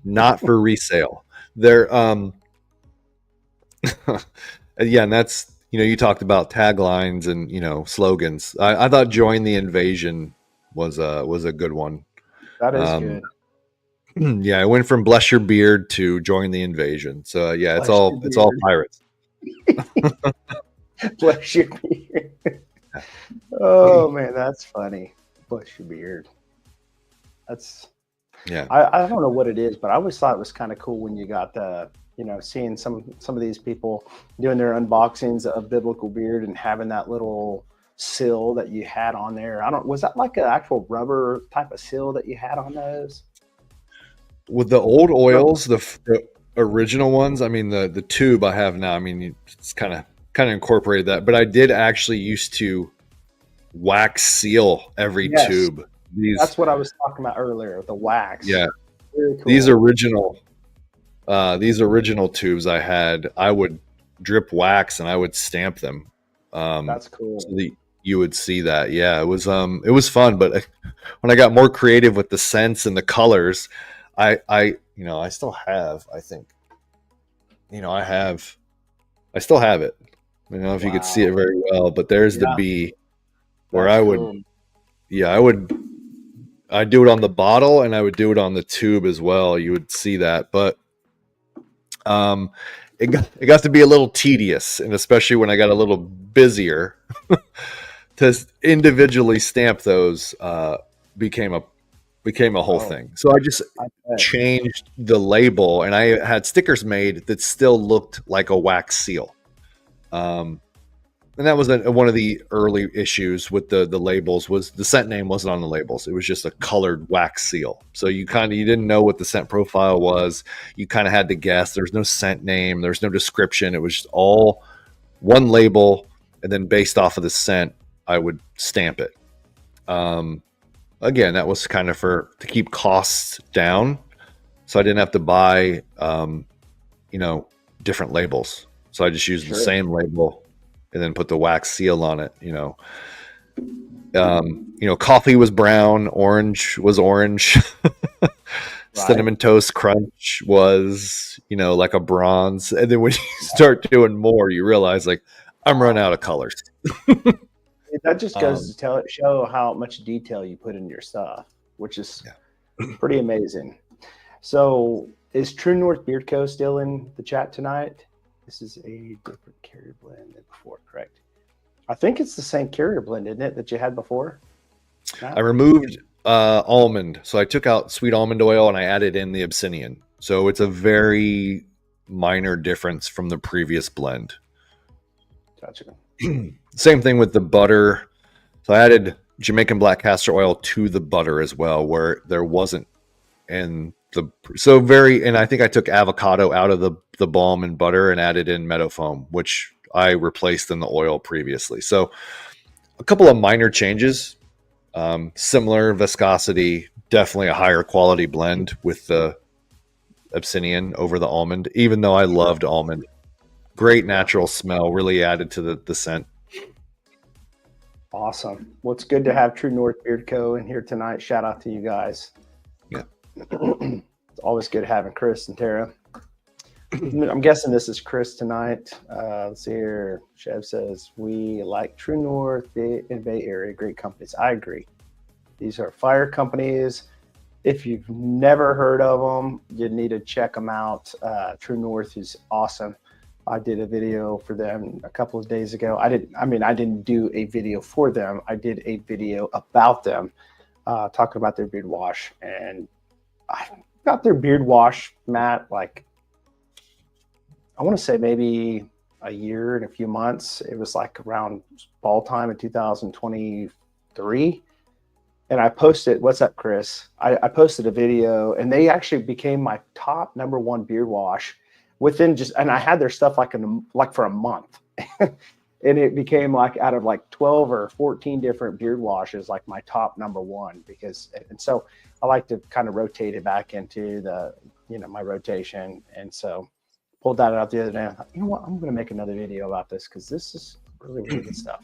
Not for resale. They're, and that's, you talked about taglines and slogans. I thought "Join the Invasion" was a good one. That is Um, good. yeah, I went from "Bless Your Beard" to "Join the Invasion." So yeah, Bless your it's all beard. pirates. Bless your beard. Oh man, that's funny. Bless your beard. That's Yeah, I don't know what it is, but I always thought it was kind of cool when you got the seeing some of these people doing their unboxings of biblical beard and having that little seal that you had on there. I don't was that like an actual rubber type of seal that you had on those? with the old oils, the original ones. I mean, the tube I have now. I mean, it's kind of incorporated that, but I did actually used to wax seal every Yes, tube. These, that's what I was talking about earlier. The wax. yeah, Very these cool. original these original tubes I had, I would drip wax and I would stamp them, That's so cool. that you would see that. Yeah, it was fun. But when I got more creative with the scents and the colors, I still have. I think I have. I still have it. I don't know if you could see Wow. it very well, but there's the Yeah, bee where that's I would. cool. Yeah, I'd do it on the bottle and I would do it on the tube as well. You would see that, but um, it got to be a little tedious, and especially when I got a little busier, to individually stamp those became a became a whole Oh, thing. So I just I bet. changed the label, and I had stickers made that still looked like a wax seal. Um, and that was one of the early issues with the labels. Was the scent name wasn't on the labels. It was just a colored wax seal, so you didn't know what the scent profile was. You kind of had to guess. There's no scent name, there's no description. It was just all one label, and then based off of the scent I would stamp it. um, Again, that was kind of to keep costs down, so I didn't have to buy you know different labels. So I just used the Sure. same label and then put the wax seal on it. Coffee was brown, orange was orange. Right. Cinnamon toast crunch was, like a bronze. And then when you start doing more, you realize like I'm running Wow. out of colors. That just goes Um, to show how much detail you put in your stuff, which is yeah. pretty amazing. So, is True North Beard Co. still in the chat tonight? This is a different carrier blend than before, correct? I think it's the same carrier blend, isn't it, that you had before? I Matt? removed almond. So I took out sweet almond oil and I added in the Abyssinian. So it's a very minor difference from the previous blend. Gotcha. Same thing with the butter. So I added Jamaican black castor oil to the butter as well, where there wasn't in the and I think I took avocado out of the balm and butter and added in meadow foam, which I replaced in the oil previously. So a couple of minor changes, similar viscosity, definitely a higher quality blend with the Abyssinian over the almond, even though I Sure. loved almond. Great Yeah. natural smell, really added to the scent. Awesome. Well, it's good to have True North Beard Co. in here tonight. Shout out to you guys. Yeah. It's always good having Chris and Tara. I'm guessing this is Chris tonight. Let's see here. Chev says, we like True North in Bay Area, great companies. I agree. These are fire companies. If you've never heard of them, you need to check them out. True North is awesome. I did a video for them a couple of days ago. I didn't do a video for them. I did a video about them, talking about their beard wash. And I got their beard wash, Matt, like, I want to say maybe a year and a few months. It was like around fall time in 2023. And I posted, what's up, Chris? I posted a video and they actually became my top number one beard wash within and I had their stuff like for a month. And it became like out of like 12 or 14 different beard washes, like my top number one, and so I like to kind of rotate it back into my rotation. And so pulled that out the other day. I thought, you know what? I'm going to make another video about this because this is really, really good stuff.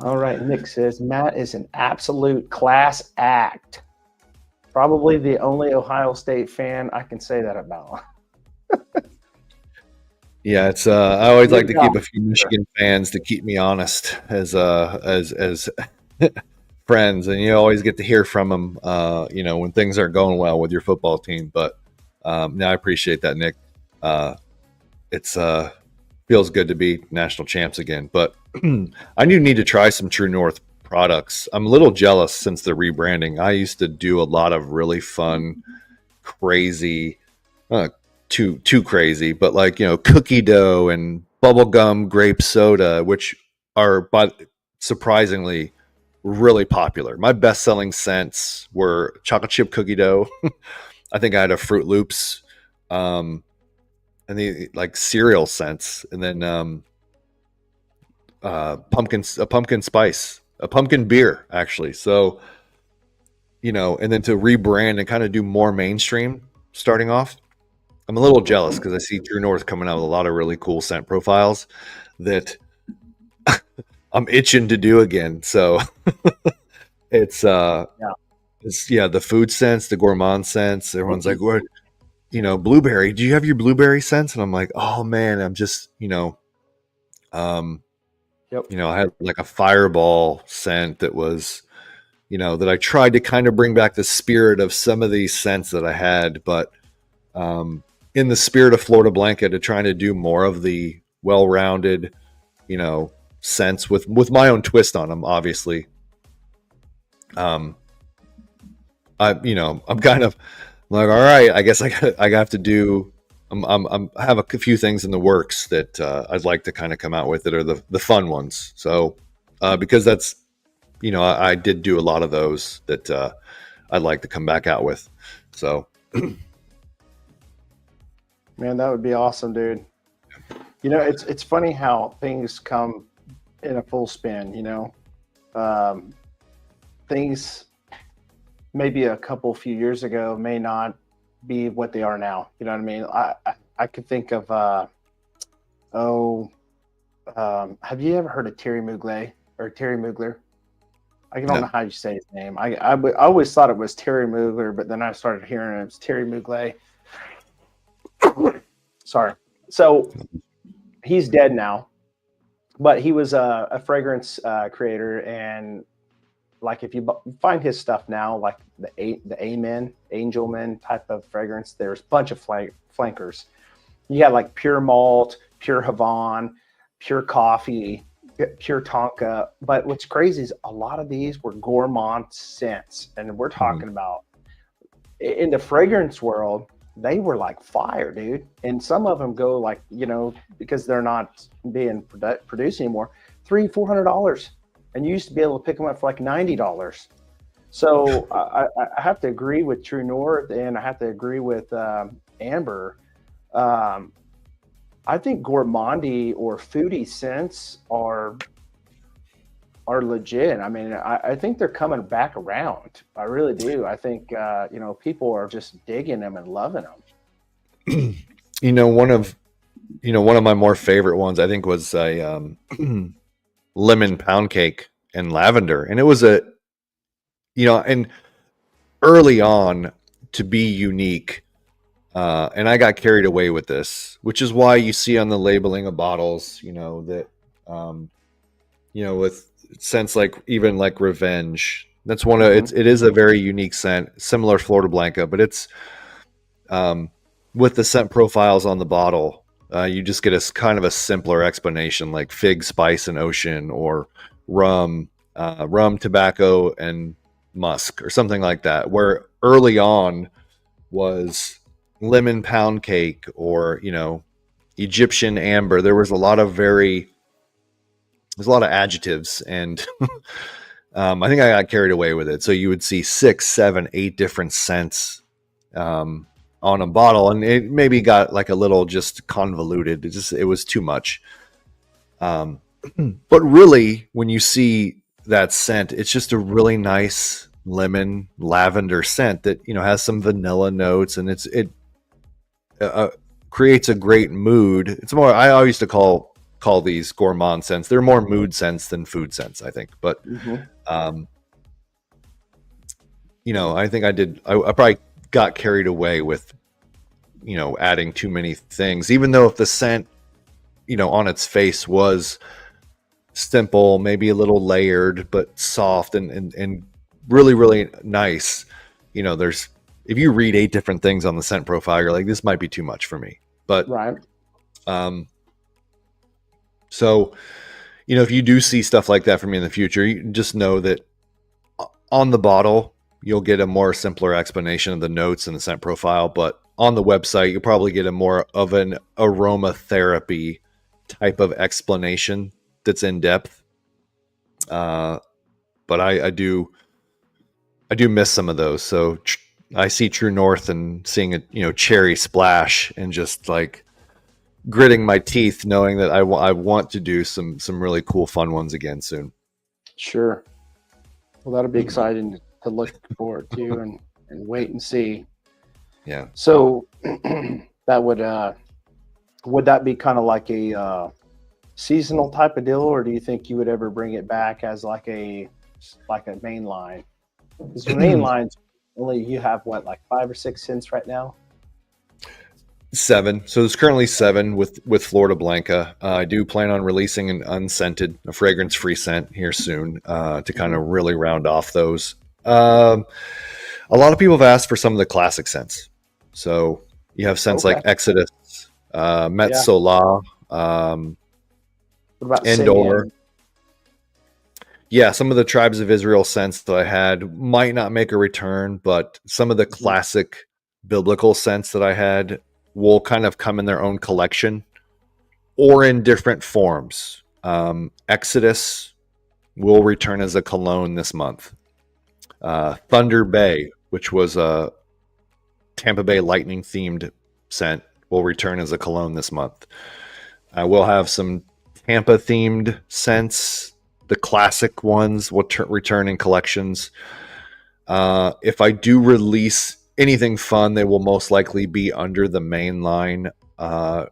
All right. Nick says, Matt is an absolute class act. Probably the only Ohio State fan I can say that about. Yeah, it's I always like Good to keep job. a few Michigan fans to keep me honest as friends, and you always get to hear from them, when things aren't going well with your football team. But no, I appreciate that, Nick. It's feels good to be national champs again. But I do need to try some True North products. I'm a little jealous since the rebranding. I used to do a lot of really fun, crazy, uh, too crazy, but like cookie dough and bubblegum grape soda, which are but surprisingly really popular. My best selling scents were chocolate chip cookie dough. I think I had a Fruit Loops, um, and the like cereal scents, and then pumpkin spice, a pumpkin beer actually. So and then to rebrand and kind of do more mainstream starting off. I'm a little jealous because I see True North coming out with a lot of really cool scent profiles that I'm itching to do again. So it's Yeah. it's the food scents, the gourmand scents. Everyone's like, what blueberry, do you have your blueberry scents? And I'm like, oh man, I'm just um Yep. I had like a fireball scent that was that I tried to kind of bring back the spirit of some of these scents that I had, but in the spirit of Florida Blanca, to trying to do more of the well-rounded scents with my own twist on them, obviously. I'm kind of like, all right, I guess I have to do. I have a few things in the works that I'd like to kind of come out with that are the fun ones. So because that's I did do a lot of those that I'd like to come back out with. So Man, that would be awesome, dude. It's funny how things come in a full spin. Um, Things maybe a couple few years ago may not be what they are now. You know what I mean? I could think of oh, have you ever heard of Terry Mugler or Terry Mugler? I don't know no, how you say his name. I always thought it was Terry Mugler, but then I started hearing it was Terry Mugler. Sorry. So he's dead now, but he was a fragrance creator, and like if you find his stuff now, like the Amen Angelman type of fragrance, there's a bunch of flankers. You got like pure malt, pure Havana, pure coffee, pure Tonka. But what's crazy is a lot of these were gourmand scents, and we're talking about in the fragrance world. They were like fire, dude. And some of them go like because they're not being produced anymore, $300-400, and you used to be able to pick them up for like $90. So I have to agree with True North, and I have to agree with Amber. Um, I think gourmandy or foodie scents are legit. I mean, I think they're coming back around. I really do. I think people are just digging them and loving them. one of my more favorite ones I think was a lemon pound cake and lavender, and it was and early on to be unique. And I got carried away with this, which is why you see on the labeling of bottles, that, with scents like even like Revenge. That's one of it is a very unique scent, similar to Florida Blanca, but it's with the scent profiles on the bottle. You just get a kind of a simpler explanation, like fig, spice, and ocean, or rum, tobacco, and musk, or something like that. Where early on was lemon pound cake, or Egyptian amber. There's a lot of adjectives, and I think I got carried away with it. So you would see 6, 7, 8 different scents on a bottle, and it maybe got like a little just convoluted. It was too much. But really, when you see that scent, it's just a really nice lemon lavender scent that has some vanilla notes, and it creates a great mood. It's more, I used to call these gourmand scents. They're more mood scents than food scents, I think. But I think I probably got carried away with adding too many things, even though if the scent on its face was simple, maybe a little layered, but soft and really, really nice. There's, if you read 8 different things on the scent profile, you're like, this might be too much for me. But, Right. So, if you do see stuff like that from me in the future, you just know that on the bottle, you'll get a more simpler explanation of the notes and the scent profile. But on the website, you'll probably get a more of an aromatherapy type of explanation that's in depth. But I do miss some of those. So I see True North and seeing a cherry splash and just like gritting my teeth, knowing that I want to do some really cool, fun ones again soon. Sure. Well, that'll be exciting to look forward to and wait and see. Yeah. So that would that be kind of like a seasonal type of deal, or do you think you would ever bring it back as like a main line? Because your main lines only, you have what, like 5 or 6 scents right now? 7. So there's currently 7 with Florida Blanca. I do plan on releasing an unscented, a fragrance-free scent here soon to kind of really round off those. A lot of people have asked for some of the classic scents. So you have scents like Exodus, Met Solar, what about Endor. Simeon? Yeah, some of the Tribes of Israel scents that I had might not make a return, but some of the classic biblical scents that I had will kind of come in their own collection or in different forms. Exodus will return as a cologne this month. Thunder Bay, which was a Tampa Bay Lightning themed scent, will return as a cologne this month. I will have some Tampa themed scents. The classic ones will return in collections. If I do release anything fun, they will most likely be under the main line. I'll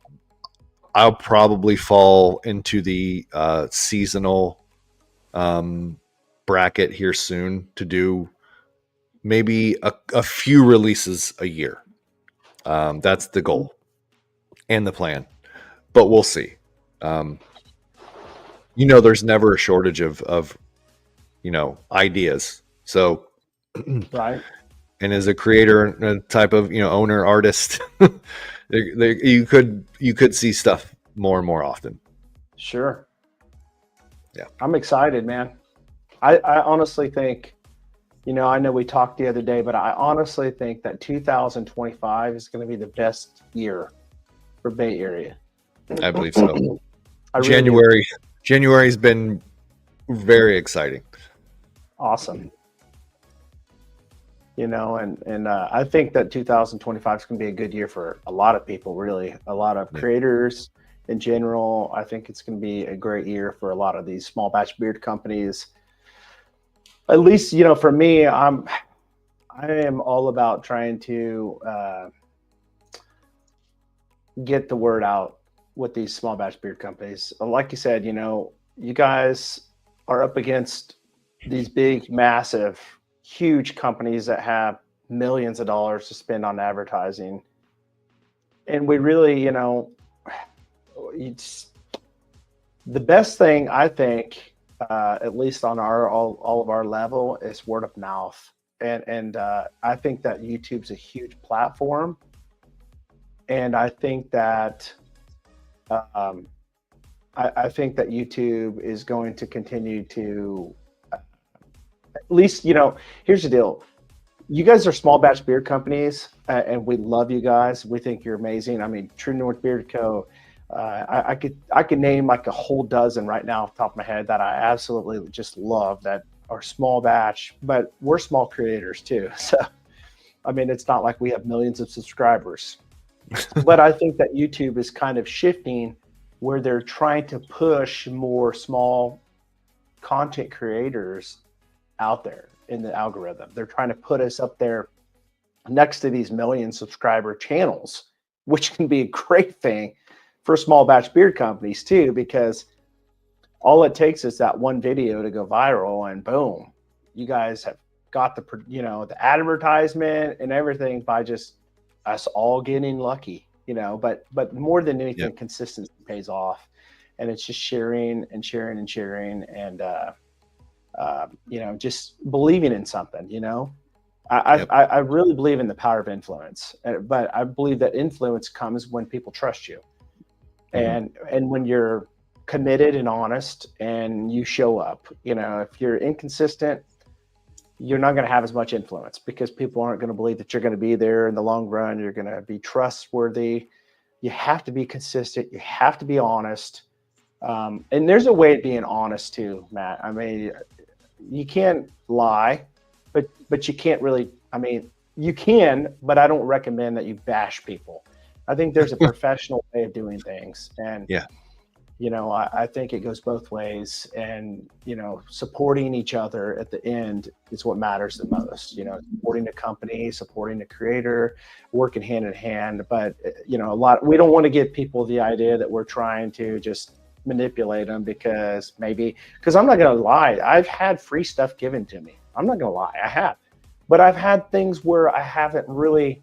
probably fall into the seasonal bracket here soon to do maybe a few releases a year. That's the goal and the plan, but we'll see. There's never a shortage of ideas. So, Right. And as a creator, a type of owner, artist, you could see stuff more and more often. Sure. Yeah, I'm excited, man. I honestly think, I know we talked the other day, but I honestly think that 2025 is going to be the best year for Bay Area. I believe so. Really January's been very exciting. Awesome. And I think that 2025 is going to be a good year for a lot of people, really. A lot of creators in general. I think it's going to be a great year for a lot of these small batch beard companies. At least, for me, I am all about trying to get the word out with these small batch beard companies. Like you said, you guys are up against these big, massive, huge companies that have millions of dollars to spend on advertising. And we really, it's the best thing, I think, at least on all of our level, is word of mouth. And I think that YouTube's a huge platform. And I think that I think that YouTube is going to continue to, at least, here's the deal. You guys are small batch beard companies, and we love you guys. We think you're amazing. I mean, True North Beard Co. I could name like a whole dozen right now off the top of my head that I absolutely just love that are small batch, but we're small creators too. So, I mean, it's not like we have millions of subscribers, but I think that YouTube is kind of shifting where they're trying to push more small content creators out there in the algorithm. They're trying to put us up there next to these million subscriber channels, which can be a great thing for small batch beard companies too, because all it takes is that one video to go viral and boom, you guys have got the advertisement and everything by just us all getting lucky. but more than Yep. anything, consistency pays off, and it's just sharing and sharing and sharing, and just believing in something. Yep. I really believe in the power of influence, but I believe that influence comes when people trust you, Mhm. and when you're committed and honest and you show up. If you're inconsistent, you're not going to have as much influence because people aren't going to believe that you're going to be there in the long run. You're going to be trustworthy. You have to be consistent. You have to be honest. And there's a way of being honest too, Matt. I mean, you can't lie, but you can't really. I mean, you can, but I don't recommend that you bash people. I think there's a professional way of doing things, and Yeah. I think it goes both ways, and supporting each other at the end is what matters the most. Supporting the company, supporting the creator, working hand in hand. But we don't want to give people the idea that we're trying to just manipulate them, because I'm not going to lie, I've had free stuff given to me. I'm not going to lie, I have, but I've had things where I haven't really,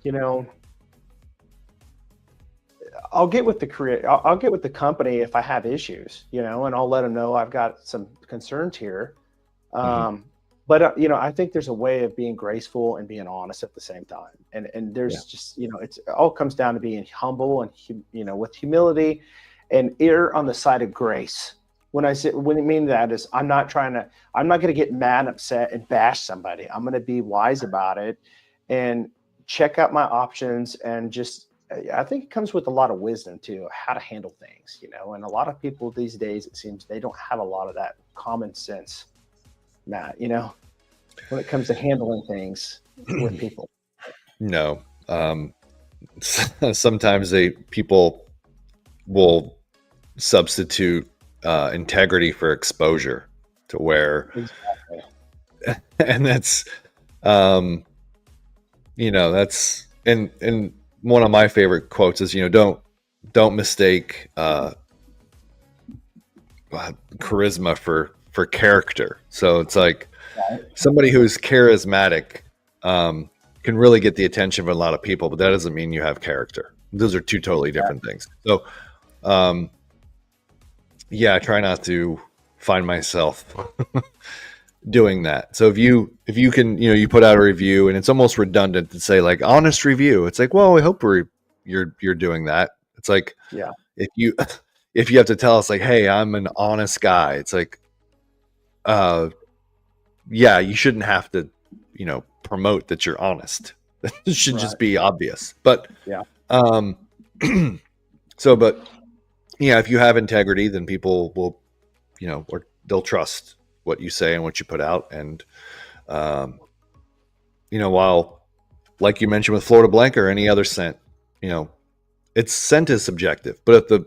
you know I'll get with the I'll get with the company if I have issues, and I'll let them know I've got some concerns here. Mhm. Um, but I think there's a way of being graceful and being honest at the same time. And Yeah. there's just, it all comes down to being humble and with humility, and err on the side of grace. When I mean that is, I'm not going to get mad, upset, and bash somebody. I'm going to be wise about it and check out my options, and just I think it comes with a lot of wisdom too, how to handle things, and a lot of people these days, it seems they don't have a lot of that common sense, Matt, when it comes to handling things with people. No. Sometimes people will substitute integrity for exposure to where, Exactly. and um, that's, and one of my favorite quotes is, don't mistake charisma for character. So it's like Right. somebody who's charismatic can really get the attention of a lot of people, but that doesn't mean you have character. Those are two totally different things. So, um, yeah, I try not to find myself doing that. So if you can, you put out a review and it's almost redundant to say like honest review. It's like, well, I hope you're doing that. It's like Yeah. if you if you have to tell us like, hey, I'm an honest guy. It's like, uh, yeah, you shouldn't have to, promote that you're honest. It should Right. just be obvious. But Yeah. um, but yeah, if you have integrity, then people will, or they'll trust what you say and what you put out. And um, while like you mentioned with Florida Blanca or any other scent, you know, its scent is subjective, but if the,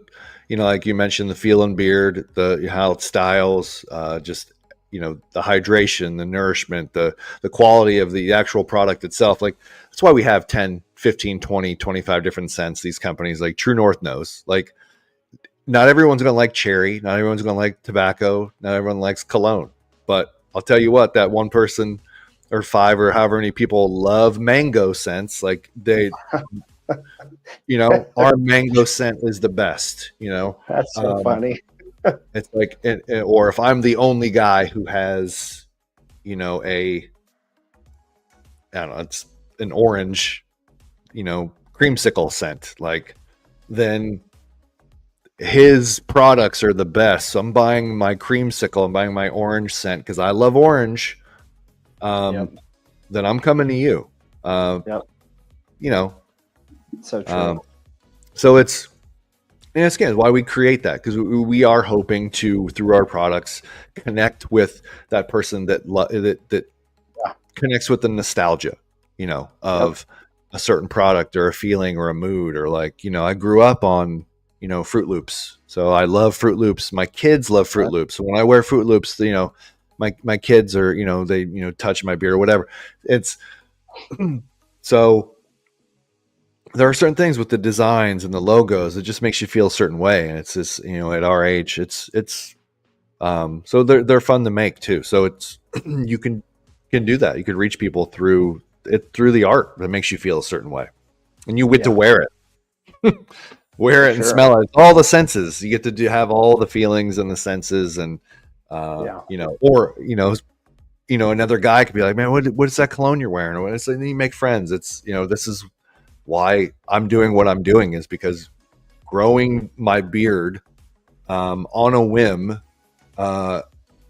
like you mentioned, the feel and beard, the how it styles, just the hydration, the nourishment, the quality of the actual product itself. Like that's why we have 10, 15, 20, 25 different scents. These companies like True North knows, like not everyone's going to like cherry, not everyone's going to like tobacco, not everyone likes cologne. But I'll tell you what, that one person or five or however many people love mango scents, like our mango scent is the best, That's so um, funny. it's like, or if I'm the only guy who has, a, I don't know, it's an orange, creamsicle scent, like, then his products are the best. So I'm buying my creamsicle, I'm buying my orange scent because I love orange. Yep. Then I'm coming to you. Uh, Yep. you know, So true. um, so it's, and it's again why we create that, because we are hoping to, through our products, connect with that person that Yeah. connects with the nostalgia, Yep. of a certain product or a feeling or a mood, or like, I grew up on, Fruit Loops, so I love Fruit Loops. My kids love Fruit Right. Loops. So when I wear Fruit Loops, my kids are, they, touch my beard or whatever. It's so there are certain things with the designs and the logos that just makes you feel a certain way, and it's just, at our age, it's so they're fun to make too. So it's you can do that. You can reach people through it, through the art that makes you feel a certain way. and you get to Yeah, wear it, wear for it and sure. smell it. All the senses. You get to have all the feelings and the senses, and Yeah, or another guy could be like, man, what's that cologne you're wearing? Or it's, and you make friends. It's this is why I'm doing what I'm doing, is because growing my beard on a whim uh,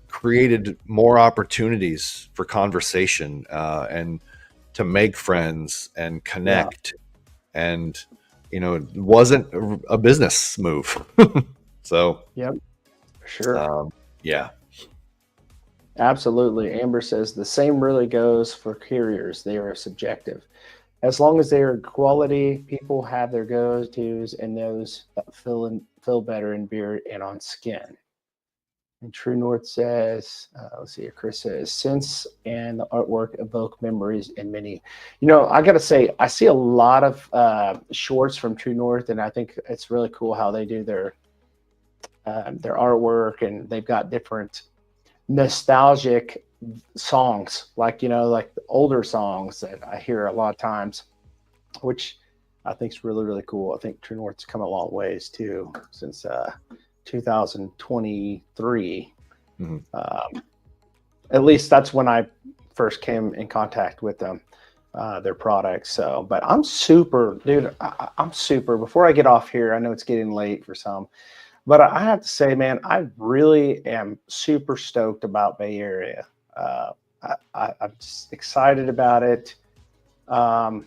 created more opportunities for conversation and to make friends and yeah, connect. And, it wasn't a business move. So, yep, for sure. um, yeah. Absolutely. Amber says the same really goes for carriers. They are subjective. As long as they are quality, people have their go-tos and those that feel better in beard and on skin. And True North says, let's see, Chris says, sense and the artwork evoke memories in many. I got to say, I see a lot of shorts from True North, and I think it's really cool how they do their artwork, and they've got different nostalgic songs, like the older songs that I hear a lot of times, which I think is really, really cool. I think True North's come a long ways too since 2023. Mm-hmm. At least that's when I first came in contact with them, their products. So, but I'm super, dude. I'm super. Before I get off here, I know it's getting late for some, but I have to say, man, I really am super stoked about Bay Area. I'm just excited about it. Um,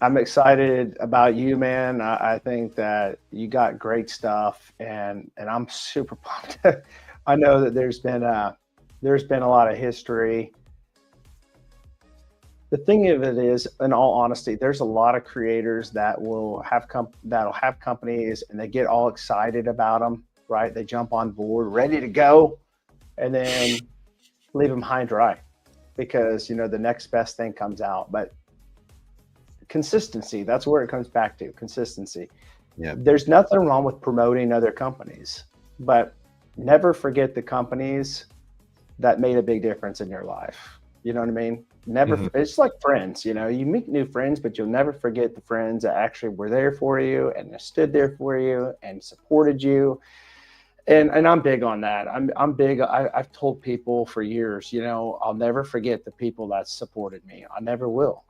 I'm excited about you, man. I think that you got great stuff, and I'm super pumped. I know that there's been a lot of history. The thing of it is, in all honesty, there's a lot of creators that that'll have companies, and they get all excited about them, right? They jump on board, ready to go, and then leave them high and dry because the next best thing comes out. But consistency, that's where it comes back to, consistency. Yeah. There's nothing wrong with promoting other companies, but never forget the companies that made a big difference in your life. You know what I mean? Never. Mm-hmm. It's like friends. You meet new friends, but you'll never forget the friends that actually were there for you and stood there for you and supported you. And I'm big on that. I'm big. I've told people for years, I'll never forget the people that supported me. I never will.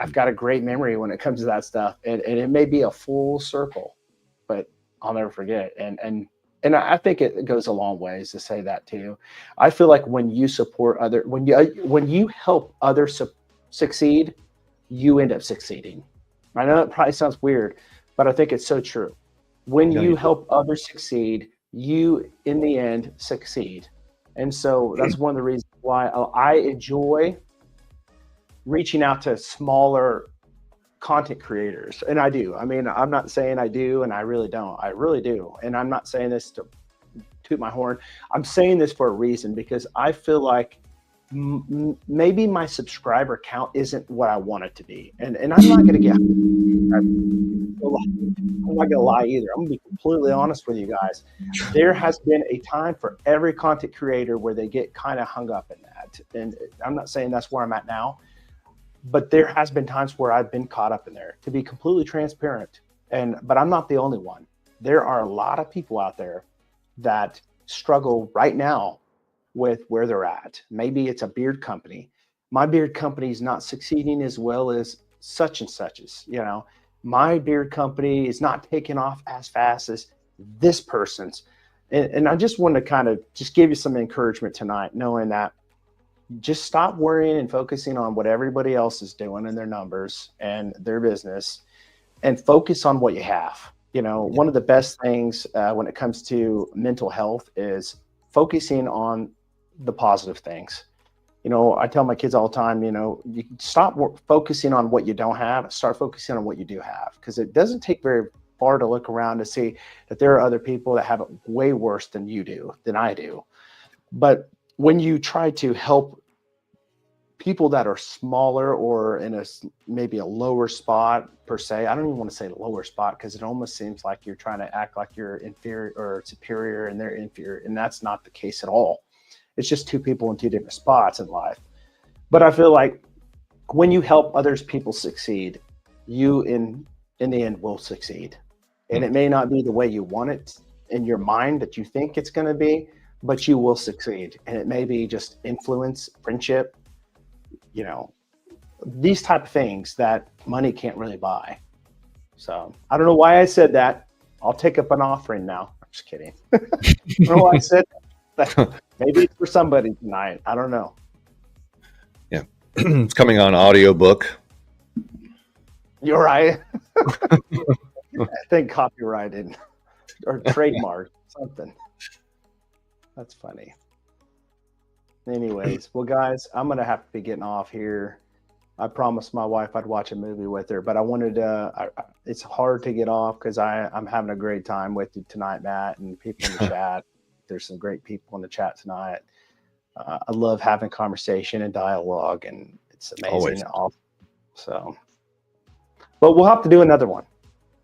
I've got a great memory when it comes to that stuff. And it may be a full circle, but I'll never forget. And I think it goes a long ways to say that too. I feel like when you support when you help others succeed, you end up succeeding. I know it probably sounds weird, but I think it's so true. When No, you you do. help others succeed, you in the end succeed. And so that's one of the reasons why I enjoy reaching out to smaller content creators. And I do. I mean, I'm not saying I do, and I really don't. I really do. And I'm not saying this to toot my horn. I'm saying this for a reason, because I feel like maybe my subscriber count isn't what I want it to be. And I'm not going to get, I'm not gonna lie either. I'm gonna be completely honest with you guys. There has been a time for every content creator where they get kind of hung up in that. And I'm not saying that's where I'm at now, but there has been times where I've been caught up in there, to be completely transparent. But I'm not the only one. There are a lot of people out there that struggle right now with where they're at. Maybe it's a beard company. My beard company is not succeeding as well as such and such's, my beard company is not taking off as fast as this person's. And I just want to kind of just give you some encouragement tonight, knowing that just stop worrying and focusing on what everybody else is doing in their numbers and their business, and focus on what you have. One of the best things when it comes to mental health is focusing on the positive things. I tell my kids all the time, you stop focusing on what you don't have, start focusing on what you do have, because it doesn't take very far to look around to see that there are other people that have it way worse than I do. But when you try to help people that are smaller or in maybe a lower spot per se, I don't even want to say lower spot, because it almost seems like you're trying to act like you're inferior or superior and they're inferior, and that's not the case at all. It's just two people in two different spots in life. But I feel like when you help others people succeed, you in the end will succeed. And it may not be the way you want it in your mind that you think it's going to be, but you will succeed. And it may be just influence, friendship, you know, these type of things that money can't really buy. So I don't know why I said that. I'll take up an offering now. I'm just kidding. I don't know why I said that. Maybe it's for somebody tonight. I don't know. Yeah. It's coming on audiobook. You're right. I think copyrighted or trademark something. That's funny. Anyways, well, guys, I'm gonna have to be getting off here. I promised my wife I'd watch a movie with her, but I wanted to. It's hard to get off because I'm having a great time with you tonight, Matt, and people in the chat. There's some great people in the chat tonight. I love having conversation and dialogue, and it's amazing. Awesome. So, but we'll have to do another one.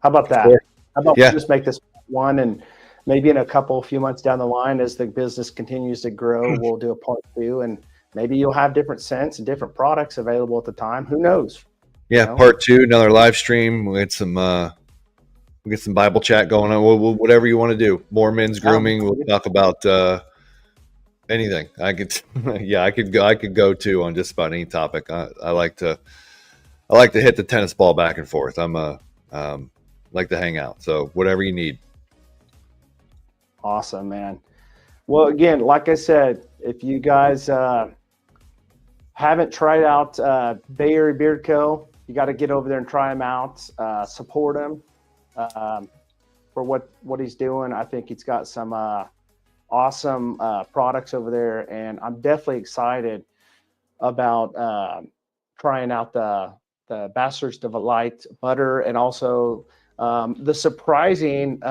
How about that? Sure. How about we just make this one, and maybe in a few months down the line, as the business continues to grow, we'll do a part 2, and maybe you'll have different scents and different products available at the time. Who knows? Yeah, you know? Part 2, another live stream. We'll get some Bible chat going on. Whatever you want to do. More men's grooming. We'll talk about anything. I could go too on just about any topic. I like to hit the tennis ball back and forth. Like to hang out. So whatever you need. Awesome, man. Well, again, like I said, if you guys haven't tried out Bay Area Beard Co., you got to get over there and try him out. Support him for what he's doing. I think he's got some awesome products over there, and I'm definitely excited about trying out the Bachelor's Delight butter, and also the surprising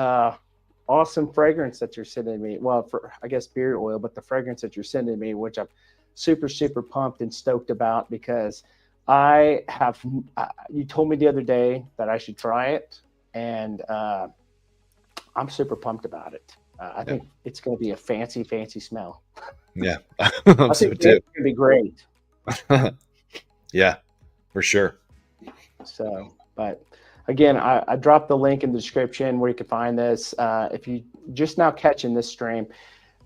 awesome fragrance that you're sending me. Well, for I guess beard oil, but the fragrance that you're sending me, which I'm super pumped and stoked about, because you told me the other day that I should try it, and I'm super pumped about it. I think it's going to be a fancy smell. Yeah. I think it's going to be great. Yeah, for sure. So, but again, I dropped the link in the description where you can find this. If you just now catching this stream,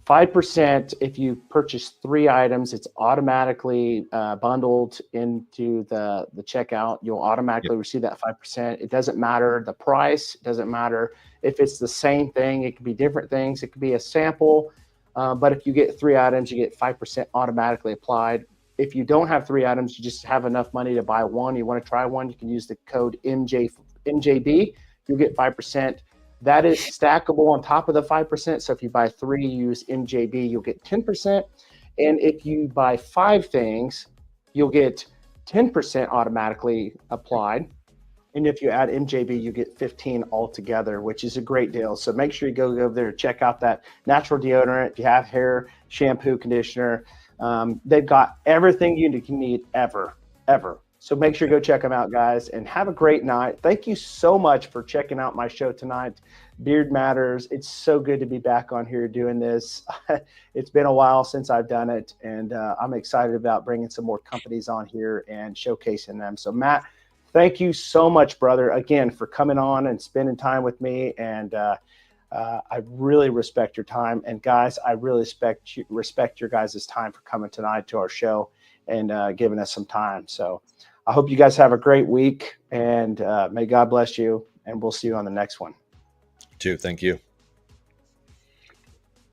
5% if you purchase 3 items, it's automatically bundled into the checkout. You'll automatically receive that 5%. It doesn't matter the price. It doesn't matter if it's the same thing. It could be different things. It could be a sample. But if you get 3 items, you get 5% automatically applied. If you don't have 3 items, you just have enough money to buy one, you want to try one, you can use the code MJB. You'll get 5%. That is stackable on top of the 5%. So if you buy 3, use MJB, you'll get 10%. And if you buy 5 things, you'll get 10% automatically applied. And if you add MJB, you get 15 altogether, which is a great deal. So make sure you go over there, check out that natural deodorant. If you have hair, shampoo, conditioner, they've got everything you need ever. So make sure you go check them out, guys, and have a great night. Thank you so much for checking out my show tonight, Beard Matters. It's so good to be back on here doing this. It's been a while since I've done it, and I'm excited about bringing some more companies on here and showcasing them. So, Matt, thank you so much, brother, again, for coming on and spending time with me. And I really respect your time. And, guys, I really respect your guys' time for coming tonight to our show and giving us some time. So I hope you guys have a great week, and may God bless you, and we'll see you on the next one. Too. Thank you.